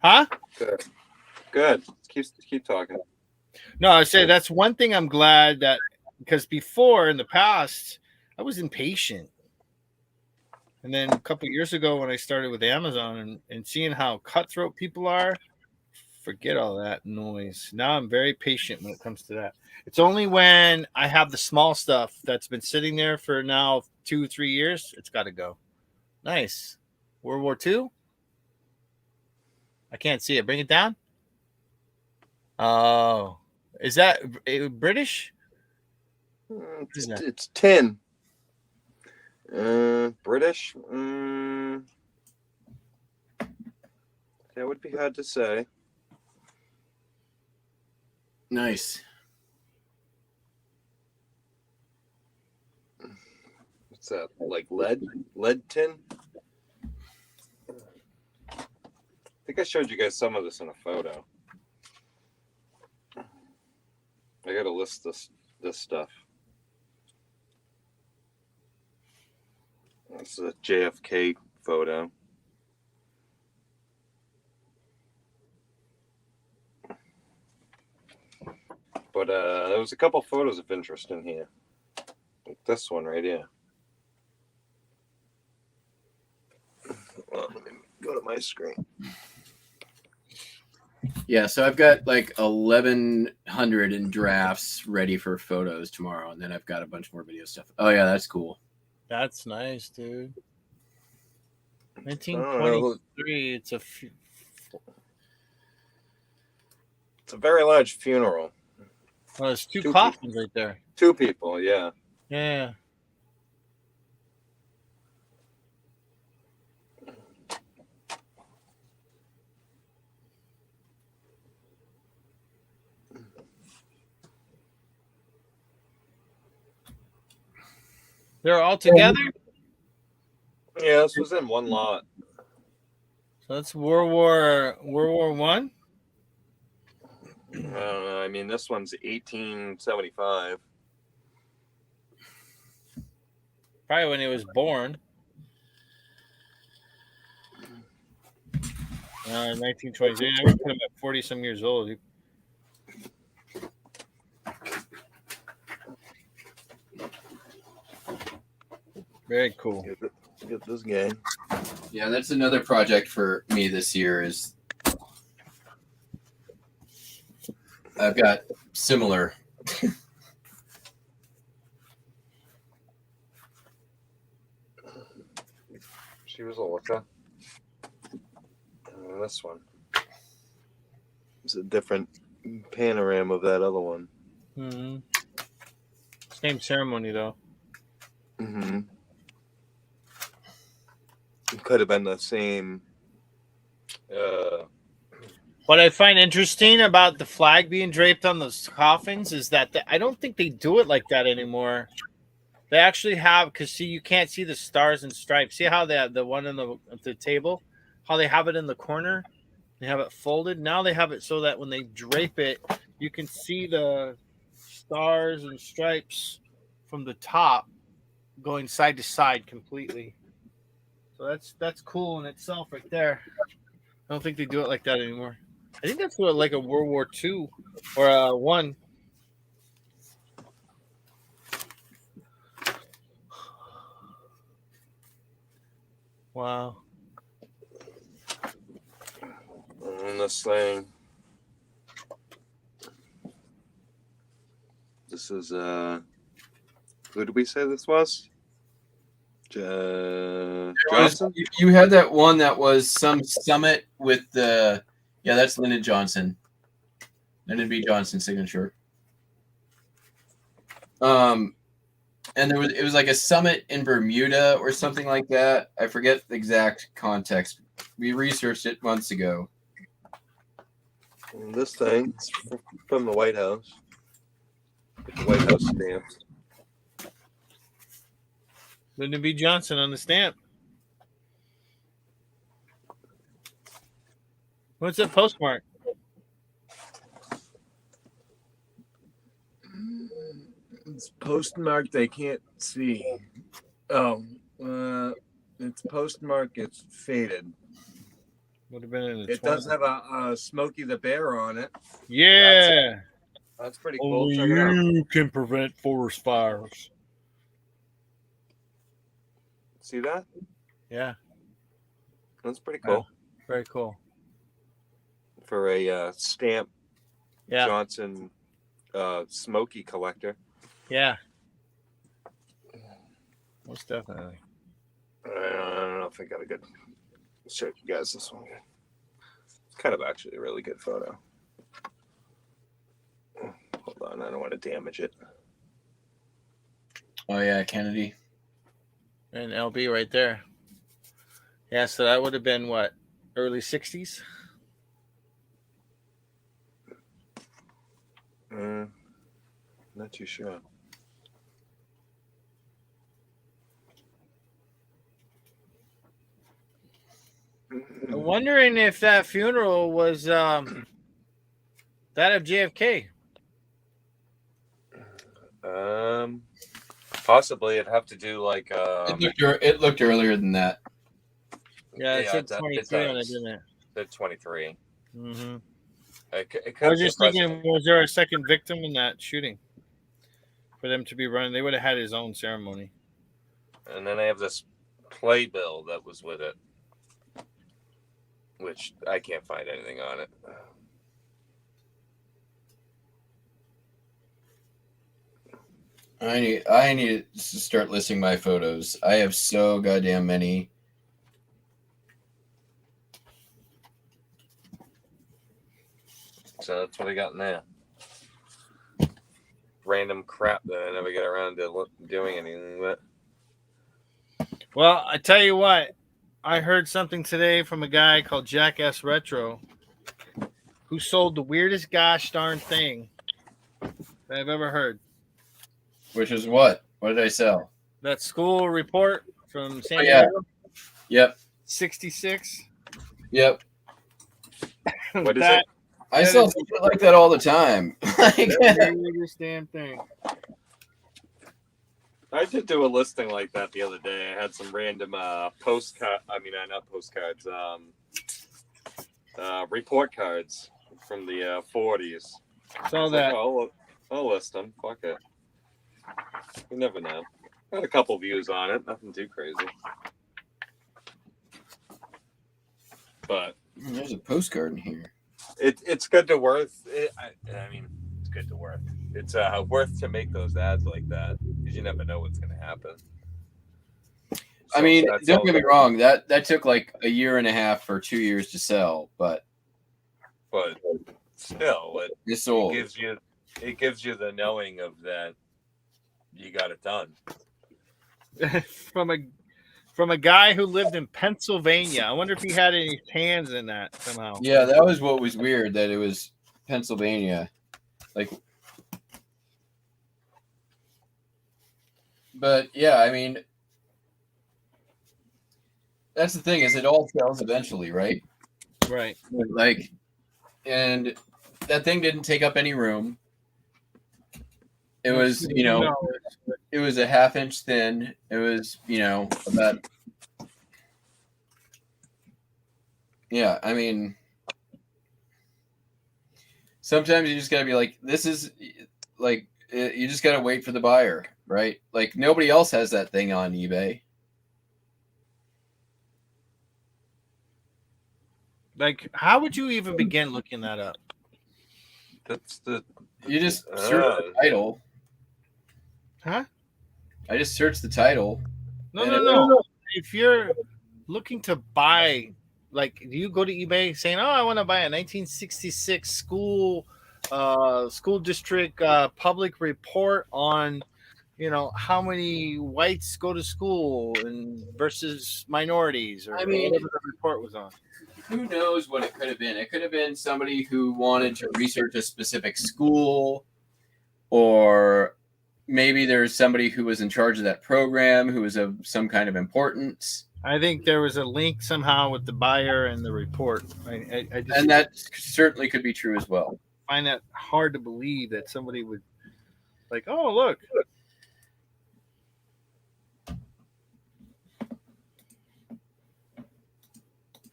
Huh? Good. Keep talking. No, I say that's one thing I'm glad that because before in the past I was impatient. And then a couple of years ago when I started with Amazon and seeing how cutthroat people are, forget all that noise. Now I'm very patient when it comes to that. It's only when I have the small stuff that's been sitting there for now 2 or 3 years, it's got to go. Nice. World War II? I can't see it. Bring it down. Oh, is that British? It's tin. British. That would be hard to say. Nice. What's that? Like lead tin? I think I showed you guys some of this in a photo. I gotta list this stuff. This is a JFK photo. But there was a couple photos of interest in here. Like this one right here. Well, let me go to my screen. Yeah, so I've got like 1,100 in drafts ready for photos tomorrow, and then I've got a bunch more video stuff. Oh yeah, that's cool. That's nice, dude. 1923. It's a very large funeral. Oh, there's two coffins right there. 2 people, yeah. Yeah. They're all together? Yeah, this was in one lot. So that's World War One? I don't know. I mean, this one's 1875. Probably when he was born. 1920. I would put him at 40-some years old. Very cool. Get this guy. Yeah, that's another project for me this year. Is I've got similar. She was Orca. And this one. It's a different panorama of that other one. Mm-hmm. Same ceremony though. Mm-hmm. It could have been the same. What I find interesting about the flag being draped on those coffins is that I don't think they do it like that anymore. They actually have, because see, you can't see the stars and stripes. See how the one on the table, how they have it in the corner? They have it folded. Now they have it so that when they drape it, you can see the stars and stripes from the top going side to side completely. So that's cool in itself right there. I don't think they do it like that anymore. I think that's what, like a World War II or one. Wow. And this thing. This is who did we say this was? Johnson? You had that one that was some summit with the. Yeah, that's Lyndon Johnson. Lyndon B. Johnson signature. And it was like a summit in Bermuda or something like that. I forget the exact context. We researched it months ago. And this thing is from the White House. With the White House stamps. Lyndon B. Johnson on the stamp. What's that postmark? It's postmarked. I can't see. Oh, it's postmarked. It's faded. Would have been in the. It does have a Smokey the Bear on it. Yeah. That's pretty cool. Only Check it out. you can prevent forest fires. See that? Yeah. That's pretty cool. Very cool. For a stamp Yeah. Johnson Smokey collector. Yeah. Most definitely. I don't know if I got a good. Let's show you guys this one. It's kind of actually a really good photo. Hold on, I don't want to damage it. Oh yeah, Kennedy. And LB right there. Yeah, so that would have been what? Early 60s? Not too sure. I'm wondering if that funeral was that of JFK. Possibly it'd have to do like It looked earlier than that. Yeah, it said it 23 on it, does. didn't it? It 23. Mm-hmm. It I was just thinking, was there a second victim in that shooting for them to be running? They would have had his own ceremony. And then I have this playbill that was with it, which I can't find anything on it. I need to start listing my photos. I have so goddamn many. So that's what I got in there. Random crap that I never get around to doing anything with. Well, I tell you what, I heard something today from a guy called Jackass Retro who sold the weirdest gosh darn thing that I've ever heard. Which is what? What did I sell? That school report from San Oh, yeah. Diego, Yep. 66. Yep. What is That- it? I That sell is- stuff like that all the time. the weirdest damn thing. I did do a listing like that the other day. I had some random postcard. I mean, not postcards. Report cards from the 40s. Saw that. I'll list them. Fuck it. You never know. Got a couple views on it. Nothing too crazy. But There's a postcard in here. it's good to worth. I mean, it's good to worth. It's worth to make those ads like that because you never know what's going to happen. I mean, don't get me wrong. That took like a year and a half or 2 years to sell, but still, it sold. It gives you the knowing of that you got it done. From a guy who lived in Pennsylvania. I wonder if he had any hands in that somehow. Yeah, that was what was weird, that it was Pennsylvania. Like, but yeah, I mean, that's the thing, is it all sells eventually, right? Right. Like, and that thing didn't take up any room. It was, it was a half-inch thin. It was, about. Yeah, I mean, sometimes you just gotta be like, this is like, you just gotta wait for the buyer, right? Like, nobody else has that thing on eBay. Like, how would you even begin looking that up? You just search the title. Huh? I just searched the title. No. If you're looking to buy, like, do you go to eBay saying, "Oh, I want to buy a 1966 school district public report on, how many whites go to school and versus minorities," or whatever the report was on? Who knows what it could have been? It could have been somebody who wanted to research a specific school, or maybe there's somebody who was in charge of that program who was of some kind of importance. I think there was a link somehow with the buyer and the report. And that certainly could be true as well. I find that hard to believe that somebody would, like, oh, look.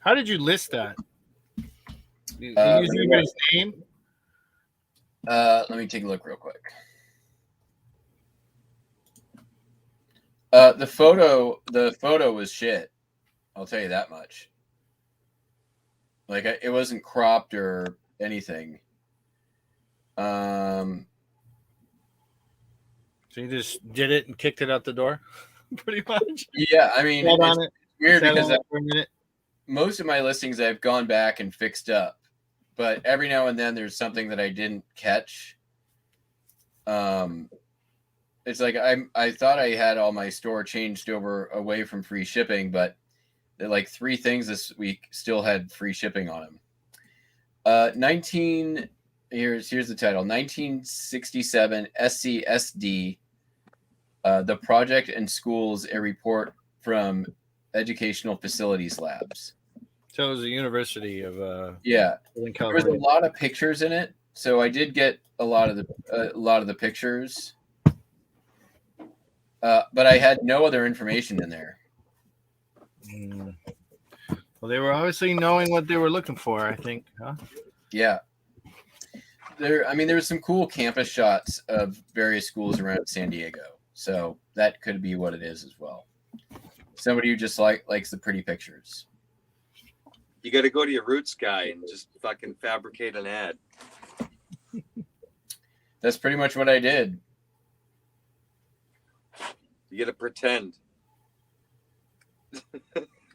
How did you list that? You use anybody's name? Let me take a look real quick. The photo was shit. I'll tell you that much. Like, it wasn't cropped or anything. So you just did it and kicked it out the door, pretty much. Yeah, I mean, it's weird because for a minute. Most of my listings I've gone back and fixed up, but every now and then there's something that I didn't catch. It's like I thought I had all my store changed over away from free shipping, but like 3 things this week still had free shipping on them. Here's the title: 1967 SCSD, the project and schools, a report from Educational Facilities Labs. So it was a university of yeah. There was a lot of pictures in it, so I did get a lot of the pictures, but I had no other information in there. Well, they were obviously knowing what they were looking for, I think, huh? Yeah. There were some cool campus shots of various schools around San Diego, so that could be what it is as well. Somebody who just likes the pretty pictures. You got to go to your roots guy and just fucking fabricate an ad. That's pretty much what I did. You got to pretend. You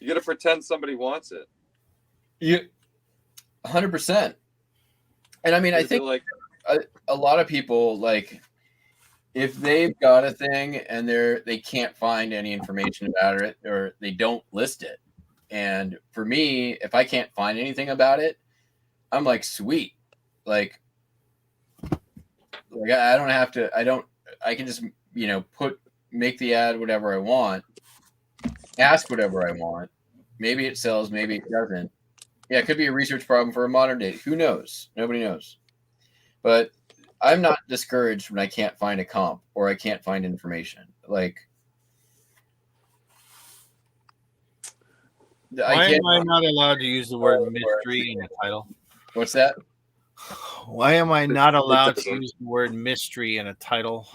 got to pretend somebody wants it. You 100%. And I mean, I think like a lot of people, like, if they've got a thing and they can't find any information about it, or they don't list it. And for me, if I can't find anything about it, I'm like, sweet. Like I don't have to, I can just, make the ad whatever I want, ask whatever I want. Maybe it sells, maybe it doesn't. Yeah, it could be a research problem for a modern day. Who knows? Nobody knows. But I'm not discouraged when I can't find a comp or I can't find information. Like, why am I not allowed to use the word mystery in the title? What's that? Why am I not allowed to use the word mystery in a title?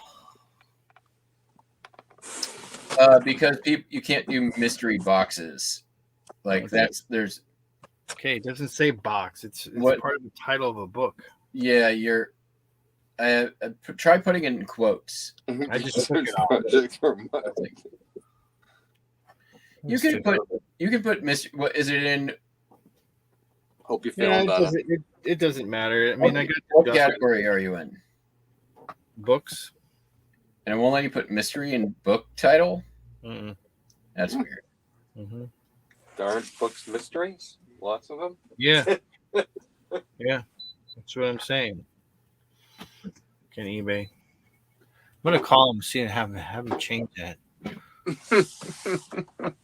Because you can't do mystery boxes. Like there's. Okay, it doesn't say box. It's What- part of the title of a book. Yeah, try putting it in quotes. I just took it off. Project for Mike. You can put mystery. What is it in? Hope you're Yeah, feeling better. it doesn't matter. I mean, I got What the category are you in? books. And it won't let you put mystery in book title. Mm-mm. That's weird. Mm-hmm. Darn books mysteries. Lots of them. Yeah. Yeah. That's what I'm saying. Can eBay. I'm gonna call him, see and have him change that.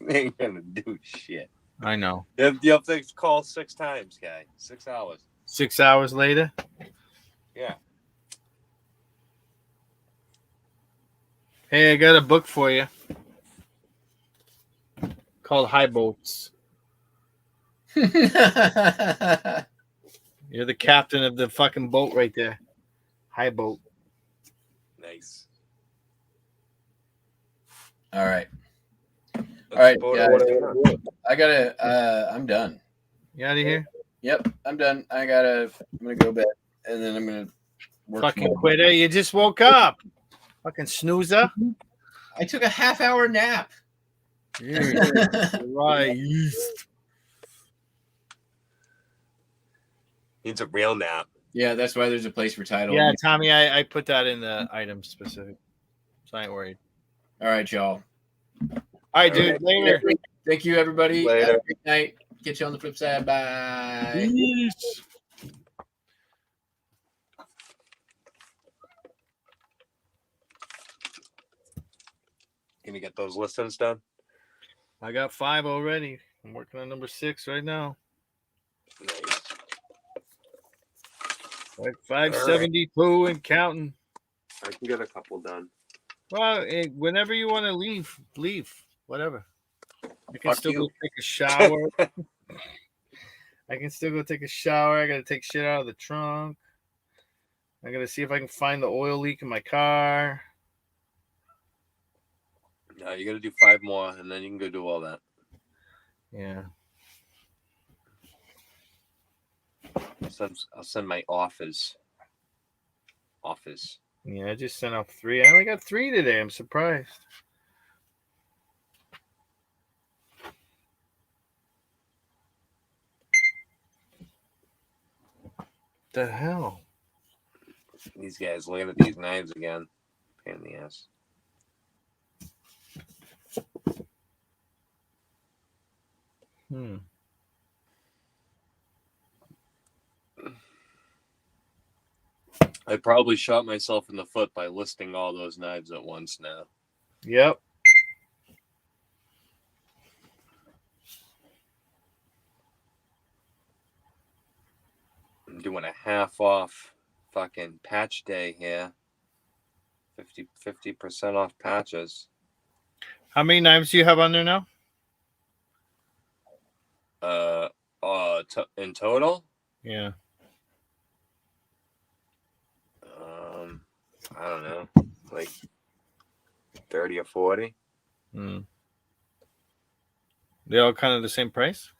They ain't gonna do shit. I know. You have to call 6 times, guy. 6 hours. 6 hours later. Yeah. Hey, I got a book for you called High Boats. You're the captain of the fucking boat right there. High boat. Nice. All right. That's All right, about guys. it. I gotta. I'm done. You out of here? Yep, I'm done. I'm gonna go bed, and then I'm gonna work. Fucking tomorrow. quitter. You just woke up. Fucking snoozer. I took a half-hour nap. Right. Needs a real nap. Yeah, that's why there's a place for title. Yeah, Tommy, I put that in the item specific. So I ain't worried. All right, y'all. All right, dude. Later. Thank you, everybody. Later. Have a great night. Get you on the flip side. Bye. Peace. Can you get those listings done? I got 5 already. I'm working on number 6 right now. Nice. Like 572 and counting. I can get a couple done. Well, whenever you want to leave. Whatever. I can Fuck still you. go take a shower. I can still go take a shower. I got to take shit out of the trunk. I got to see if I can find the oil leak in my car. No, you got to do 5 more, and then you can go do all that. Yeah. I'll send my office. Yeah, I just sent out 3. I only got 3 today. I'm surprised. The hell? These guys looking at these knives again. Pain in the ass. I probably shot myself in the foot by listing all those knives at once now. Yep. I'm doing a half off fucking patch day here. 50% off patches. How many knives do you have on there now? In total, Yeah. I don't know, like 30 or 40. They all kind of the same price?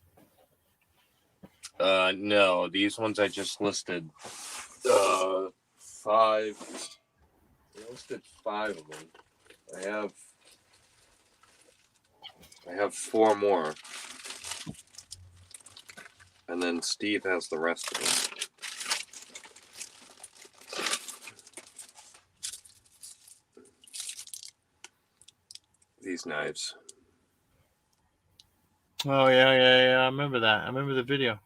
No, these ones I just listed. 5. I listed 5 of them. I have 4 more. And then Steve has the rest of them. These knives. Oh, yeah. I remember that. I remember the video.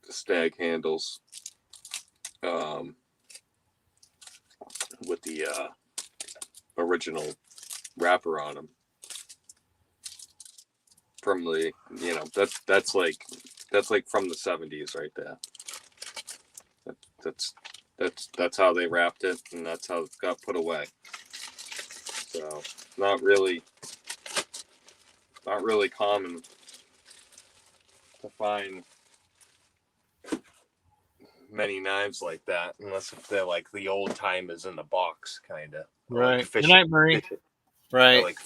The stag handles. With the original wrapper on them. From the, that's like from the 70s right there. That's how they wrapped it, and that's how it got put away. So not really common to find many knives like that, unless if they're like the old timers in the box, kind of. Right. Like Good night, Marie. Right. like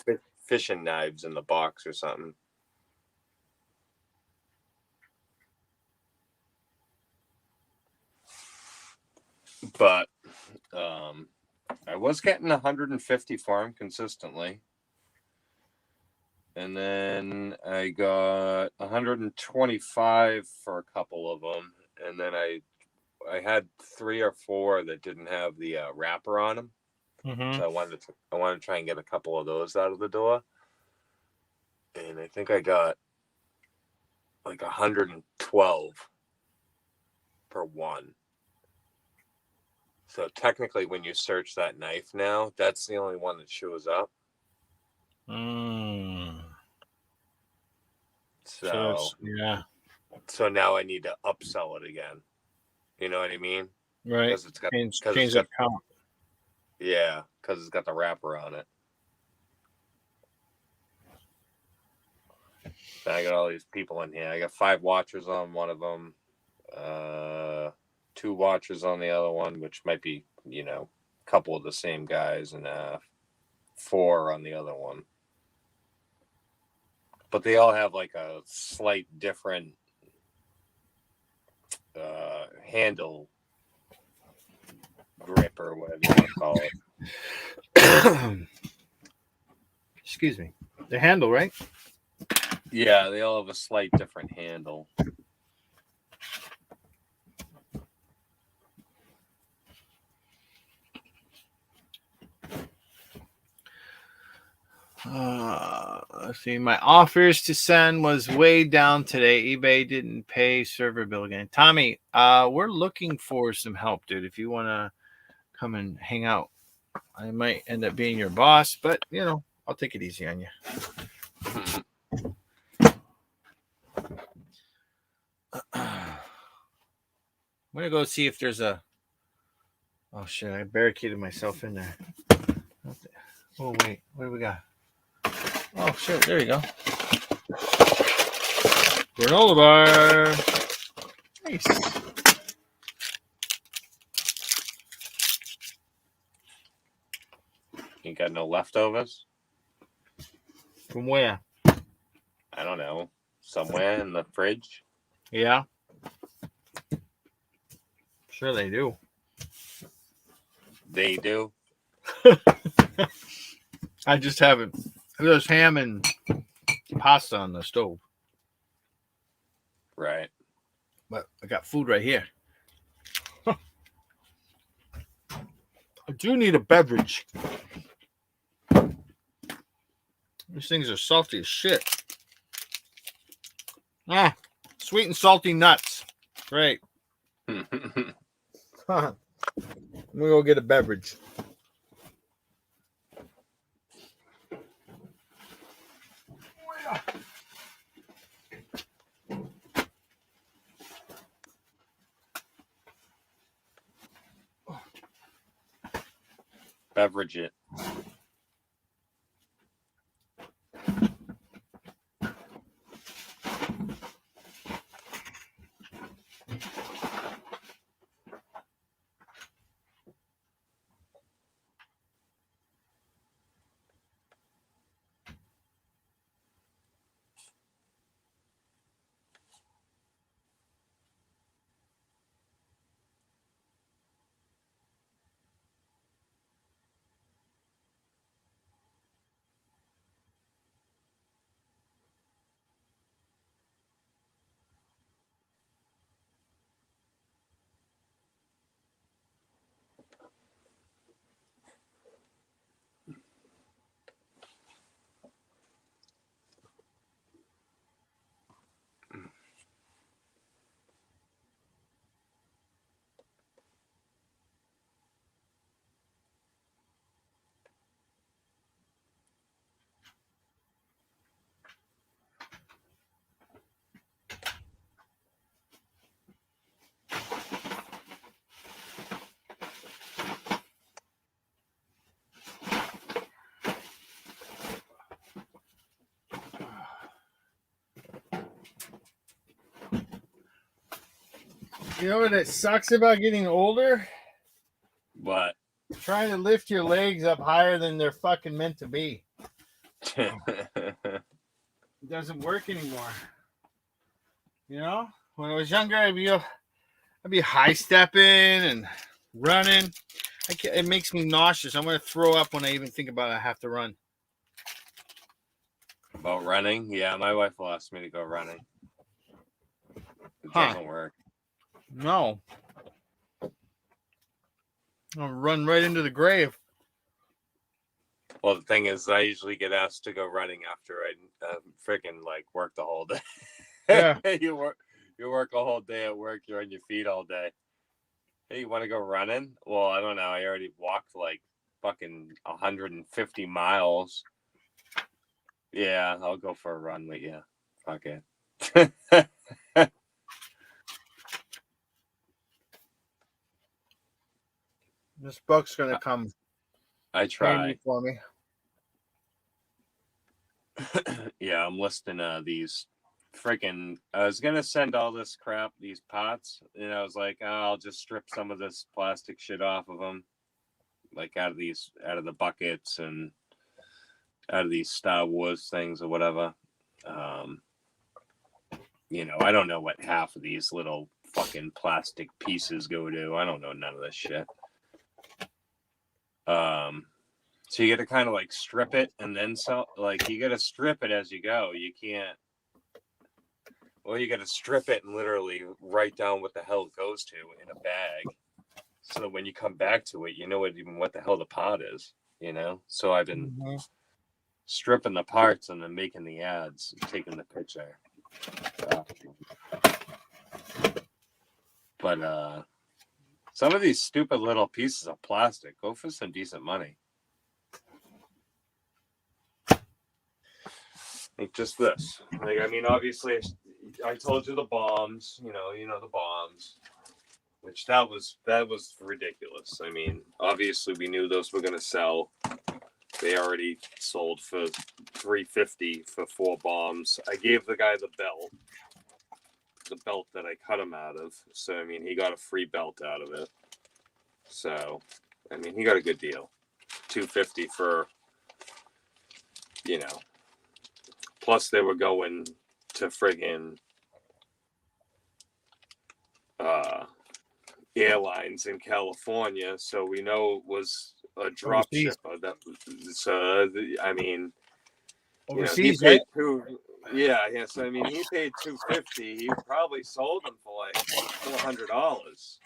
fishing knives in the box or something. But I was getting 150 for them consistently. And then I got 125 for a couple of them. And then I had 3 or 4 that didn't have the wrapper on them. Mm-hmm. So I wanted to try and get a couple of those out of the door. And I think I got like 112 per one. So technically, when you search that knife now, that's the only one that shows up. So yeah. So now I need to upsell it again. You know what I mean? Right. Because it's got change the count. Yeah, because it's got the wrapper on it. I got all these people in here. I got 5 watchers on one of them, 2 watchers on the other one, which might be, a couple of the same guys, and 4 on the other one. But they all have like a slight different handle grip or whatever you want to call it. Excuse me. The handle, right? Yeah, they all have a slight different handle. Let's see. My offers to send was way down today. eBay didn't pay server bill again. Tommy, we're looking for some help, dude. If you want to come and hang out, I might end up being your boss, but I'll take it easy on you. I'm gonna go see if there's a. Oh shit! I barricaded myself in there. Oh wait, what do we got? Oh shit! There you go. Granola bar. Nice. You got no leftovers? From where? I don't know. Somewhere in the fridge? Yeah. Sure they do. They do? I just haven't. There's ham and pasta on the stove. Right. But I got food right here. I do need a beverage. These things are salty as shit. Sweet and salty nuts. Great. I'm gonna go get a beverage. Beverage it. You know what sucks about getting older? What? Trying to lift your legs up higher than they're fucking meant to be. It doesn't work anymore. You know, when I was younger, I'd be high stepping and running. It makes me nauseous. I'm going to throw up when I even think about it. I have to run. About running? Yeah, my wife will ask me to go running. It Huh. doesn't work. No. I'll run right into the grave. Well, the thing is, I usually get asked to go running after I freaking like work the whole day. Yeah. you work a whole day at work. You're on your feet all day. Hey, you want to go running? Well, I don't know. I already walked like fucking 150 miles. Yeah, I'll go for a run with you. Fuck it. This book's going to come I try. handy for me. Yeah, I'm listing these freaking. I was gonna send all this crap, these pots, and I was like, oh, I'll just strip some of this plastic shit off of them, like out of the buckets and out of these Star Wars things or whatever. I don't know what half of these little fucking plastic pieces go to. I don't know none of this shit. So you got to kind of like strip it and then sell. Like you got to strip it as you go. You can't. Well, you got to strip it and literally write down what the hell it goes to in a bag, so that when you come back to it, you know what the hell the pot is. So I've been stripping the parts and then making the ads, and taking the picture. But some of these stupid little pieces of plastic go for some decent money. Like just this. Like, I mean, obviously, I told you the bombs. You know the bombs, which that was ridiculous. I mean, obviously, we knew those were going to sell. They already sold for $350 for 4 bombs. I gave the guy the belt that I cut him out of. So I mean, he got a free belt out of it. So I mean, he got a good deal. $250 for. Plus, they were going to friggin' airlines in California, so we know it was a drop shipper. I mean, overseas, he paid right? So I mean, he paid $250. He probably sold them for like $400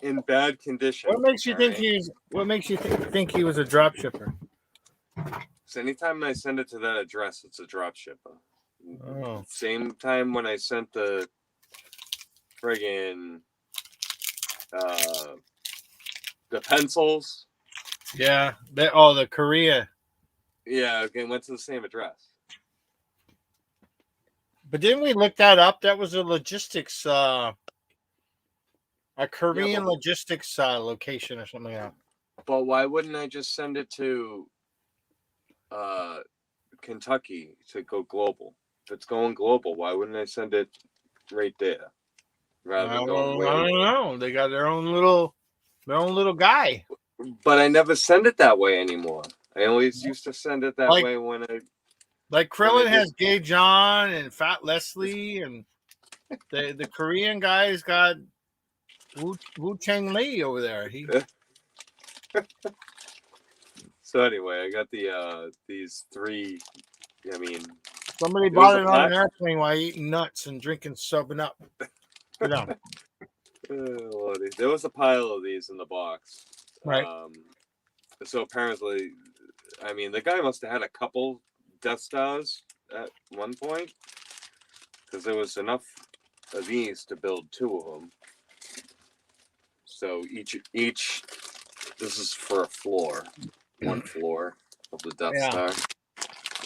in bad condition. What makes you think he was a drop shipper? So anytime I send it to that address, it's a drop shipper. Oh. Same time when I sent the friggin' the pencils. Yeah. The Korea. Yeah, again, went to the same address. But didn't we look that up? That was a logistics, a Korean logistics location or something like that. But why wouldn't I just send it to Kentucky to go global? If it's going global, why wouldn't I send it right there rather than going way? I don't know. They got their own little guy. But I never send it that way anymore. I always used to send it that way when I. Like Krillin has Gay John and Fat Leslie, and the Korean guy's got Wu Chang Lee over there. So anyway, I got these 3. I mean, somebody bought it on an airplane while eating nuts and drinking 7-Up. There was a pile of these in the box. Right. So apparently, I mean, the guy must have had a couple Death Stars at one point, because there was enough of these to build 2 of them. So each this is for a floor, 1 floor of the Death Star.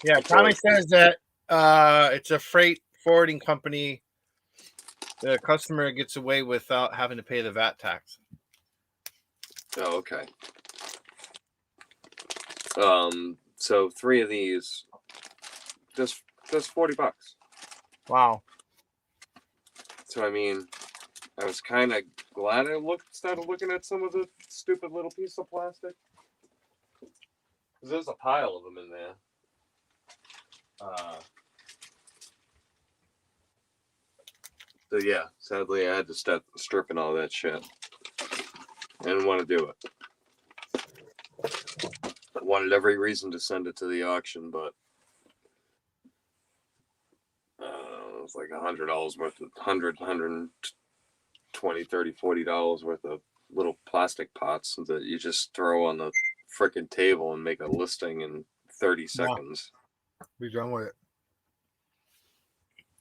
Yeah, Tommy says that it's a freight forwarding company. The customer gets away without having to pay the VAT tax. Oh, okay. So 3 of these, just $40. Wow. So I mean, I was kind of glad I started looking at some of the stupid little piece of plastic. Because there's a pile of them in there. So yeah, sadly I had to start stripping all that shit. I didn't want to do it. I wanted every reason to send it to the auction, but it was like $100 worth of $120, $30, $40 worth of little plastic pots that you just throw on the freaking table and make a listing in 30 seconds. Be done with it.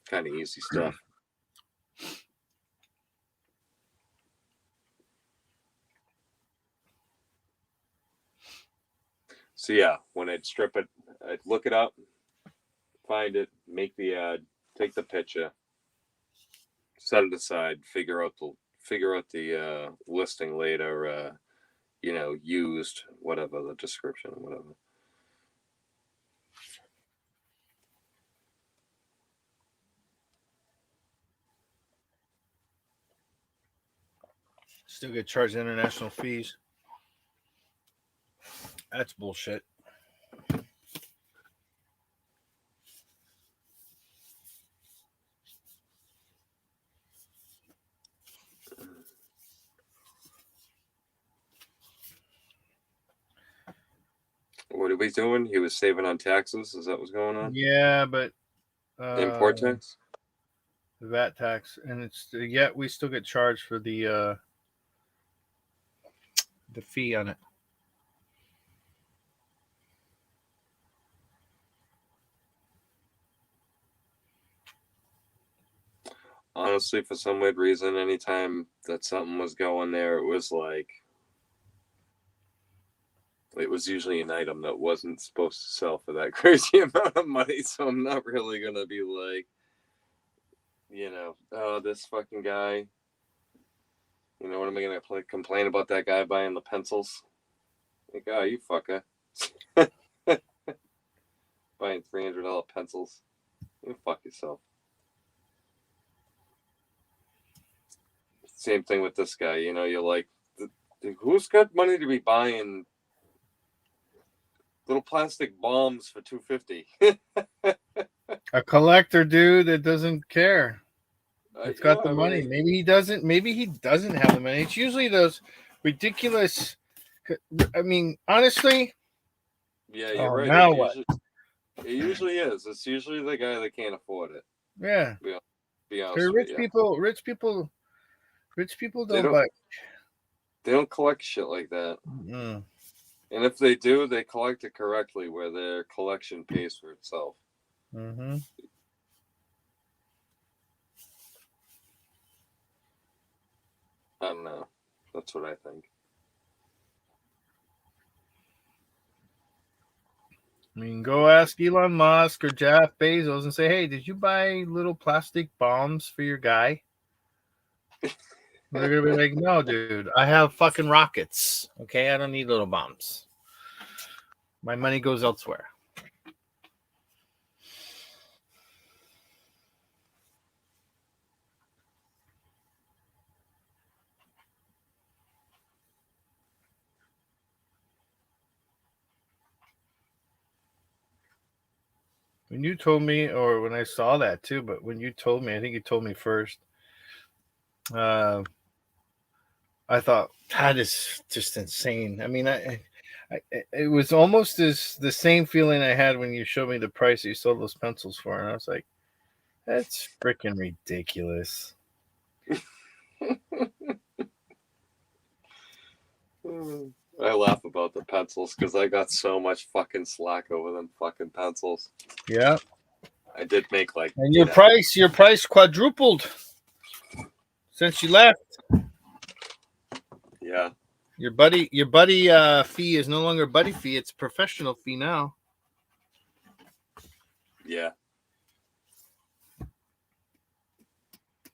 Kind of easy stuff. So yeah, when I'd strip it, I'd look it up, find it, make the ad, take the picture, set it aside, figure out the listing later, used, whatever, the description, whatever. Still get charged international fees. That's bullshit. What are we doing? He was saving on taxes. Is that what's going on? Yeah, but Import tax? the VAT tax, and it's yet we still get charged for the fee on it. Honestly, for some weird reason, anytime that something was going there, it was usually an item that wasn't supposed to sell for that crazy amount of money. So I'm not really going to be like, oh, this fucking guy. What am I going to complain about that guy buying the pencils? Like, oh, you fucker. Buying $300 pencils. You fuck yourself. Same thing with this guy. You're like, who's got money to be buying little plastic bombs for $250? A collector, dude, that doesn't care. It's got the money. Maybe he doesn't. Maybe he doesn't have the money. It's usually those ridiculous. I mean, honestly. Yeah, you're right. Now what? It usually is. It's usually the guy that can't afford it. Yeah. Be honest Rich people don't buy. They don't collect shit like that. Mm. And if they do, they collect it correctly, where their collection pays for itself. Mm-hmm. I don't know. That's what I think. I mean, go ask Elon Musk or Jeff Bezos and say, hey, did you buy little plastic bombs for your guy? They're going to be like, no, dude, I have fucking rockets. Okay, I don't need little bombs. My money goes elsewhere. When you told me, or when I saw that too, but when you told me, I think you told me first. I thought that is just insane. I mean, it was almost the same feeling I had when you showed me the price that you sold those pencils for, and I was like, that's freaking ridiculous. I laugh about the pencils because I got so much fucking slack over them fucking pencils. Yeah. I did make and your price quadrupled since you left. Yeah. Your buddy fee is no longer buddy fee, it's professional fee now. Yeah.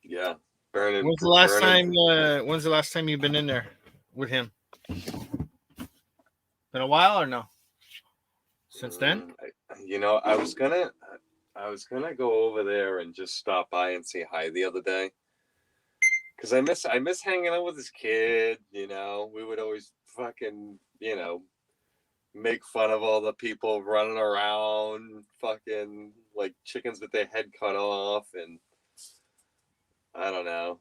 Yeah. When's the last time you've been in there with him? Been a while or no? Since then? I was gonna go over there and just stop by and say hi the other day. Cause I miss hanging out with his kid, we would always fucking, make fun of all the people running around, fucking like chickens with their head cut off, and I don't know.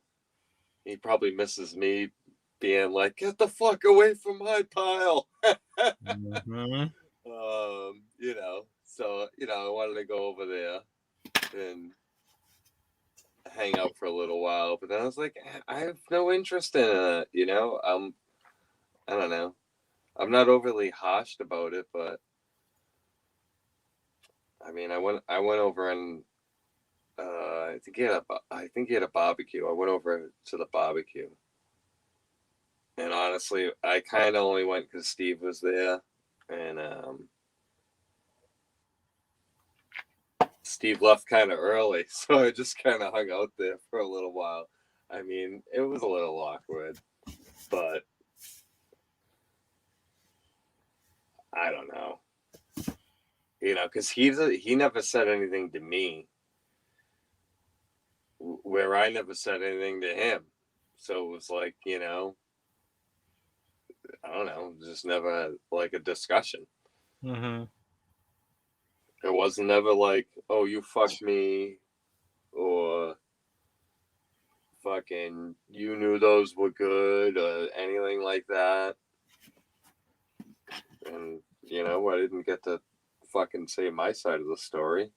He probably misses me being like, "Get the fuck away from my pile." Mhm. You know, so I wanted to go over there and hang out for a little while, but then I was like, I have no interest in it. I don't know. I'm not overly hoshed about it, but I mean, I went over and I think he had a barbecue. I went over to the barbecue, and honestly, I kind of only went because Steve was there, and Steve left kind of early, so I just kind of hung out there for a little while. I mean, it was a little awkward, but I don't know, because he never said anything to me, where I never said anything to him. So it was like, I don't know, just never like a discussion. Mhm. It wasn't ever like, oh, you fucked me, or fucking you knew those were good, or anything like that. And I didn't get to fucking say my side of the story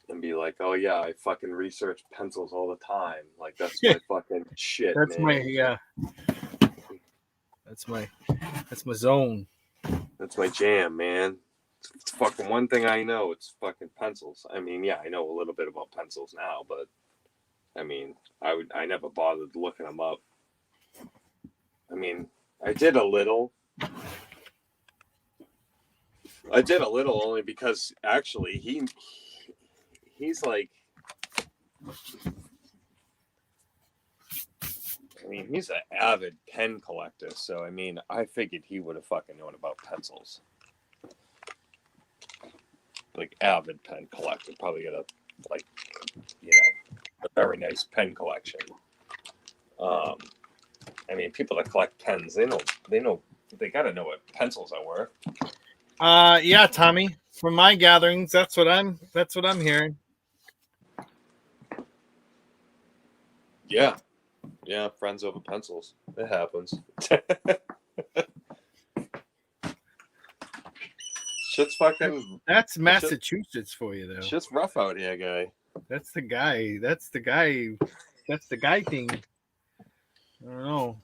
and be like, oh yeah, I fucking research pencils all the time. Like that's my fucking shit, That's man. That's my zone. That's my jam, man. It's fucking one thing I know. It's fucking pencils. I mean, yeah, I know a little bit about pencils now, but I mean, I never bothered looking them up. I mean, I did a little. Only because actually he's like, I mean, he's an avid pen collector, so I mean, I figured he would have fucking known about pencils. Like avid pen collector, probably got a very nice pen collection. I mean, people that collect pens, they gotta know what pencils are worth. Yeah, Tommy. From my gatherings, that's what I'm hearing. Yeah, friends over pencils. It happens. Shit's fucking. That's Massachusetts for you, though. Shit's rough out here, guy. That's the guy. That's the guy thing. I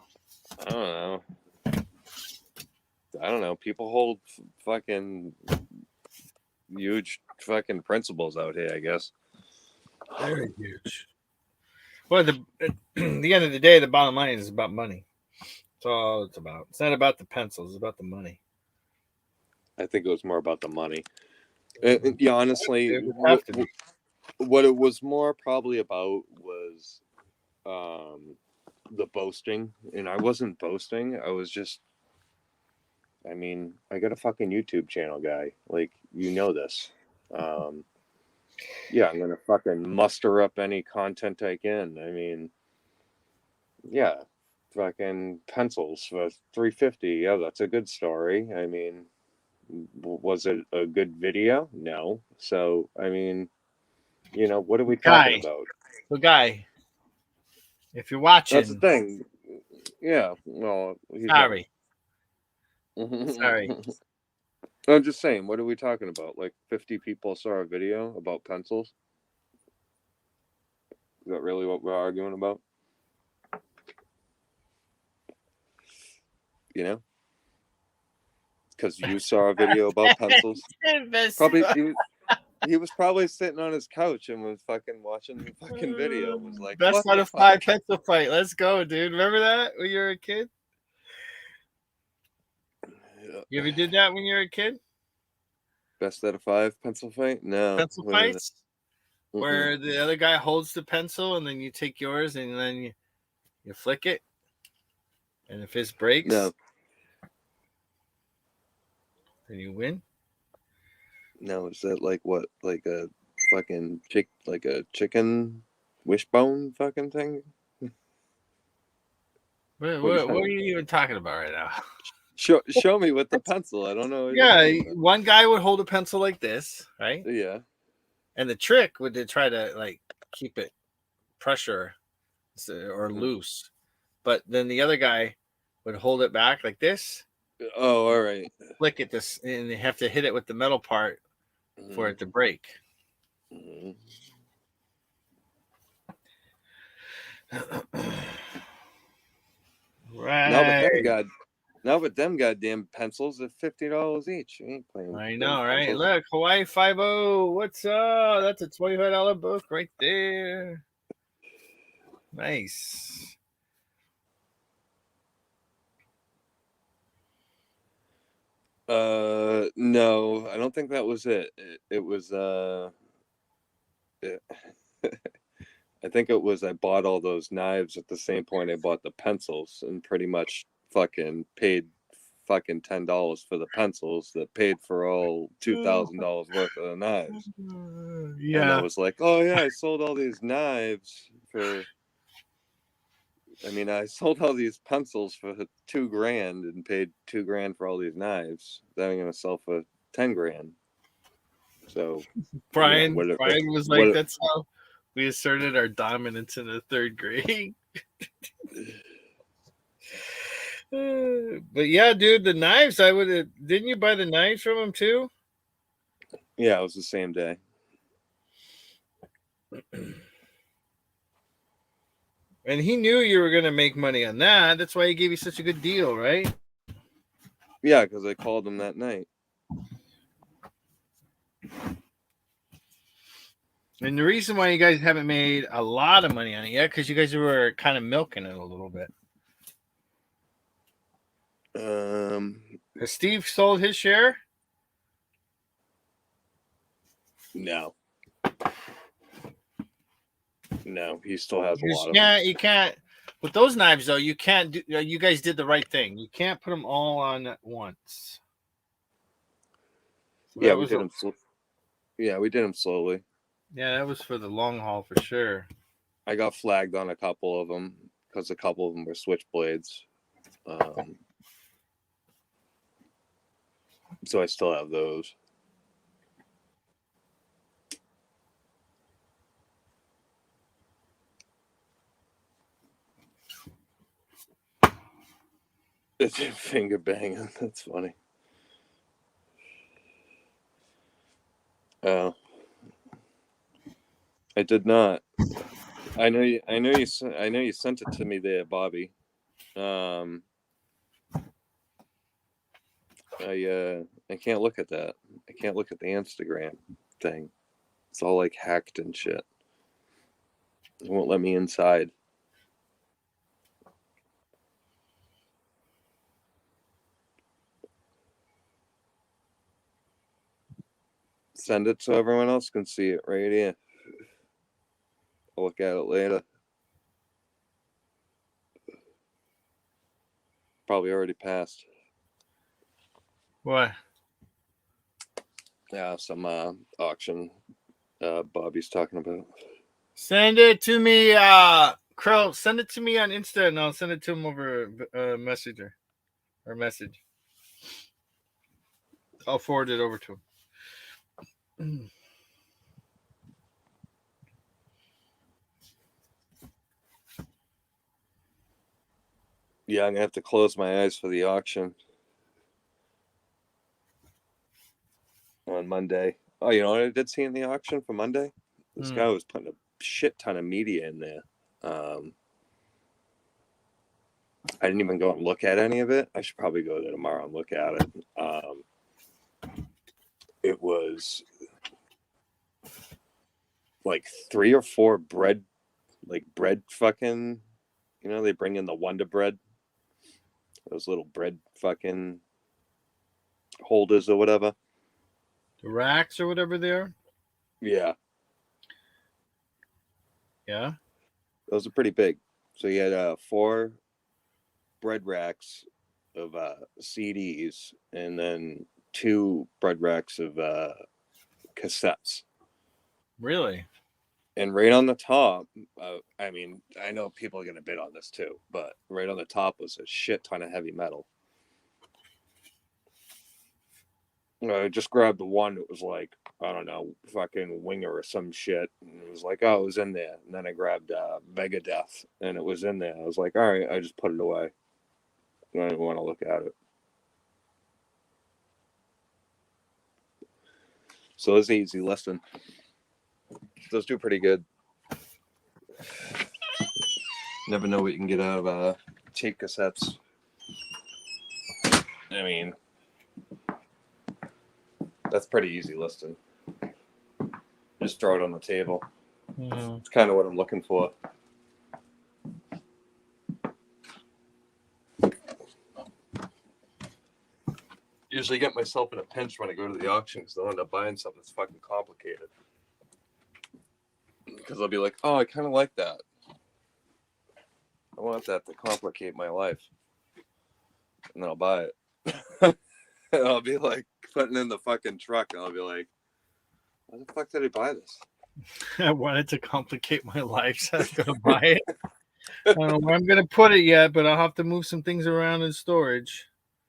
don't know. People hold fucking huge fucking principles out here, I guess. Very huge. Well, at the end of the day, the bottom line is about money. That's all it's about. It's not about the pencils. It's about the money. I think it was more about the money. Yeah, honestly, It would have to be. What it was more probably about was the boasting. And I wasn't boasting. I was just, I mean, I got a fucking YouTube channel, guy. Like, this. Yeah, I'm going to fucking muster up any content I can. I mean, yeah, fucking pencils for $350. Yeah, that's a good story. I mean, was it a good video? No. So, I mean, what are we talking about? The guy, if you're watching, that's the thing. Yeah. Well, sorry. Sorry. I'm just saying, what are we talking about? Like 50 people saw a video about pencils? Is that really what we're arguing about? Because you saw a video about pencils? Probably he was probably sitting on his couch and was fucking watching the fucking video. It was like, best out of 5 pencil fight. Let's go, dude. Remember that when you were a kid? You ever did that when you were a kid? Best out of 5 pencil fight? No. Pencil fights? Where the other guy holds the pencil and then you take yours and then you flick it. And if his breaks, no. Then you win? No, is that like what? Like a fucking chicken wishbone fucking thing? What are you even talking about right now? Show me with the pencil. I don't know. Yeah, one guy would hold a pencil like this, right? Yeah. And the trick would to try to like keep it pressure or loose. But then the other guy would hold it back like this, Oh, all right. flick it this, and you have to hit it with the metal part for it to break. Mhm. Right. Now with them goddamn pencils, they're $50 each. You ain't playing. I with know, them right? pencils. Look, Hawaii 50. What's up? That's a $25 book right there. Nice. No, I don't think that was it. It was I think it was I bought all those knives at the same point I bought the pencils and pretty much fucking paid fucking $10 for the pencils that paid for all $2,000 worth of the knives. And I Yeah. was like, oh yeah, I sold all these knives for. I mean, I sold all these pencils for $2,000 and paid $2,000 for all these knives. Then I'm gonna sell for $10,000. So Brian what was like, that's how we asserted our dominance in the third grade. But yeah, dude, the knives, I would have. Didn't you buy the knives from him too? Yeah, it was the same day. And he knew you were going to make money on that. That's why he gave you such a good deal, right? Yeah, because I called him that night. And the reason why you guys haven't made a lot of money on it yet, because you guys were kind of milking it a little bit. Has Steve sold his share? No. No, he still has a lot of them. You can't. With those knives, though, you can't do. You guys did the right thing. You can't put them all on at once. So yeah, we did them. Yeah, we did them slowly. Yeah, that was for the long haul for sure. I got flagged on a couple of them because a couple of them were switchblades. So I still have those. It's finger banging. That's funny. Oh, I did not. I know you sent it to me there, Bobby. I can't look at that. I can't look at the Instagram thing. It's all like hacked and shit. It won't let me inside. Send it so everyone else can see it right here. I'll look at it later. Probably already passed. What? Yeah, some auction Bobby's talking about. Send it to me, Crow. Send it to me on Insta, and I'll send it to him over Messenger or message. I'll forward it over to him. Yeah, I'm gonna have to close my eyes for the auction on Monday. Oh, you know what I did see in the auction for Monday? This guy was putting a shit ton of media in there. I didn't even go and look at any of it. I should probably go there tomorrow and look at it. It was like 3 or 4 bread fucking, you know, they bring in the Wonder Bread. Those little bread fucking holders or whatever. The racks or whatever they are? Yeah. Yeah. Those are pretty big. So you had 4 bread racks of CDs and then 2 bread racks of cassettes. Really? And right on the top, I mean, I know people are going to bid on this too, but right on the top was a shit ton of heavy metal. I just grabbed the one that was like, I don't know, fucking Winger or some shit. And it was like, oh, it was in there. And then I grabbed Megadeth, and it was in there. I was like, all right, I just put it away. I didn't want to look at it. So it's easy listen. Those do pretty good. Never know what you can get out of tape cassettes. I mean, that's pretty easy listing. Just throw it on the table. It's kind of what I'm looking for. Usually get myself in a pinch when I go to the auction because I'll end up buying something that's fucking complicated. Because I'll be like, oh, I kind of like that. I want that to complicate my life. And then I'll buy it. And I'll be like putting in the fucking truck and I'll be like, why the fuck did I buy this? I wanted to complicate my life, so I was going to buy it. I don't know where I'm going to put it yet, but I'll have to move some things around in storage.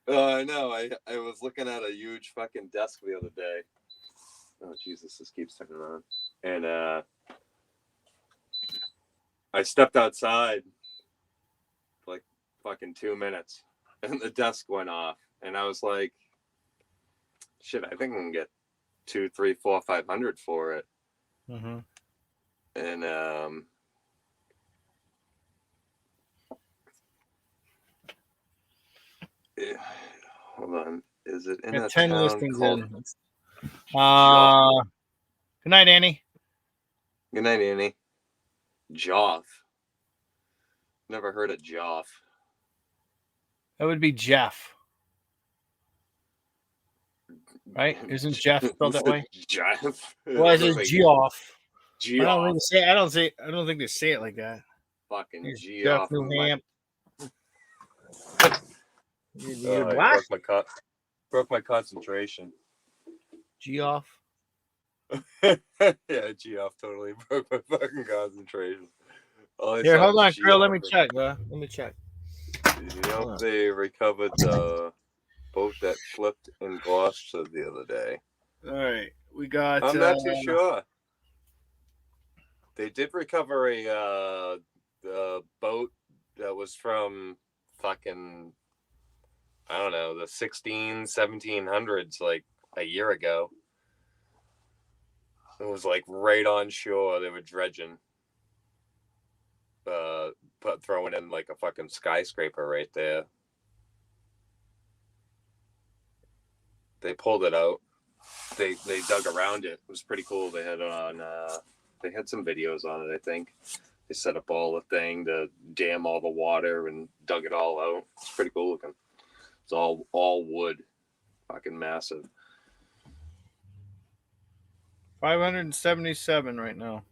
I know. I was looking at a huge fucking desk the other day. Oh, Jesus, this keeps turning on. And I stepped outside for like fucking 2 minutes and the desk went off. And I was like, shit, I think I can get 200, 300, 400, 500 for it. Mm-hmm. And yeah, hold on, is it in a 10 town listings called in. Good night, Annie. Good night, Annie. Joff. Never heard of Joff. That would be Jeff. Right? Isn't Jeff spelled that way? Jeff. Well, it's just Geoff. I Geoff. don't think they say it like that. Fucking Here's Geoff. Jeff Newham. Oh, What? broke my concentration. Geoff. Yeah, Geoff totally broke my fucking concentration. Here, hold on, girl. Let me check, bro. Let me check. Yep, they recovered the boat that flipped in Gloucester the other day. All right, we got. I'm not too sure. They did recover a boat that was from fucking, I don't know, the 1700s, like a year ago. It was like right on shore. They were dredging. Throwing in like a fucking skyscraper right there. They pulled it out. They dug around it. It was pretty cool. They had they had some videos on it, I think. They set up all the thing to dam all the water and dug it all out. It's pretty cool looking. It's all wood. Fucking massive. 577 right now.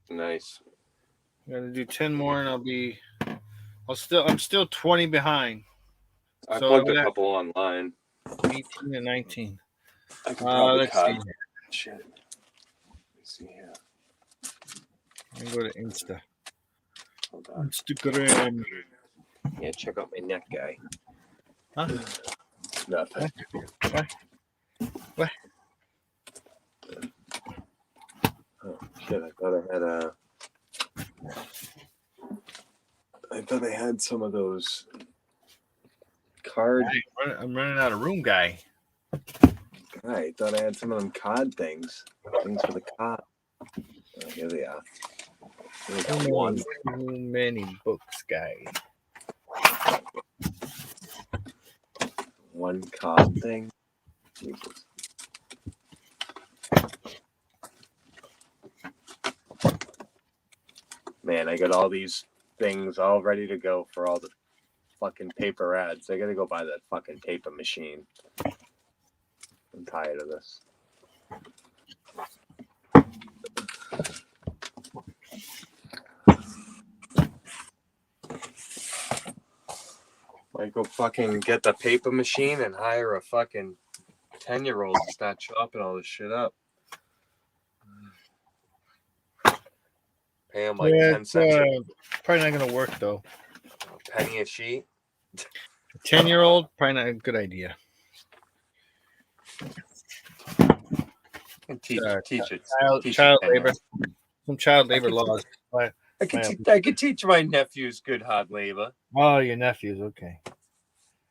Nice. I'm gonna do 10 more, and I'm still 20 behind. I So plugged a couple online. 18 and 19. I can probably Let's cut. see. Shit. Let me see here. I'm gonna go to Insta. Hold on. Instagram. Yeah, check out my neck guy. Huh? Nothing. What? Oh shit! I thought I had some of those card. I'm running out of room, guy. I thought I had some of them card things for the card. Oh, here they are. We got one. Too many books, guy. One card thing. Jesus. Man, I got all these things all ready to go for all the fucking paper ads. I gotta go buy that fucking paper machine. I'm tired of this. I go fucking get the paper machine and hire a fucking 10-year-old to start chopping all this shit up. Pay him like 10 cents. Probably not gonna work though. A penny a sheet. 10-year-old, probably not a good idea. Teach it. Child labor. Some child labor laws. I could teach my nephews good hard labor. Oh, your nephews. Okay.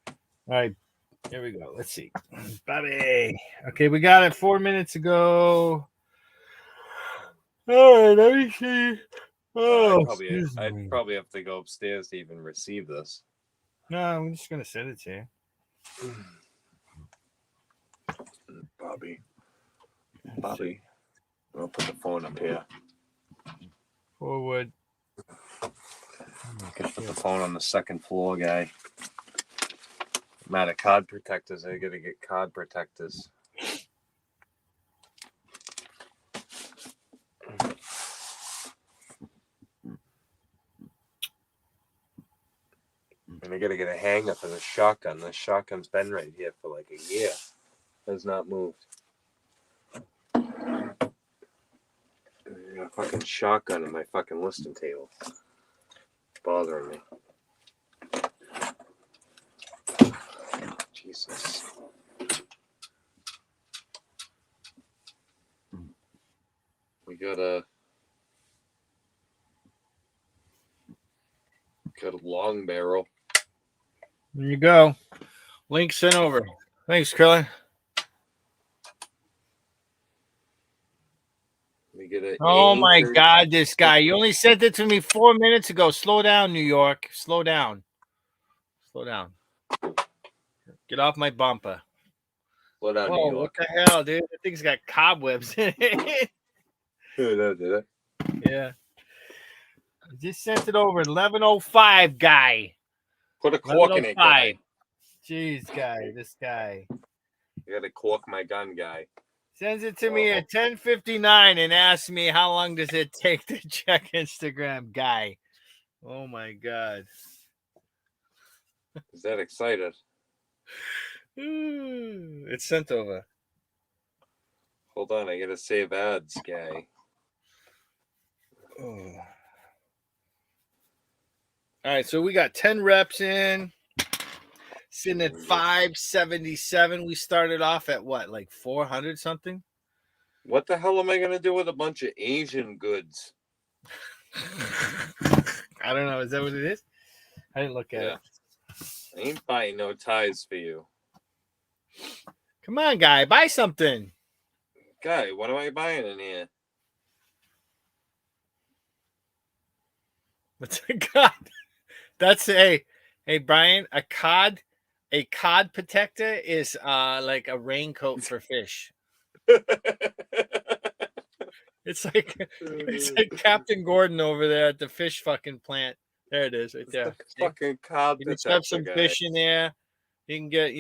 All right. Here we go. Let's see. Bobby. Okay, we got it 4 minutes ago. All right, let me see. Oh, I'd probably have to go upstairs to even receive this. no, I'm just gonna send it to you. Bobby. I'll put the phone up here. Forward. I could put the phone on the second floor, guy. I'm out of card protectors. I gotta get card protectors. And I gotta get a hanger for the shotgun. This shotgun's been right here for like a year. Has not moved. I got a fucking shotgun in my fucking listing table. It's bothering me. Jesus. We got a long barrel. There you go. Link sent over. Thanks, Krillin. We get a Oh my God, this guy! You only sent it to me 4 minutes ago. Slow down, New York. Slow down. Slow down. Get off my bumper. Slow down, Whoa, New York. what the hell, dude? That thing's got cobwebs in it. Did it? Yeah. I just sent it over. 11:05, guy. Put a cork in it, guy. Jeez, guy. This guy. You gotta cork my gun, guy. Sends it to me at 10:59 and asks me how long does it take to check Instagram, guy. Oh my God. Is that excited? It's sent over. Hold on, I gotta save ads, guy. Oh. All right, so we got 10 reps in. Sitting at 577. We started off at what, like 400 something? What the hell am I gonna do with a bunch of Asian goods? I don't know. Is that what it is? I didn't look at it. I ain't buying no ties for you. Come on, guy. Buy something. Guy, what am I buying in here? What's a cod? That's hey, Brian, a cod protector is like a raincoat for fish. It's like Captain Gordon over there at the fish fucking plant. There it is, right there. Fucking cod You can protector, shove some guy. fish in there. You can get,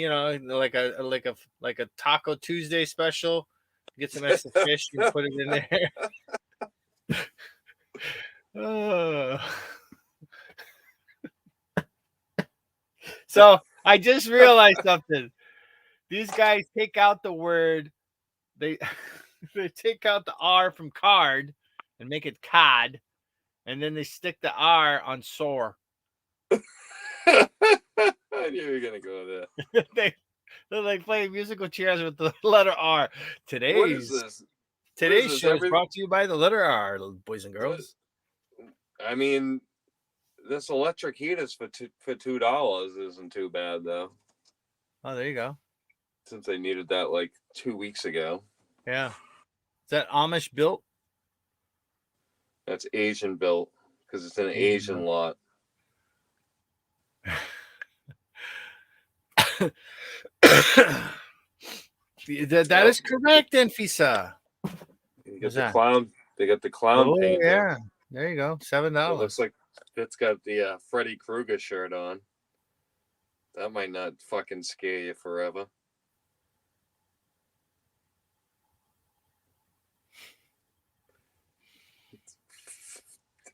like a Taco Tuesday special. Get some extra fish and put it in there. So I just realized something. These guys take out the word. They take out the R from card and make it cod, and then they stick the R on sore. I knew you were gonna go there. They're like playing musical chairs with the letter R. What is this? Today's show is brought to you by the letter R, boys and girls. I mean, this electric heater's for $2 isn't too bad though. Oh, there you go. Since I needed that like 2 weeks ago. Yeah. Is that Amish built? That's Asian built because it's an Asian lot. That is correct, Enfisa. You got the clown. They got the clown paint. Yeah, there you go. $7. It looks like it's got the Freddy Krueger shirt on. That might not fucking scare you forever.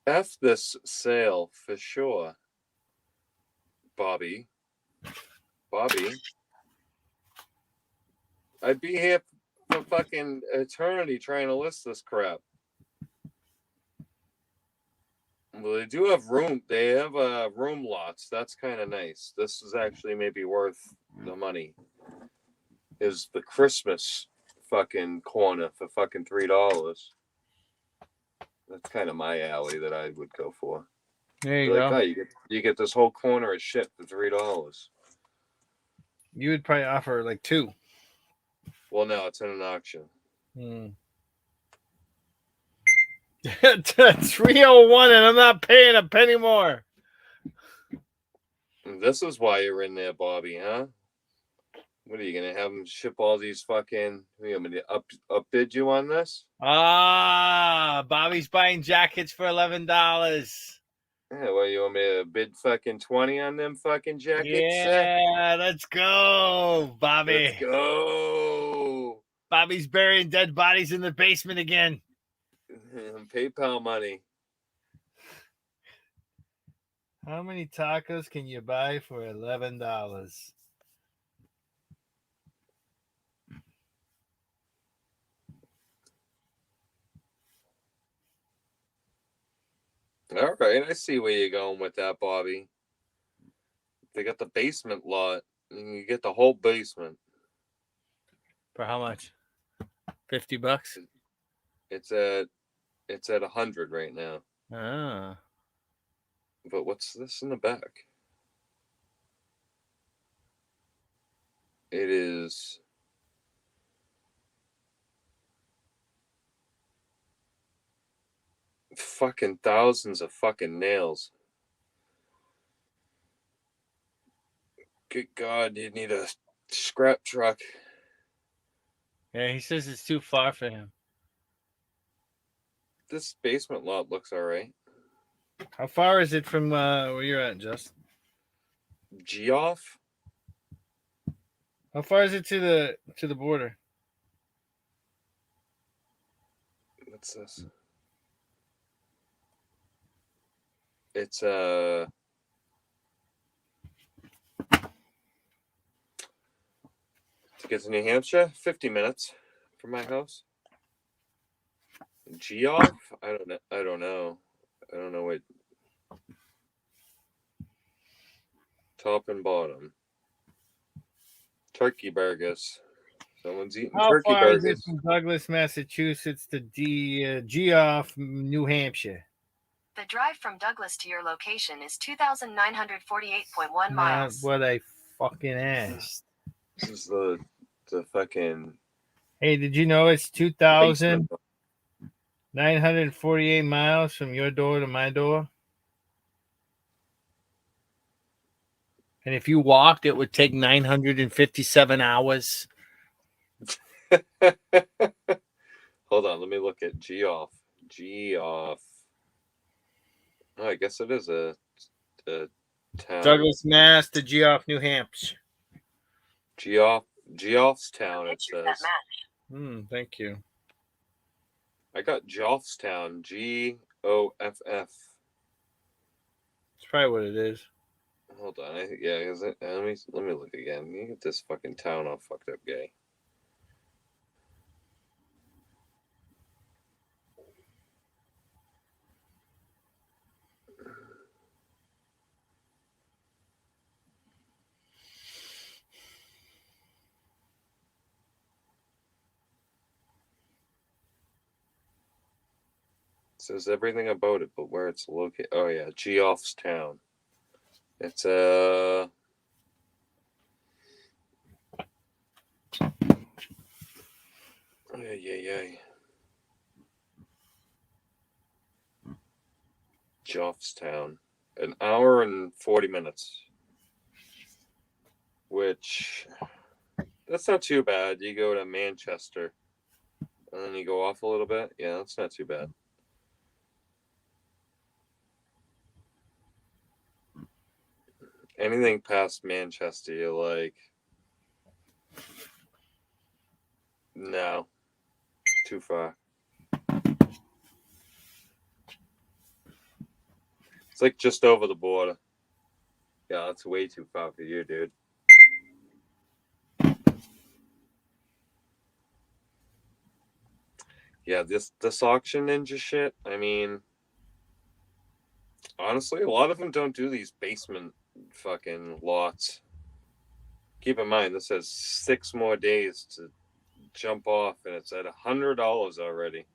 F this sale for sure, Bobby. I'd be here for fucking eternity trying to list this crap. Well, they do have room. They have room lots. That's kind of nice. This is actually maybe worth the money. is the Christmas fucking corner for fucking $3. That's kind of my alley that I would go for. There you Like, go. oh, you get this whole corner of shit for $3. You would probably offer like 2. Well, no, it's in an auction. 301, and I'm not paying a penny more. And this is why you're in there, Bobby, huh? What are you gonna have them ship all these fucking? You want me to upbid you on this? Ah, Bobby's buying jackets for $11. Yeah, well, you want me to bid fucking 20 on them fucking jackets? Yeah, let's go, Bobby. Let's go. Bobby's burying dead bodies in the basement again. PayPal money. How many tacos can you buy for $11? All right, I see where you're going with that, Bobby. They got the basement lot. You get the whole basement. For how much? $50? It's at 100 right now. Ah. But what's this in the back? It is fucking thousands of fucking nails. Good God, you need a scrap truck. Yeah, he says it's too far for him. This basement lot looks all right. How far is it from where you're at, Justin? Geoff? How far is it to the border? What's this? It's to get to New Hampshire, 50 minutes from my house. Geoff? I don't know. I don't know what. Top and bottom. Turkey burgers. Someone's eating How turkey far is it burgers. from Douglas, Massachusetts to Geoff, New Hampshire? The drive from Douglas to your location is 2,948.1 Not miles. what I fucking asked. This is the fucking. Hey, did you know it's 2,948 miles from your door to my door? And if you walked, it would take 957 hours. Hold on, let me look at Geoff. Geoff. Oh, I guess it is a town. Douglas, Mass to Geoff, New Hampshire. Geoff's town, it Pictures says. that match. Thank you. I got Geoff's town. Goff. That's probably what it is. Hold on. Yeah, is it? Let me look again. You get this fucking town all fucked up, gay. It says everything about it, but where it's located. Oh yeah, Geoff's town. It's yeah. Geoff's town. An hour and 40 minutes. Which that's not too bad. You go to Manchester and then you go off a little bit. Yeah, that's not too bad. Anything past Manchester, you're like, no, too far. It's like just over the border. Yeah, that's way too far for you, dude. Yeah, this auction ninja shit, I mean, honestly, a lot of them don't do these basement fucking lots. keep in mind this has 6 more days to jump off, and it's at $100 already.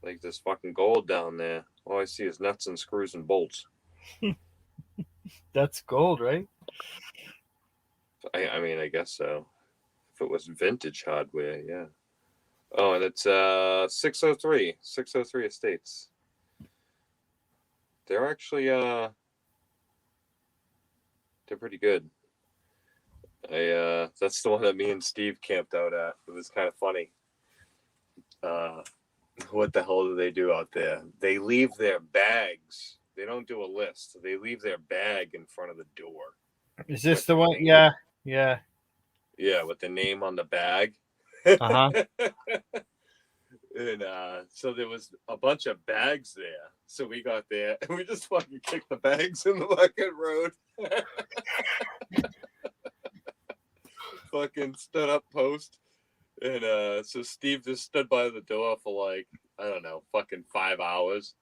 Like this fucking gold down there. All I see is nuts and screws and bolts. That's gold, right? I mean, I guess so. If it was vintage hardware, yeah. Oh, and it's 603 Estates. They're actually they're pretty good. That's the one that me and Steve camped out at. It was kind of funny. What the hell do they do out there? They leave their bags. They don't do a list. They leave their bag in front of the door. Is this the one? Yeah, yeah. Yeah, with the name on the bag. Uh-huh. And so there was a bunch of bags there. So we got there and we just fucking kicked the bags in the fucking road. Fucking stood up post. And so Steve just stood by the door for like, I don't know, fucking 5 hours.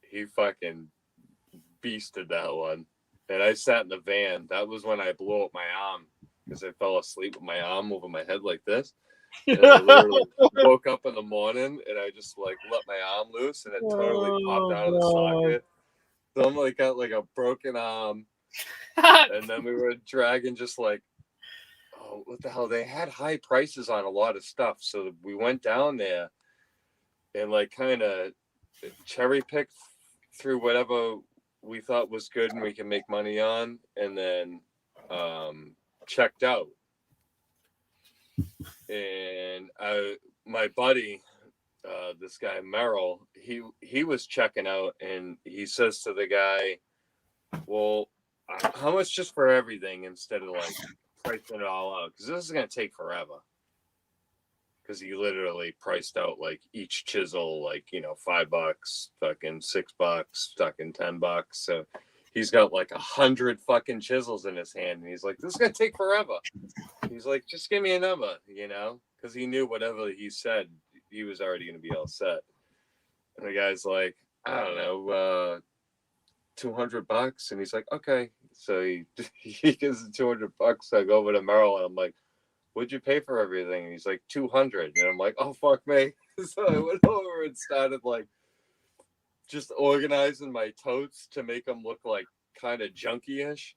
He fucking beasted that one. And I sat in the van. That was when I blew up my arm because I fell asleep with my arm over my head like this. And I literally woke up in the morning and I just like let my arm loose and it totally popped out of the socket. So I'm like got like a broken arm. And then we were dragging just like, oh, what the hell? They had high prices on a lot of stuff. So we went down there and like kind of cherry picked through whatever we thought was good and we can make money on, and then checked out. And my buddy, this guy Merrill, he was checking out, and he says to the guy, "Well, how much just for everything instead of like pricing it all out? Because this is gonna take forever." Because he literally priced out like each chisel, like, you know, $5, fucking $6, fucking $10. So he's got like 100 fucking chisels in his hand, and he's like, "This is gonna take forever." He's like, "Just give me a number," you know, because he knew whatever he said, he was already gonna be all set. And the guy's like, "I don't know, $200," and he's like, "Okay." So he gives him $200. I go over to Merrill and I'm like, "What'd you pay for everything?" And he's like, $200. And I'm like, "Oh, fuck me." So I went over and started like just organizing my totes to make them look like kind of junky-ish.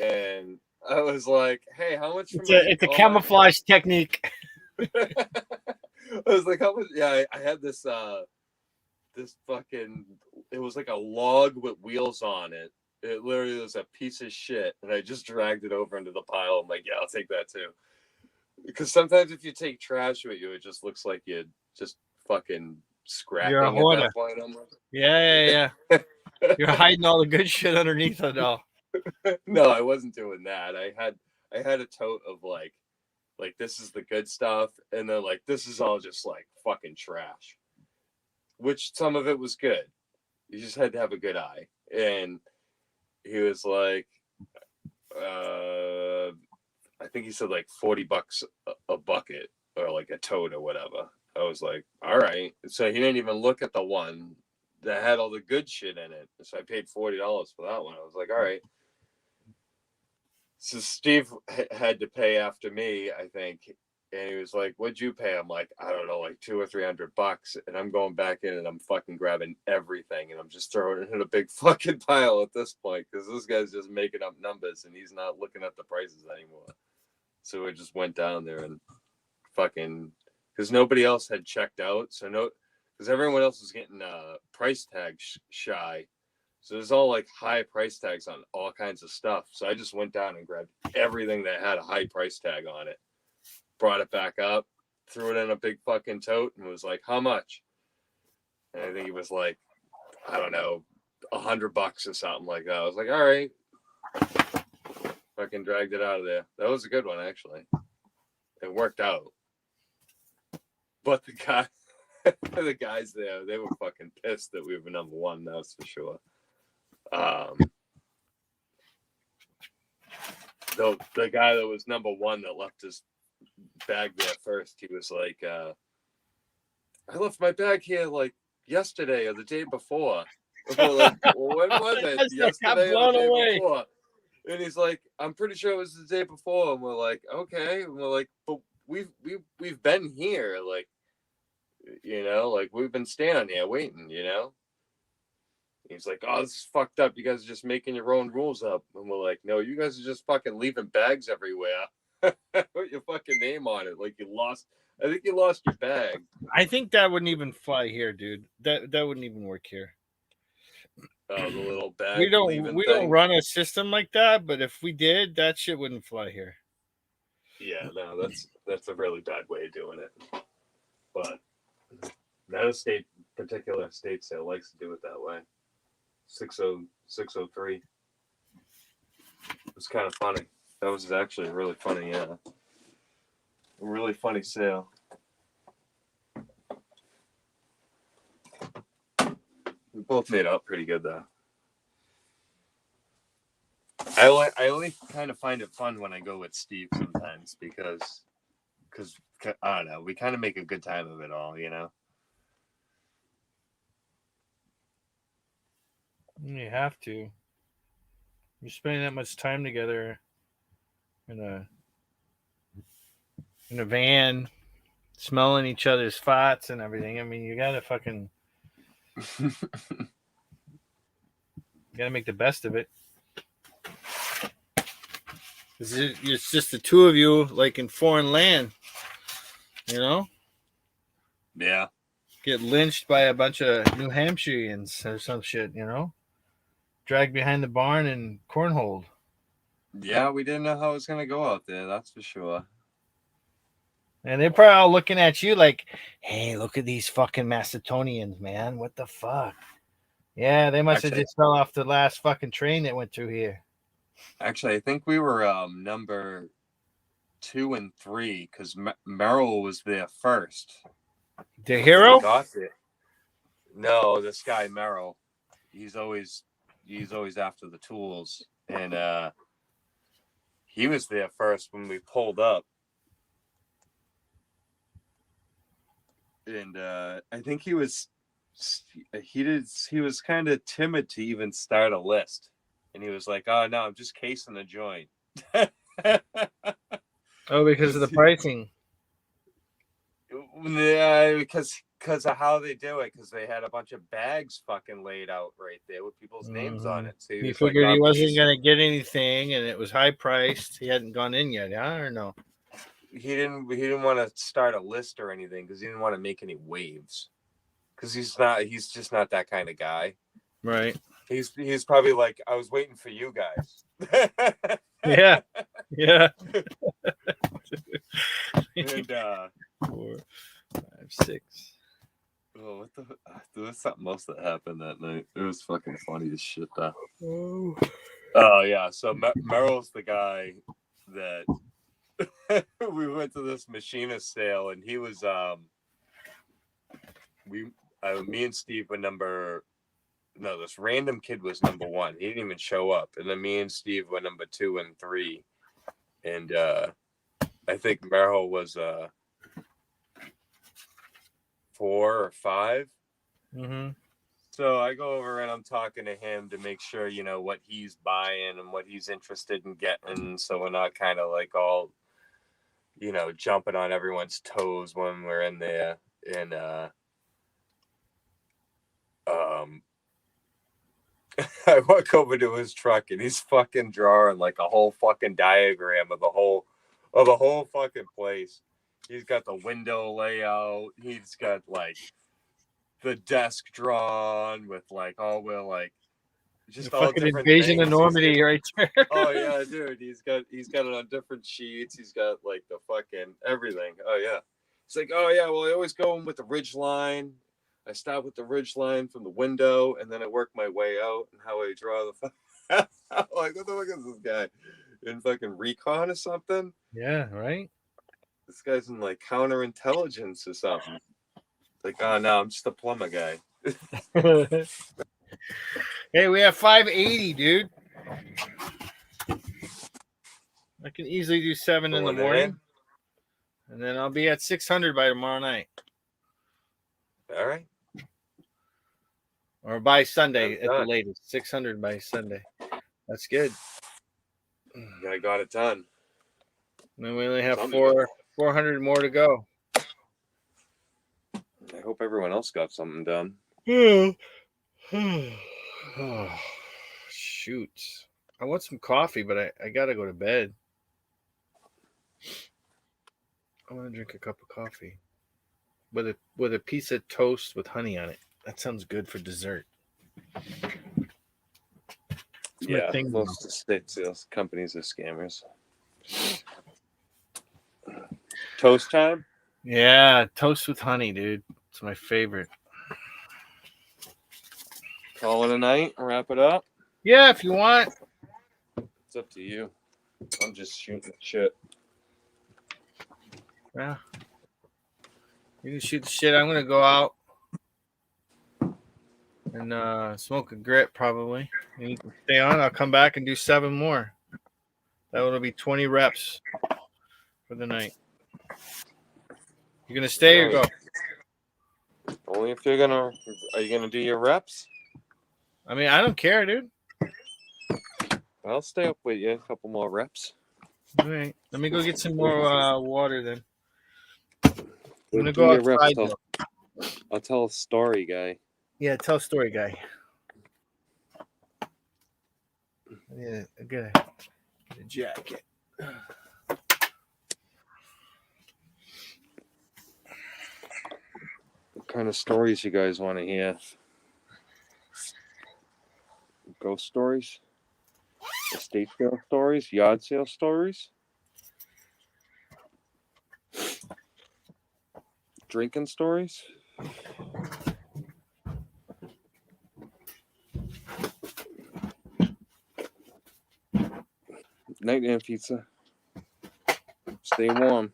And I was like, "Hey, how much?" It's a camouflage technique. I was like, "How much?" Yeah, I had this this fucking, it was like a log with wheels on it. It literally was a piece of shit, and I just dragged it over into the pile. I'm like, "Yeah, I'll take that too." Because sometimes if you take trash with you, it just looks like you just fucking scrapping You're a at hoarder. that point. I'm like, Yeah. You're hiding all the good shit underneath it all. no, I wasn't doing that. I had a tote of like this is the good stuff, and then like this is all just like fucking trash. Which some of it was good. You just had to have a good eye. And he was like, I think he said like $40 a bucket or like a tote or whatever. I was like, all right. So he didn't even look at the one that had all the good shit in it. So I paid $40 for that one. I was like, all right. So Steve had to pay after me, I think. And he was like, "What'd you pay?" I'm like, "I don't know, like $200 or $300." And I'm going back in and I'm fucking grabbing everything. And I'm just throwing it in a big fucking pile at this point. Because this guy's just making up numbers and he's not looking at the prices anymore. So I just went down there and fucking, because nobody else had checked out. So because everyone else was getting price tag shy. So there's all like high price tags on all kinds of stuff. So I just went down and grabbed everything that had a high price tag on it, brought it back up, threw it in a big fucking tote, and was like, "How much?" And I think he was like, I don't know, $100 or something like that. I was like, all right. Fucking dragged it out of there. That was a good one, actually. It worked out. But the guys there, they were fucking pissed that we were number one. That's for sure. The guy that was number one that left his bag there first, he was like, "I left my bag here like yesterday or the day before." Like, "Well, when was it? Yesterday or the day before?" And he's like, I'm pretty sure it was the day before. And we're like, okay. And we're like, but we've been here, like, like we've been standing here waiting, He's like, oh, this is fucked up. You guys are just making your own rules up. And we're like, no, you guys are just fucking leaving bags everywhere. Put your fucking name on it. Like I think you lost your bag. I think that wouldn't even fly here, dude. That wouldn't even work here. Oh, the little bag. We leaving don't thing. run a system like that, but if we did, that shit wouldn't fly here. Yeah, no, that's a really bad way of doing it. But that particular state sale likes to do it that way. 603. It was kind of funny. That was actually really funny, yeah. A really funny sale. We both made up pretty good though. I only kind of find it fun when I go with Steve sometimes because I don't know, we kind of make a good time of it all, You have to. You're spending that much time together in a van, smelling each other's farts and everything. I mean, you gotta fucking make the best of it. It's just the two of you, like in foreign land, Yeah. Get lynched by a bunch of New Hampshireans or some shit, dragged behind the barn and cornholed. Yeah, we didn't know how it was gonna go out there. That's for sure. And they're probably all looking at you like, "Hey, look at these fucking Macedonians, man! What the fuck?" Yeah, they must have just fell off the last fucking train that went through here. Actually, I think we were number 2 and 3 because Merrill was there first. The hero? Got it. No, this guy Merrill. He's always after the tools, and he was there first when we pulled up. And I think he was kind of timid to even start a list, and he was like, "Oh no, I'm just casing the joint." Oh, because of the pricing. Yeah, because of how they do it. Because they had a bunch of bags fucking laid out right there with people's names on it. So he figured he wasn't gonna get anything, and it was high priced. He hadn't gone in yet, huh? Or no? He didn't want to start a list or anything because he didn't want to make any waves. Because he's just not that kind of guy. Right. He's probably like, I was waiting for you guys. Yeah. And 4, 5, 6. Oh, there was something else that happened that night. It was fucking funny as shit though. Oh yeah, so Merrill's the guy that we went to this machinist sale, and he was me and Steve were this random kid was number 1. He didn't even show up, and then me and Steve were number 2 and 3, and I think Merrill was 4 or 5. Mm-hmm. So I go over and I'm talking to him to make sure what he's buying and what he's interested in getting, so we're not kind of like all jumping on everyone's toes when we're in there. And I walk over to his truck and he's fucking drawing like a whole fucking diagram of the whole fucking place. He's got the window layout. He's got like the desk drawn with like all just all fucking different invasion things. of Normandy right there. Oh yeah, dude. He's got it on different sheets. He's got like the fucking everything. Oh yeah. It's like, oh yeah, well I always go in with the ridge line. I start with the ridge line from the window, and then I work my way out and how I draw the like, what the fuck is this guy? In fucking recon or something? Yeah, right. This guy's in like counterintelligence or something. Like, oh no, I'm just a plumber guy. Hey, we have 580, dude. I can easily do 7 in the morning, and then I'll be at 600 by tomorrow night. All right. Or by Sunday at the latest. 600 by Sunday. That's good. I got it done. And then we only have Something. 400 more to go. I hope everyone else got something done. Oh, shoot. I want some coffee, but I gotta go to bed. I want to drink a cup of coffee with a piece of toast with honey on it. That sounds good for dessert. It's my Yeah, thing. most estate sales companies are scammers. Toast time? Yeah, toast with honey, dude. It's my favorite. Call it a night and wrap it up? Yeah, if you want. It's up to you. I'm just shooting shit. Yeah. You can shoot the shit. I'm gonna go out and smoke a grit probably. And you can stay on. I'll come back and do 7 more. That will be 20 reps for the night. You gonna stay or go? Only if you're gonna. Are you gonna do your reps? I mean, I don't care, dude. I'll stay up with you. A couple more reps. All right. Let me go get some more water then. I'm gonna Do go your reps. outside. I'll tell a story, guy. Yeah, tell a story, guy. Yeah, I gotta get a jacket. What kind of stories you guys want to hear? Ghost stories? Estate sale stories? Yard sale stories? Drinking stories? Night and pizza. Stay warm.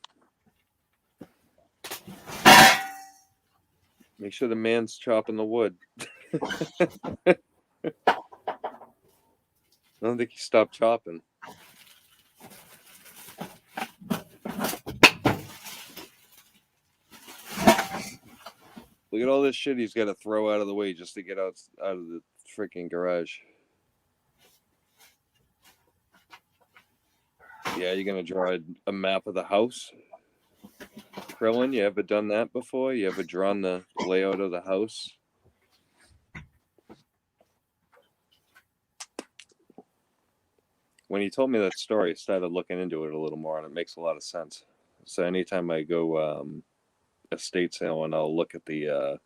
Make sure the man's chopping the wood. I don't think he stopped chopping. Look at all this shit he's got to throw out of the way just to get out of the freaking garage. Yeah, you're going to draw a map of the house? Krillin, you ever done that before? You ever drawn the layout of the house? When he told me that story, I started looking into it a little more, and it makes a lot of sense. So anytime I go estate sale, and I'll look at the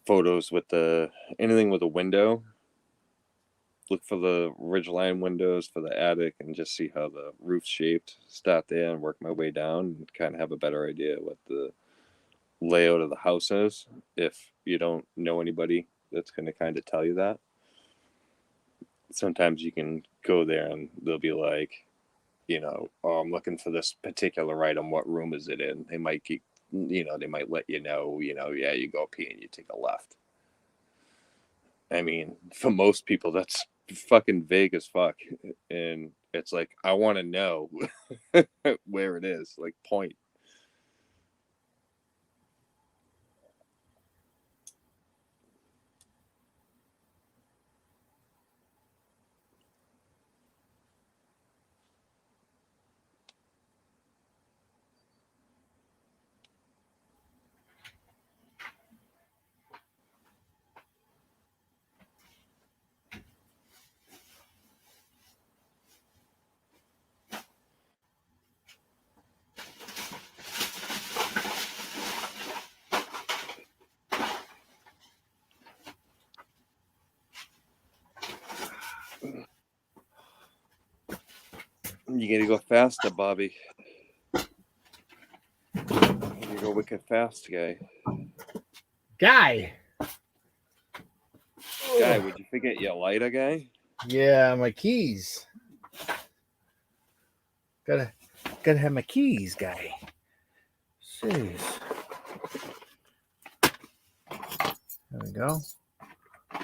photos with anything with a window, look for the ridgeline windows for the attic, and just see how the roof's shaped. Start there and work my way down, and kind of have a better idea what the layout of the house is. If you don't know anybody that's going to kind of tell you that. Sometimes you can go there and they'll be like, oh, I'm looking for this particular item. What room is it in? They might keep, they might let you know, yeah, you go up here and you take a left. I mean, for most people, that's fucking vague as fuck. And it's like, I want to know where it is, like point. You gotta go faster, Bobby. You go wicked fast, guy. Guy, would you forget your lighter, guy? Yeah, my keys. Gotta have my keys, guy. Jeez. There we go.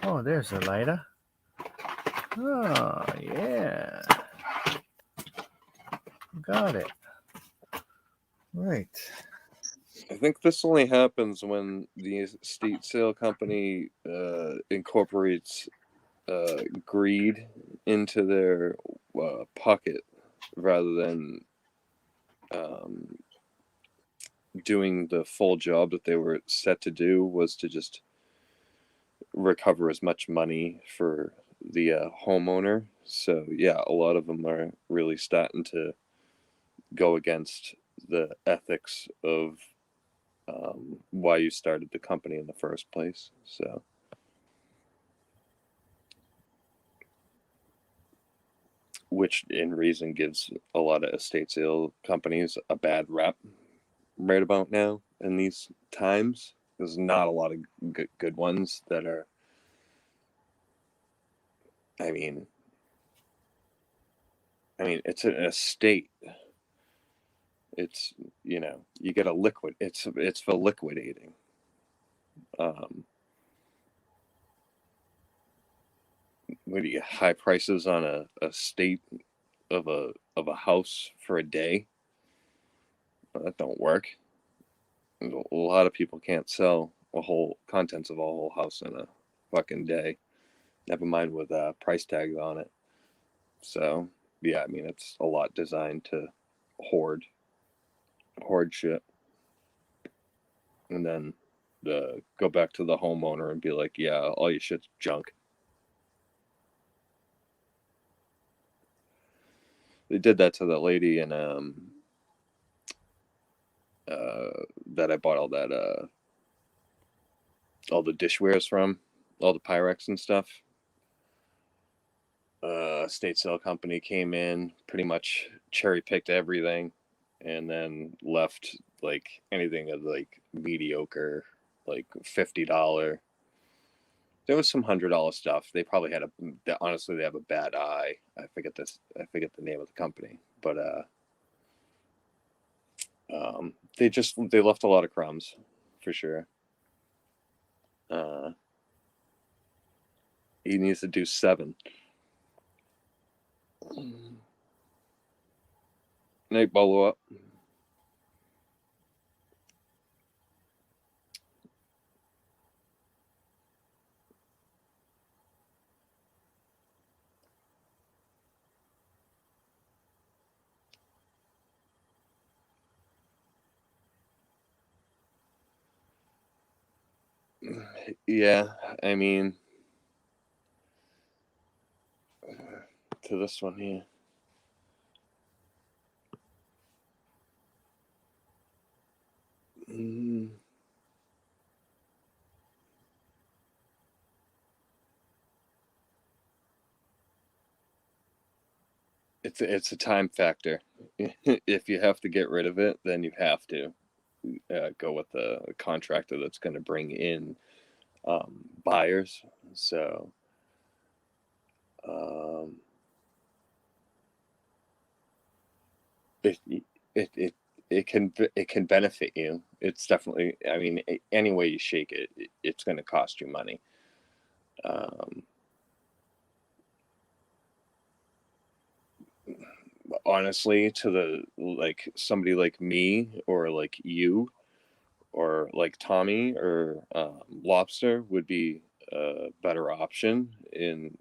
Oh, there's the lighter. Oh, yeah. Got it. Right. I think this only happens when the estate sale company incorporates greed into their pocket rather than doing the full job that they were set to do, was to just recover as much money for the homeowner. So yeah, a lot of them are really starting to go against the ethics of why you started the company in the first place. So which in reason gives a lot of estate sale companies a bad rep right about now in these times. There's not a lot of good ones that are, I mean, it's an estate. It's, you know, you get a liquid. It's for liquidating. What do you, high prices on a state of a house for a day? Well, that don't work. A lot of people can't sell a whole contents of a whole house in a fucking day. Never mind with price tags on it. So yeah, I mean, it's a lot designed to hoard shit, and then go back to the homeowner and be like, yeah, all your shit's junk. They did that to the lady in that I bought all the dishwares from, all the Pyrex and stuff. State sale company came in, pretty much cherry picked everything, and then left like anything of like mediocre, like $50. There was some $100 stuff. They probably had honestly, they have a bad eye. I forget the name of the company, but they left a lot of crumbs, for sure. He needs to do 7. Night, follow up. Yeah, I mean, to this one here. It's a time factor. If you have to get rid of it, then you have to go with a contractor that's going to bring in buyers. So it it it can benefit you. It's definitely, I mean, any way you shake it, it's going to cost you money. Honestly, to the like somebody like me or like you or like Tommy or Lobster would be a better option, and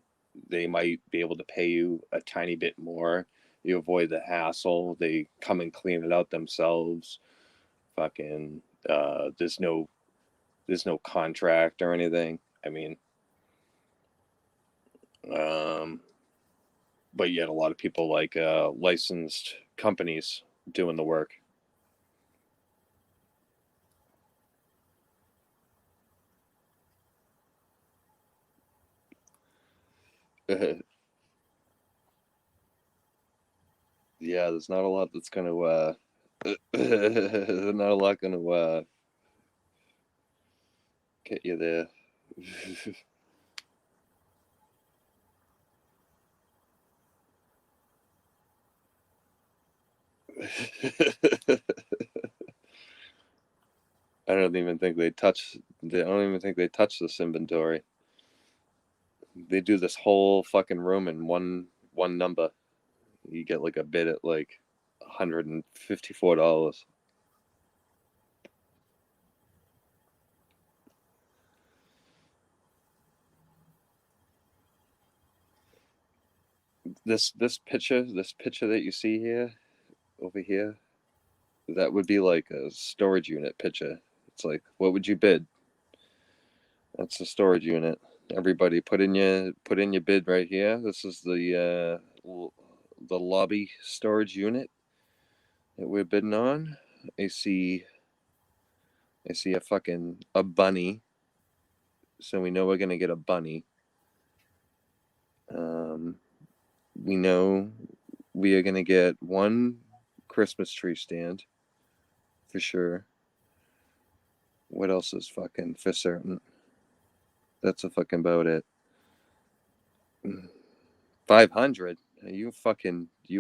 they might be able to pay you a tiny bit more. You avoid the hassle. They come and clean it out themselves. Fucking there's no contract or anything. I mean, but yet a lot of people like licensed companies doing the work. Yeah, there's not a lot that's going to there's not a lot going to get you there. I don't even think they touch this inventory. They do this whole fucking room in one number. You get like a bid at like $154. this picture that you see here, over here, that would be like a storage unit picture. It's like, what would you bid? That's a storage unit. Everybody put in your bid right here. This is the lobby storage unit that we're bidding on. I see a bunny, so we know we're gonna get a bunny. We know we are gonna get one Christmas tree stand for sure. What else is fucking for certain? That's a fucking about it. 500. You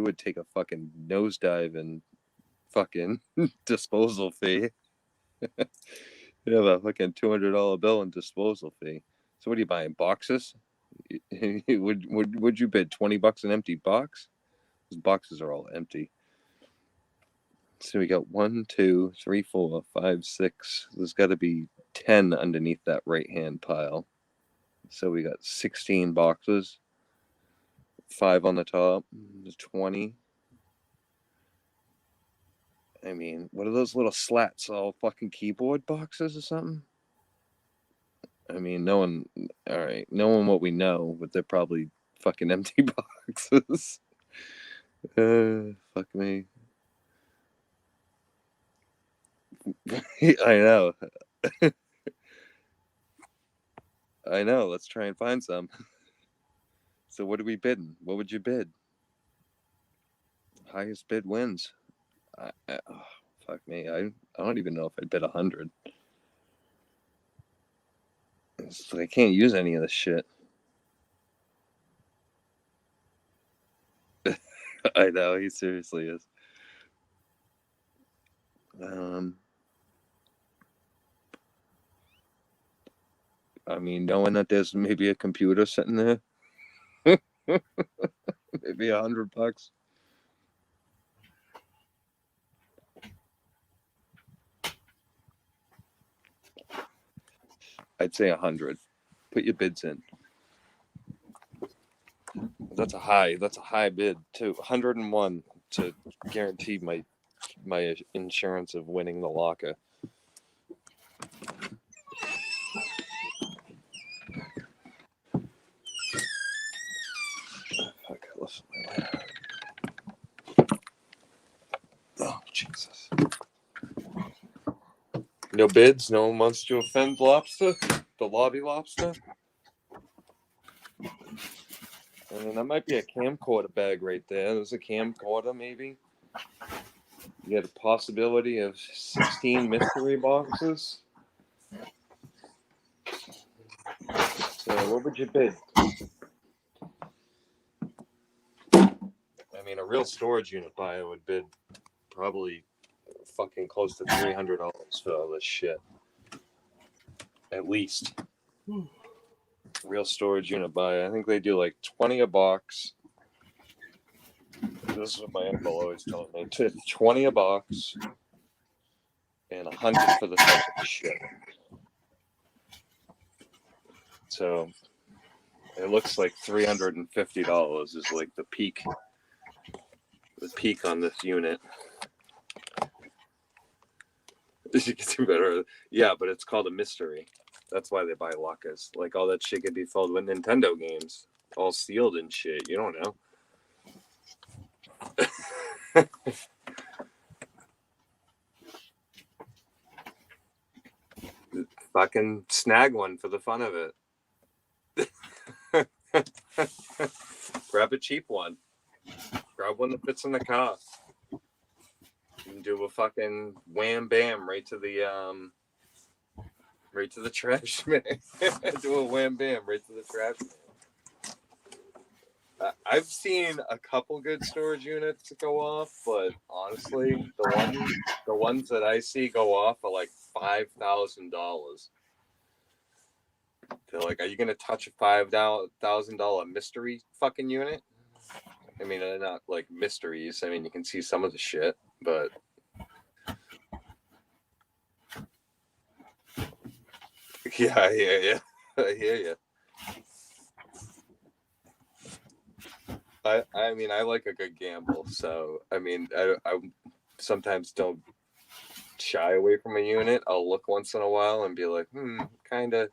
would take a fucking nosedive and fucking disposal fee. You have a fucking $200 bill and disposal fee. So what are you buying? Boxes? would you bid $20 an empty box? Those boxes are all empty. So we got 1, 2, 3, 4, 5, 6. There's got to be 10 underneath that right hand pile. So we got 16 boxes. 5 on the top. 20. I mean, what are those little slats? All fucking keyboard boxes or something? I mean, knowing what we know, but they're probably fucking empty boxes. Fuck me. I know. I know. Let's try and find some. So what are we bidding? What would you bid? Highest bid wins. Fuck me. I don't even know if I'd bid 100. It's like I can't use any of this shit. I know, he seriously is. I mean, knowing that there's maybe a computer sitting there, maybe $100. I'd say 100. Put your bids in. That's a high bid too. 101 to guarantee my insurance of winning the locker. Okay, listen. Oh Jesus! No bids. No one wants to offend Lobster, the lobby Lobster. And then that might be a camcorder bag right there. There's a camcorder, maybe. You get a possibility of 16 mystery boxes. So what would you bid? I mean, a real storage unit buyer would bid probably fucking close to $300 for all this shit. At least. Real storage unit buyer. I think they do like 20 a box. This is what my uncle always told me. 20 a box and 100 for the type of shit. So it looks like $350 is like the peak on this unit. You can do better. Yeah, but it's called a mystery. That's why they buy lockers. Like all that shit could be filled with Nintendo games, all sealed and shit. You don't know. Fucking snag one for the fun of it. Grab a cheap one. Grab one that fits in the car. You can do a fucking wham bam right to the trash man. Do a wham bam right to the trash man. I've seen a couple good storage units go off, but honestly, the ones that I see go off are like $5,000. They're like, are you gonna touch a $5,000 mystery fucking unit? I mean, they're not like mysteries. I mean, you can see some of the shit, but yeah, I hear you. I mean, I like a good gamble. So, I mean, I sometimes don't shy away from a unit. I'll look once in a while and be like, kind of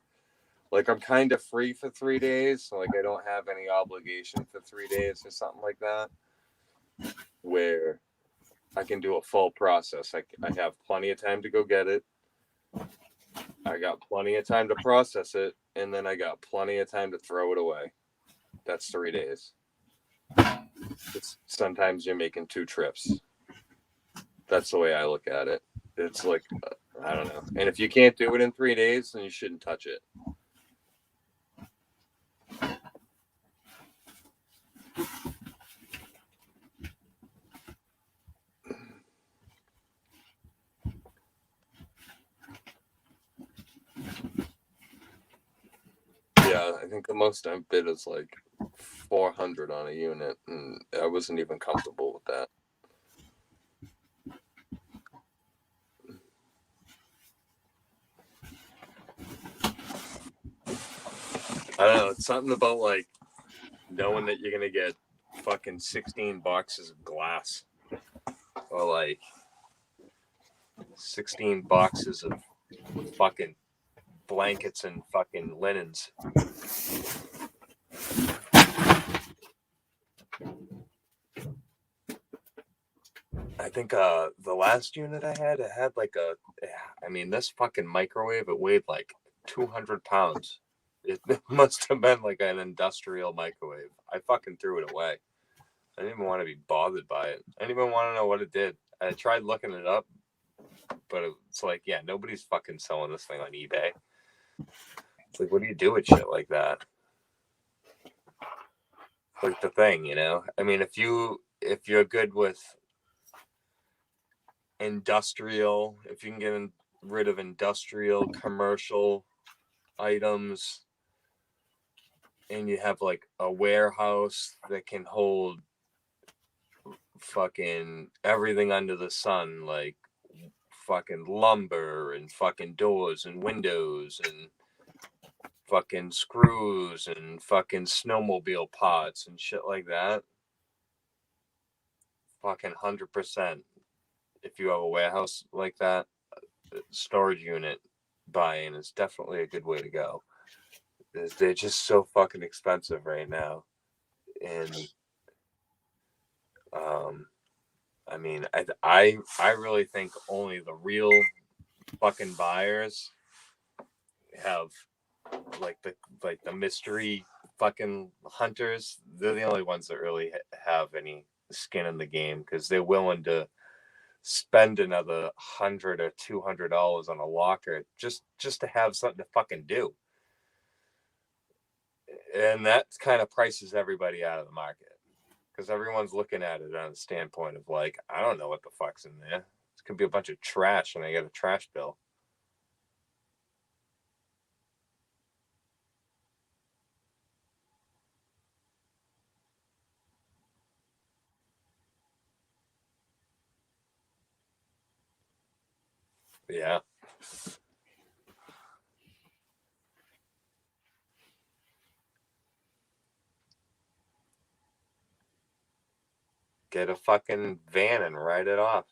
like I'm kind of free for 3 days. So like I don't have any obligation for 3 days or something like that, where I can do a full process. I have plenty of time to go get it. I got plenty of time to process it, and then I got plenty of time to throw it away. That's 3 days. Sometimes you're making 2 trips. That's the way I look at it. It's like, I don't know. And if you can't do it in 3 days, then you shouldn't touch it. Yeah, I think the most I've bid is like 400 on a unit, and I wasn't even comfortable with that. I don't know. It's something about like knowing that you're gonna get fucking 16 boxes of glass, or like 16 boxes of fucking blankets and fucking linens. I think the last unit I had, it had like I mean, this fucking microwave, it weighed like 200 pounds. It must have been like an industrial microwave. I fucking threw it away. I didn't even want to be bothered by it. I didn't even want to know what it did. I tried looking it up, but it's like, yeah, nobody's fucking selling this thing on eBay. It's like, what do you do with shit like that? Like the thing, you know? I mean, if you're good with industrial, if you can get rid of industrial, commercial items, and you have like a warehouse that can hold fucking everything under the sun, like fucking lumber and fucking doors and windows and fucking screws and fucking snowmobile pots and shit like that. Fucking 100%. If you have a warehouse like that, storage unit buying is definitely a good way to go. They're just so fucking expensive right now. And I mean, I really think only the real fucking buyers have like the mystery fucking hunters. They're the only ones that really have any skin in the game, because they're willing to spend another $100 or $200 on a locker just to have something to fucking do. And that kind of prices everybody out of the market, because everyone's looking at it on a standpoint of like, I don't know what the fuck's in there. It could be a bunch of trash and I get a trash bill. Yeah. Get a fucking van and ride it off.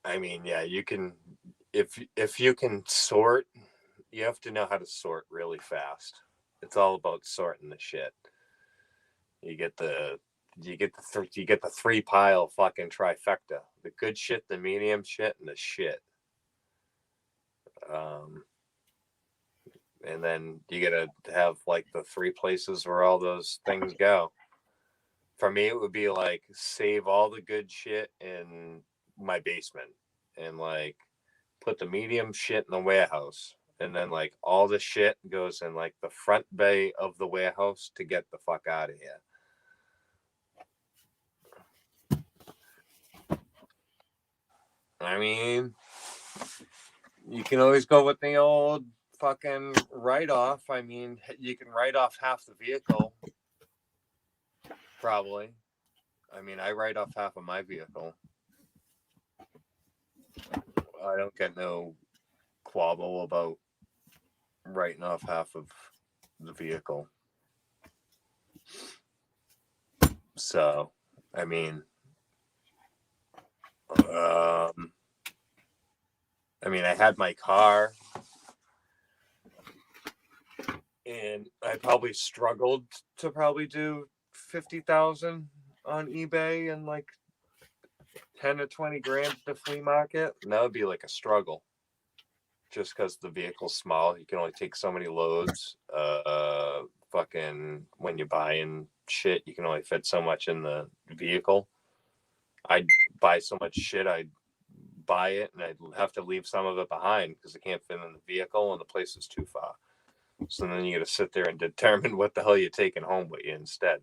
I mean, yeah, you can, if you can sort, you have to know how to sort really fast. It's all about sorting the shit. You get the 3-pile fucking trifecta: the good shit, the medium shit, and the shit. And then you gotta have like the 3 places where all those things go. For me, it would be like save all the good shit in my basement and like put the medium shit in the warehouse. And then like all the shit goes in like the front bay of the warehouse to get the fuck out of here. I mean, you can always go with the old fucking write-off. I mean, you can write off half the vehicle. Probably. I mean, I write off half of my vehicle. I don't get no quabble about writing off half of the vehicle. So, I mean, I had my car, and I probably struggled to probably do 50,000 on eBay and like 10 or 20 grand at the flea market. And that would be like a struggle, just because the vehicle's small. You can only take so many loads. Fucking when you're buying shit, you can only fit so much in the vehicle. I'd buy so much shit, I'd buy it and I'd have to leave some of it behind because it can't fit in the vehicle and the place is too far. So then you got to sit there and determine what the hell you're taking home with you instead.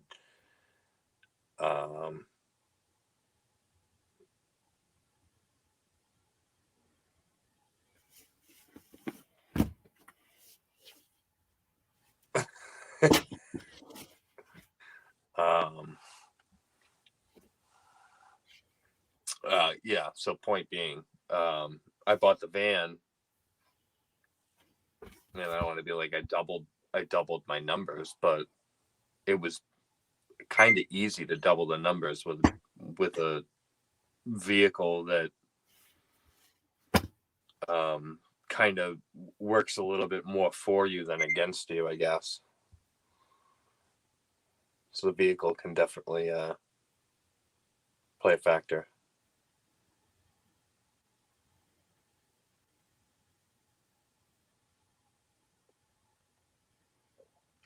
Yeah. So point being, I bought the van, and I don't want to be like I doubled my numbers, but it was kind of easy to double the numbers with a vehicle that kind of works a little bit more for you than against you, I guess. So the vehicle can definitely play a factor.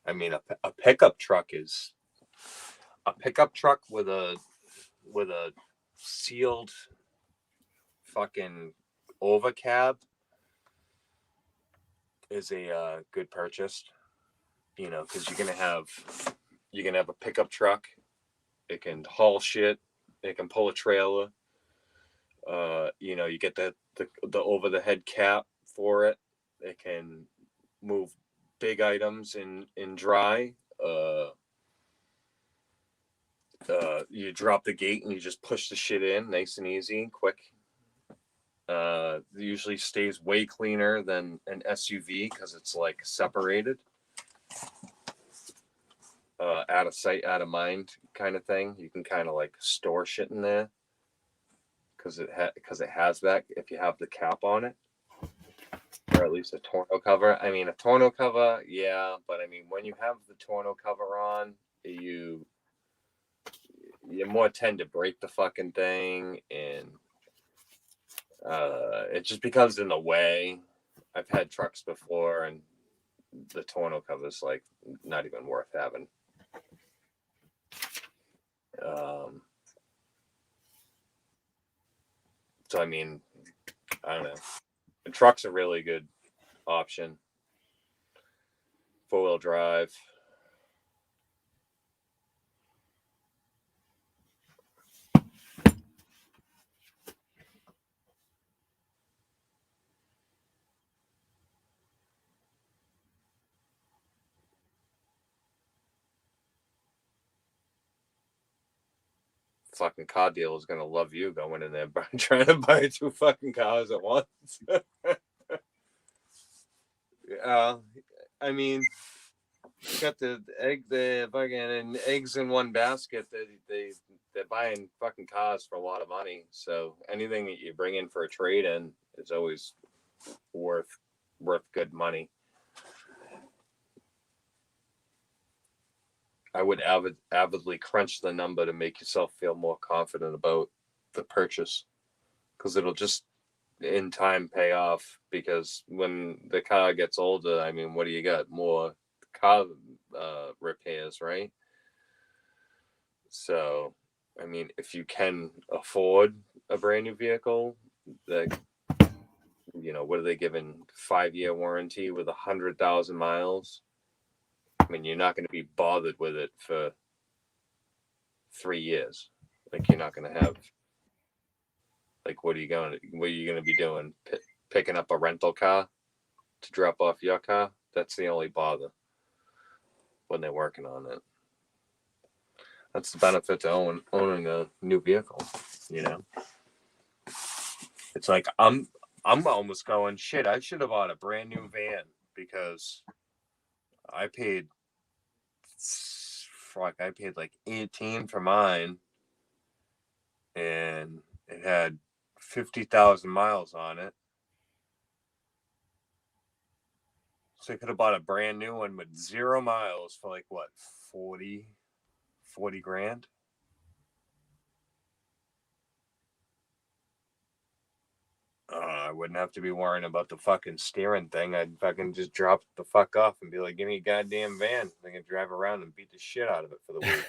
I mean, a pickup truck is a pickup truck with a sealed fucking overcab is a good purchase. You know, because you're gonna have a pickup truck. It can haul shit. It can pull a trailer. You know, you get the over the head cap for it. It can move big items in dry. You drop the gate and you just push the shit in, nice and easy, quick. It usually stays way cleaner than an SUV because it's like separated. Out of sight, out of mind kind of thing. You can kind of like store shit in there because it has that if you have the cap on it, or at least a tonneau cover. I mean, a tonneau cover, yeah, but I mean, when you have the tonneau cover on, you more tend to break the fucking thing, and it just becomes in the way. I've had trucks before, and the tonneau cover is like not even worth having. So I mean, I don't know. The truck's a really good option. 4-wheel drive. Fucking car dealer is gonna love you going in there trying to buy 2 fucking cars at once. I mean, you got the fucking eggs in one basket. They're buying fucking cars for a lot of money. So anything that you bring in for a trade in is always worth good money. I would avidly crunch the number to make yourself feel more confident about the purchase, because it'll just in time pay off. Because when the car gets older, I mean, what do you got? More car repairs, right? So, I mean, if you can afford a brand new vehicle, like, you know, what are they giving? 5-year warranty with 100,000 miles? I mean, you're not going to be bothered with it for 3 years. Like, you're not going to have, like, what are you going to be doing? Picking up a rental car to drop off your car? That's the only bother when they're working on it. That's the benefit to owning a new vehicle, you know? It's like I'm I'm almost going, shit, I should have bought a brand new van because I paid like 18 for mine, and it had 50,000 miles on it. So I could have bought a brand new one with 0 miles for like what, 40 grand? I wouldn't have to be worrying about the fucking steering thing. I'd fucking just drop the fuck off and be like, give me a goddamn van. I can drive around and beat the shit out of it for the week.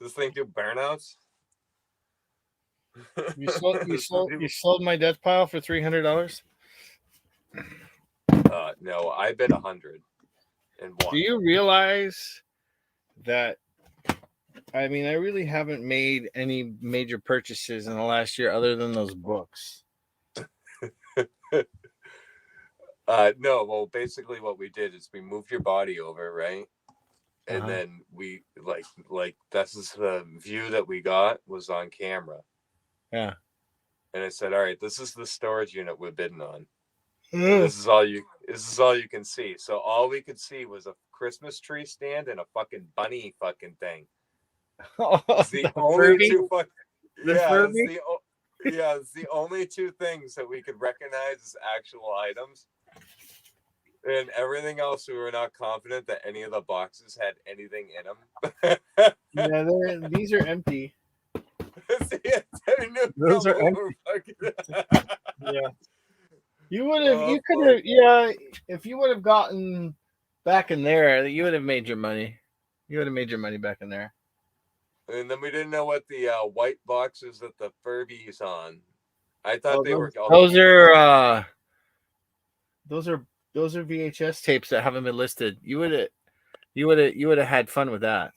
This thing do burnouts? You sold my death pile for $300. No, I bid 100 and Do won. you realize that? I mean, I really haven't made any major purchases in the last year other than those books. No, well, basically what we did is we moved your body over, right? And then we like this is the view that we got was on camera. Yeah. And I said, all right, this is the storage unit we're bidding on. This is all you can see. So all we could see was a Christmas tree stand and a fucking bunny fucking thing. It's the only Furby? two fuck. The Yeah, Furby? it's the only two things that we could recognize as actual items. And everything else, we were not confident that any of the boxes had anything in them. Yeah, these are empty. See, Those are empty. Yeah. You would have. Oh, You could have. Yeah. If you would have gotten back in there, you would have made your money. You would have made your money back in there. And then we didn't know what the white boxes that the Furby's on. I thought they were. Those are VHS tapes that haven't been listed. You would have had fun with that.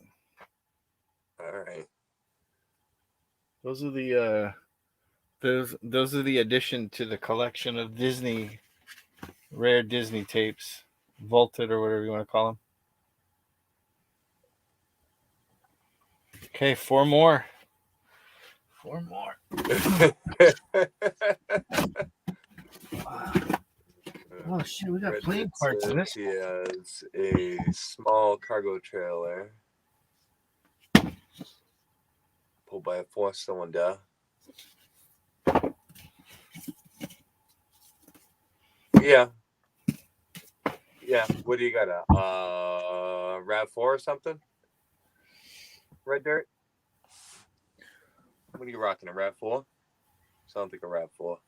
All right. Those are the those are the addition to the collection of rare Disney tapes, vaulted or whatever you want to call them. Okay, 4 more. 4 more. Oh shit, we got playing parts in this. He has a small cargo trailer pulled by a 4-cylinder. Yeah. What do you got? A RAV4 or something? Red Dirt? What are you rocking? A RAV4? Sounds like a RAV4.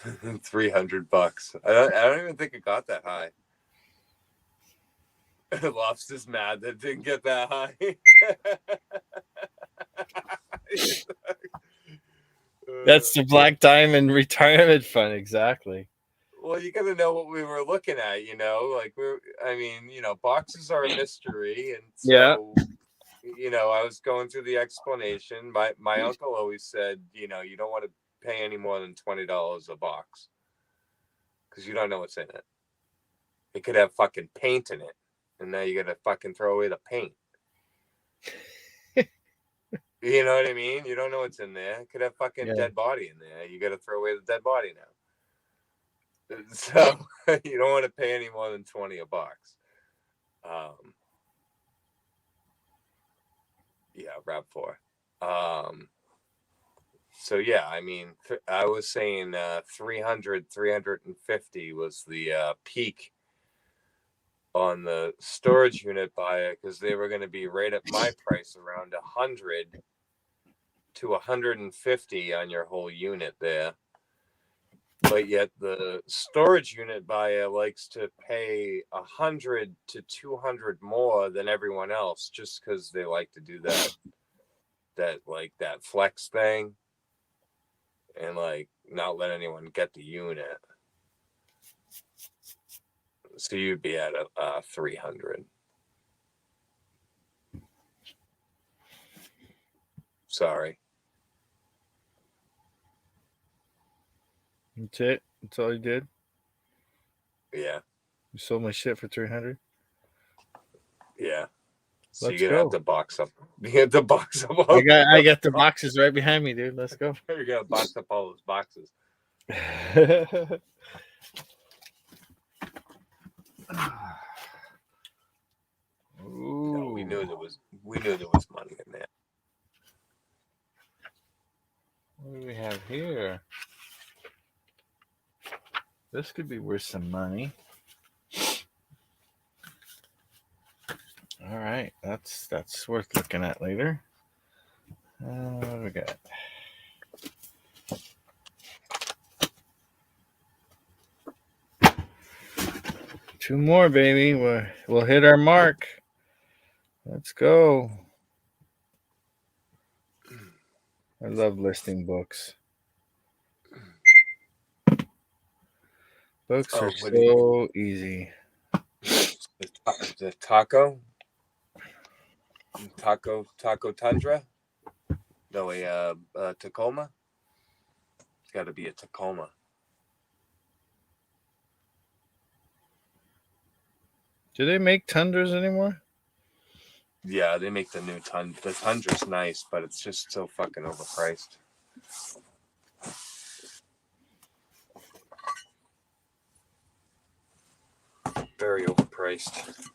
$300. I don't even think it got that high. Lobster's mad that it didn't get that high. That's the Black Diamond retirement fund, exactly. Well, you got to know what we were looking at, like boxes are a mystery. And so, I was going through the explanation. My uncle always said, you don't want to pay any more than $20 a box because you don't know what's in it. It could have fucking paint in it. And now you got to fucking throw away the paint. You know what I mean? You don't know what's in there. It could have fucking dead body in there. You got to throw away the dead body now. So you don't want to pay any more than 20 a box. RAV4. So yeah, I was saying 350 was the peak on the storage unit buyer because they were going to be right at my price, around 100 to 150 on your whole unit there. But yet the storage unit buyer likes to pay 100 to 200 more than everyone else just because they like to do that flex thing and not let anyone get the unit. So you'd be at a 300. Sorry. That's it. That's all you did. Yeah. You sold my shit for 300. Yeah. So Let's you're gonna have go. to box up. You have to box up. I got the boxes right behind me, dude. Let's go. You're gonna box up all those boxes. No, we knew there was money in there. What do we have here? This could be worth some money. All right, that's worth looking at later. What do we got? Two more, baby. We'll hit our mark. Let's go. I love listing books. Books are so easy. The taco tundra. No, a Tacoma. It's got to be a Tacoma. Do they make tundras anymore? Yeah, they make the new Tundra. The Tundra's nice, but it's just so fucking overpriced. Very overpriced.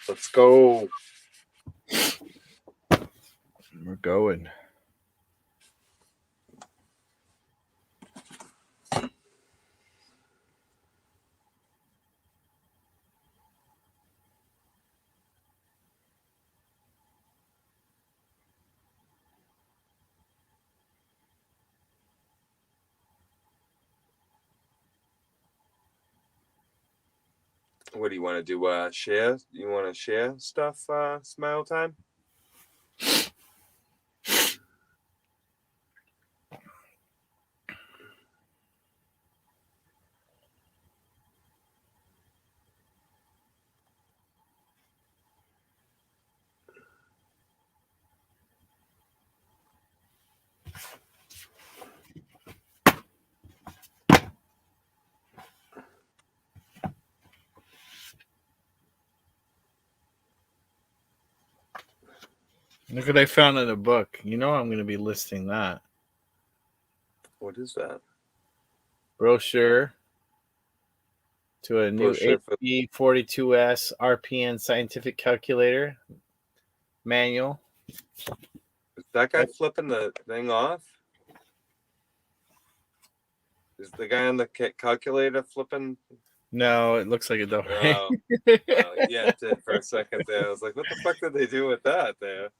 Let's go. We're going. What do you want to do? Share? You want to share stuff? Smile time. Look what I found in a book. You know I'm going to be listing that. What is that? Brochure to a new Brochure for- HP42S RPN scientific calculator manual. Is that guy flipping the thing off? Is the guy on the calculator flipping? No, it looks like it don't. Oh, yeah, it did for a second there. I was like, what the fuck did they do with that there?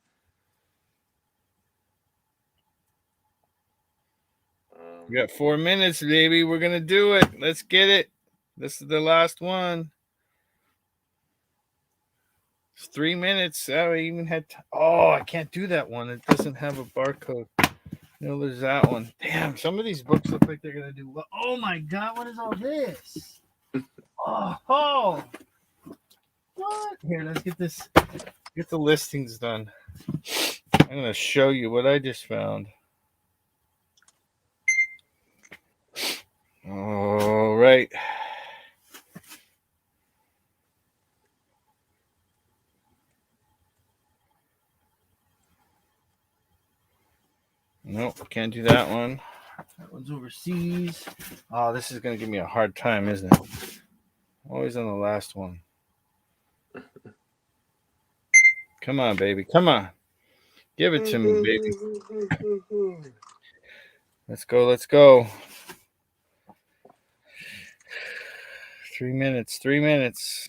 We got 4 minutes, baby. We're going to do it. Let's get it. This is the last one. It's 3 minutes. Oh, I even had. I can't do that one. It doesn't have a barcode. No, there's that one. Damn, some of these books look like they're going to do well. Oh, my God. What is all this? Oh. What? Here, let's get this. Get the listings done. I'm going to show you what I just found. All right. Nope, can't do that one. That one's overseas. Oh, this is going to give me a hard time, isn't it? Always on the last one. Come on, baby. Come on. Give it to me, baby. Let's go. Let's go. 3 minutes. 3 minutes.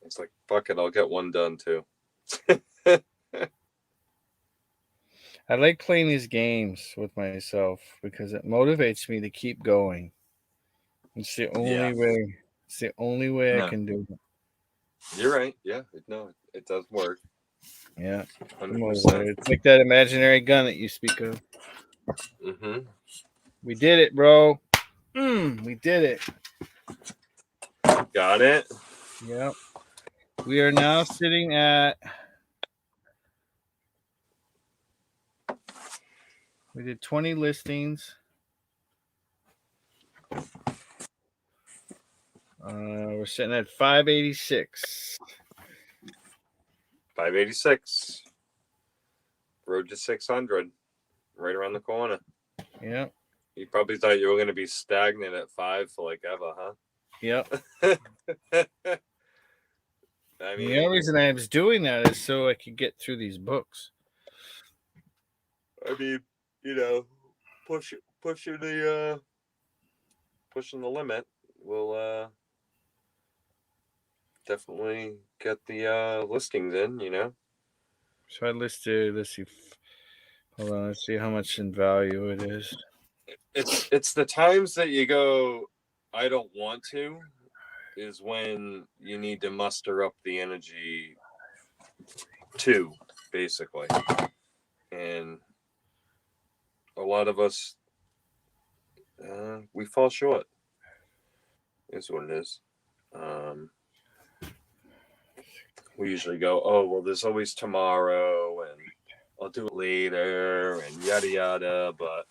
It's like, fuck it, I'll get one done too. I like playing these games with myself because it motivates me to keep going. It's the only way. It's the only way I can do it. You're right. Yeah, no, it does work. Yeah. 100%. It's like that imaginary gun that you speak of. Mm-hmm. We did it, bro. We did it. Got it. Yep. We are now sitting at We did 20 listings. We're sitting at 586. 586. Road to 600. Right around the corner. Yep. You probably thought you were going to be stagnant at 5 for like ever, huh? Yep. I The mean, only reason I was doing that is so I could get through these books. you know, pushing the limit will definitely get the listings in, you know. So I listed, let's see. Hold on, let's see how much in value it is. It's the times that you go, I don't want to, is when you need to muster up the energy to, basically. And a lot of us, we fall short, is what it is. We usually go, oh, well, there's always tomorrow, and I'll do it later, and yada yada, but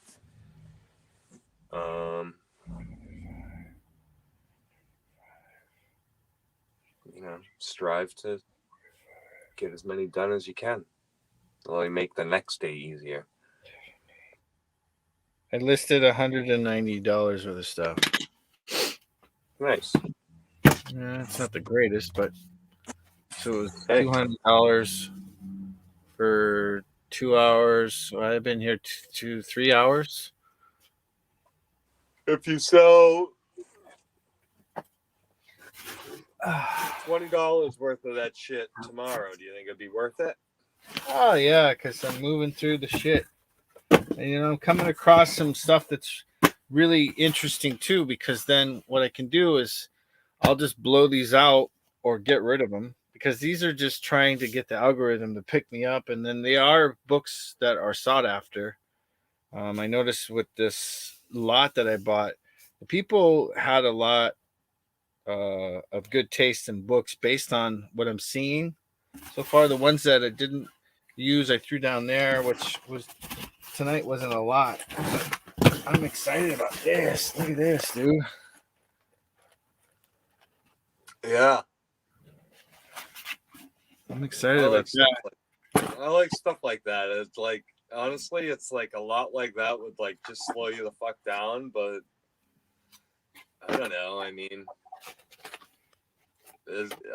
you know, strive to get as many done as you can. It'll only make the next day easier. I listed $190 worth of stuff. Nice. Yeah, it's not the greatest, but so it was Hey. $200 for 2 hours. So I've been here 3 hours. If you sell $20 worth of that shit tomorrow, do you think it'd be worth it? Oh yeah, because I'm moving through the shit. And, you know, I'm coming across some stuff that's really interesting too, because then what I can do is I'll just blow these out or get rid of them, because these are just trying to get the algorithm to pick me up. And then they are books that are sought after. I noticed with this lot that I bought, the people had a lot of good taste in books based on what I'm seeing. So far, the ones that I didn't use, I threw down there, which was tonight wasn't a lot. But I'm excited about this. Look at this, dude. Yeah. I'm excited about that. I like stuff like that. It's like, honestly, it's like a lot like that would like just slow you the fuck down, but I don't know. I mean,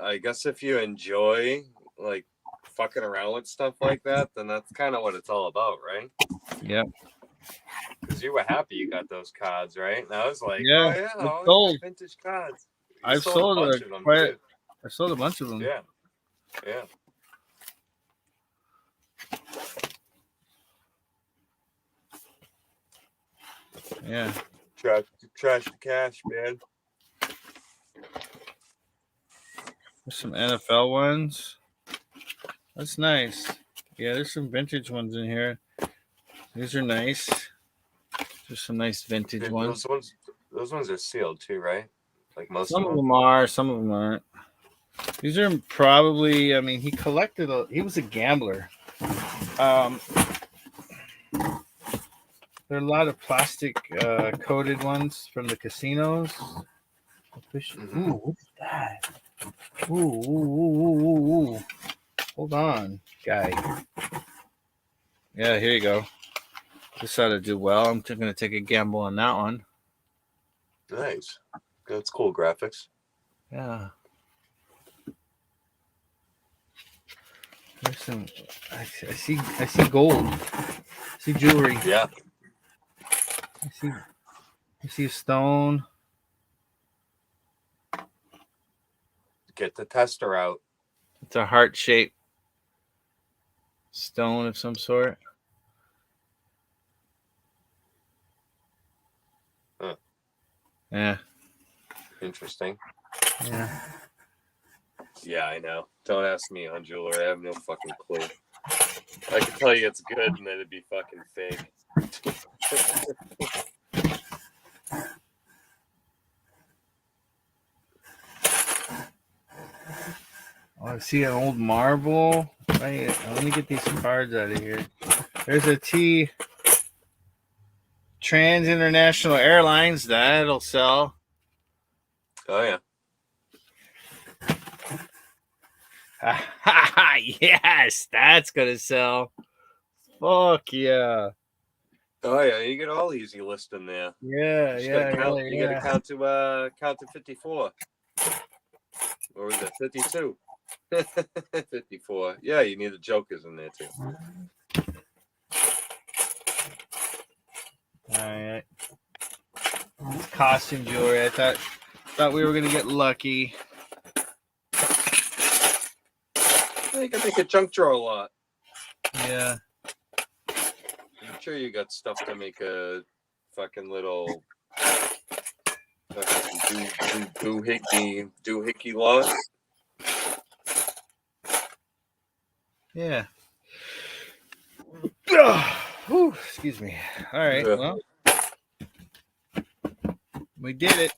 I guess if you enjoy like fucking around with stuff like that, then that's kind of what it's all about, right? Yeah. Because you were happy you got those cards, right? And I was like, Yeah, oh yeah, it's oh, sold. vintage cards. You I've sold a bunch of them too. I sold a bunch of them. Yeah, yeah. Yeah. Trash the cash, man. There's some NFL ones. That's nice. Yeah, there's some vintage ones in here. These are nice. There's some nice vintage ones. Those ones are sealed too, right? Like most Some of of them. them are, some of them aren't. These are probably, I mean, he was a gambler. There are a lot of plastic coated ones from the casinos. Ooh, what's that? Ooh. Hold on, guy. Yeah, here you go. This ought to do well. I'm going to take a gamble on that one. Nice. That's cool graphics. Yeah. There's some. I see gold. I see jewelry. Yeah. I see a stone. Get the tester out. It's a heart-shaped stone of some sort. Huh. Yeah. Interesting. Yeah. Yeah, I know. Don't ask me on jewelry. I have no fucking clue. I can tell you it's good and then it'd be fucking fake. Oh, I see an old marble. Right, let me get these cards out of here. There's a T. Trans International Airlines, that'll sell. Oh yeah. Yes, that's gonna sell. Fuck yeah. Oh yeah, you get all easy listing there. Yeah, You just yeah, gotta count. yeah, You gotta count to 54. Or was it 52? 54. Yeah, you need the jokers in there too. All right. Costume jewelry. I thought we were gonna get lucky. You can make a junk drawer a lot. Yeah. I'm sure you got stuff to make a fucking little doohickey lot. Yeah. Whew, excuse me. All right. Yeah. Well, we did it.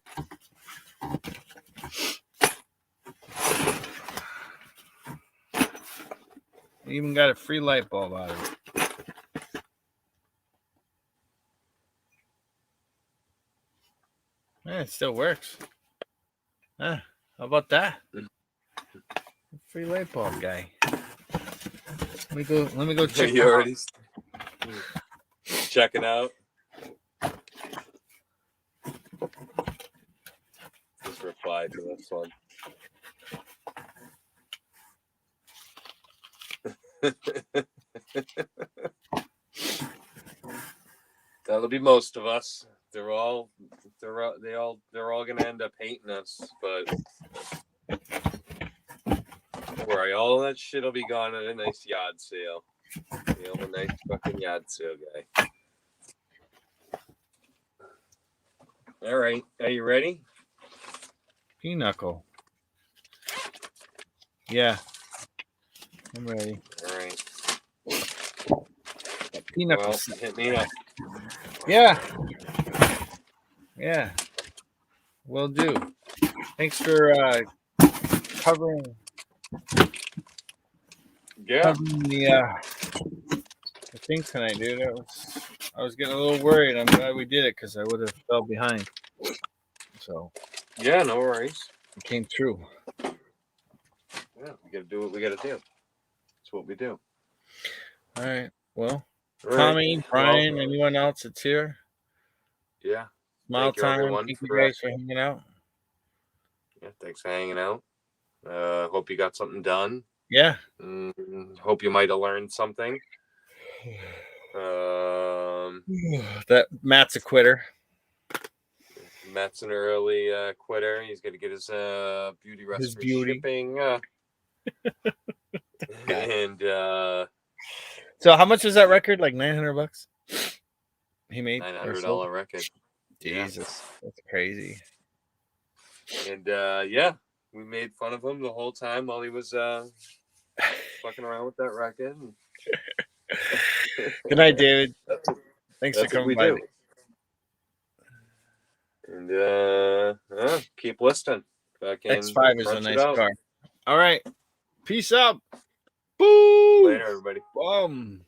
We even got a free light bulb out of it. Yeah, it still works. How about that? Free light bulb guy. Let me go check. You already checking out. Just reply to this one. That'll be most of us. They're all gonna end up hating us, but don't worry, all that shit will be gone at a nice yard sale. You know, a nice fucking yard sale guy. All right, are you ready? Pinochle. Yeah, I'm ready. All right. Pinochle. Well, hit me up. Yeah. Yeah. Will do. Thanks for covering Yeah. the thing tonight, dude. I was getting a little worried. I'm glad we did it because I would have fell behind. So Yeah, no worries. it came through. Yeah, we gotta do what we gotta do. That's what we do. All right. Well, All right. Tommy, Brian, Well, anyone else that's here? yeah. Smile Thank you, time. everyone, Thank you for guys for hanging out. Yeah, thanks for hanging out. Hope you got something done. Yeah. Hope you might have learned something. That Matt's a quitter. Matt's an early quitter. He's going to get his beauty rest His for beauty. shipping. And So how much was that record? Like $900? He made $900 record. Jesus, that's crazy. And yeah, we made fun of him the whole time while he was fucking around with that record. Good night, David. Thanks That's for what we coming by. do. And keep listening. X5 is a crunch it nice out. car. All right. Peace out. Boo. Later, everybody. Bum.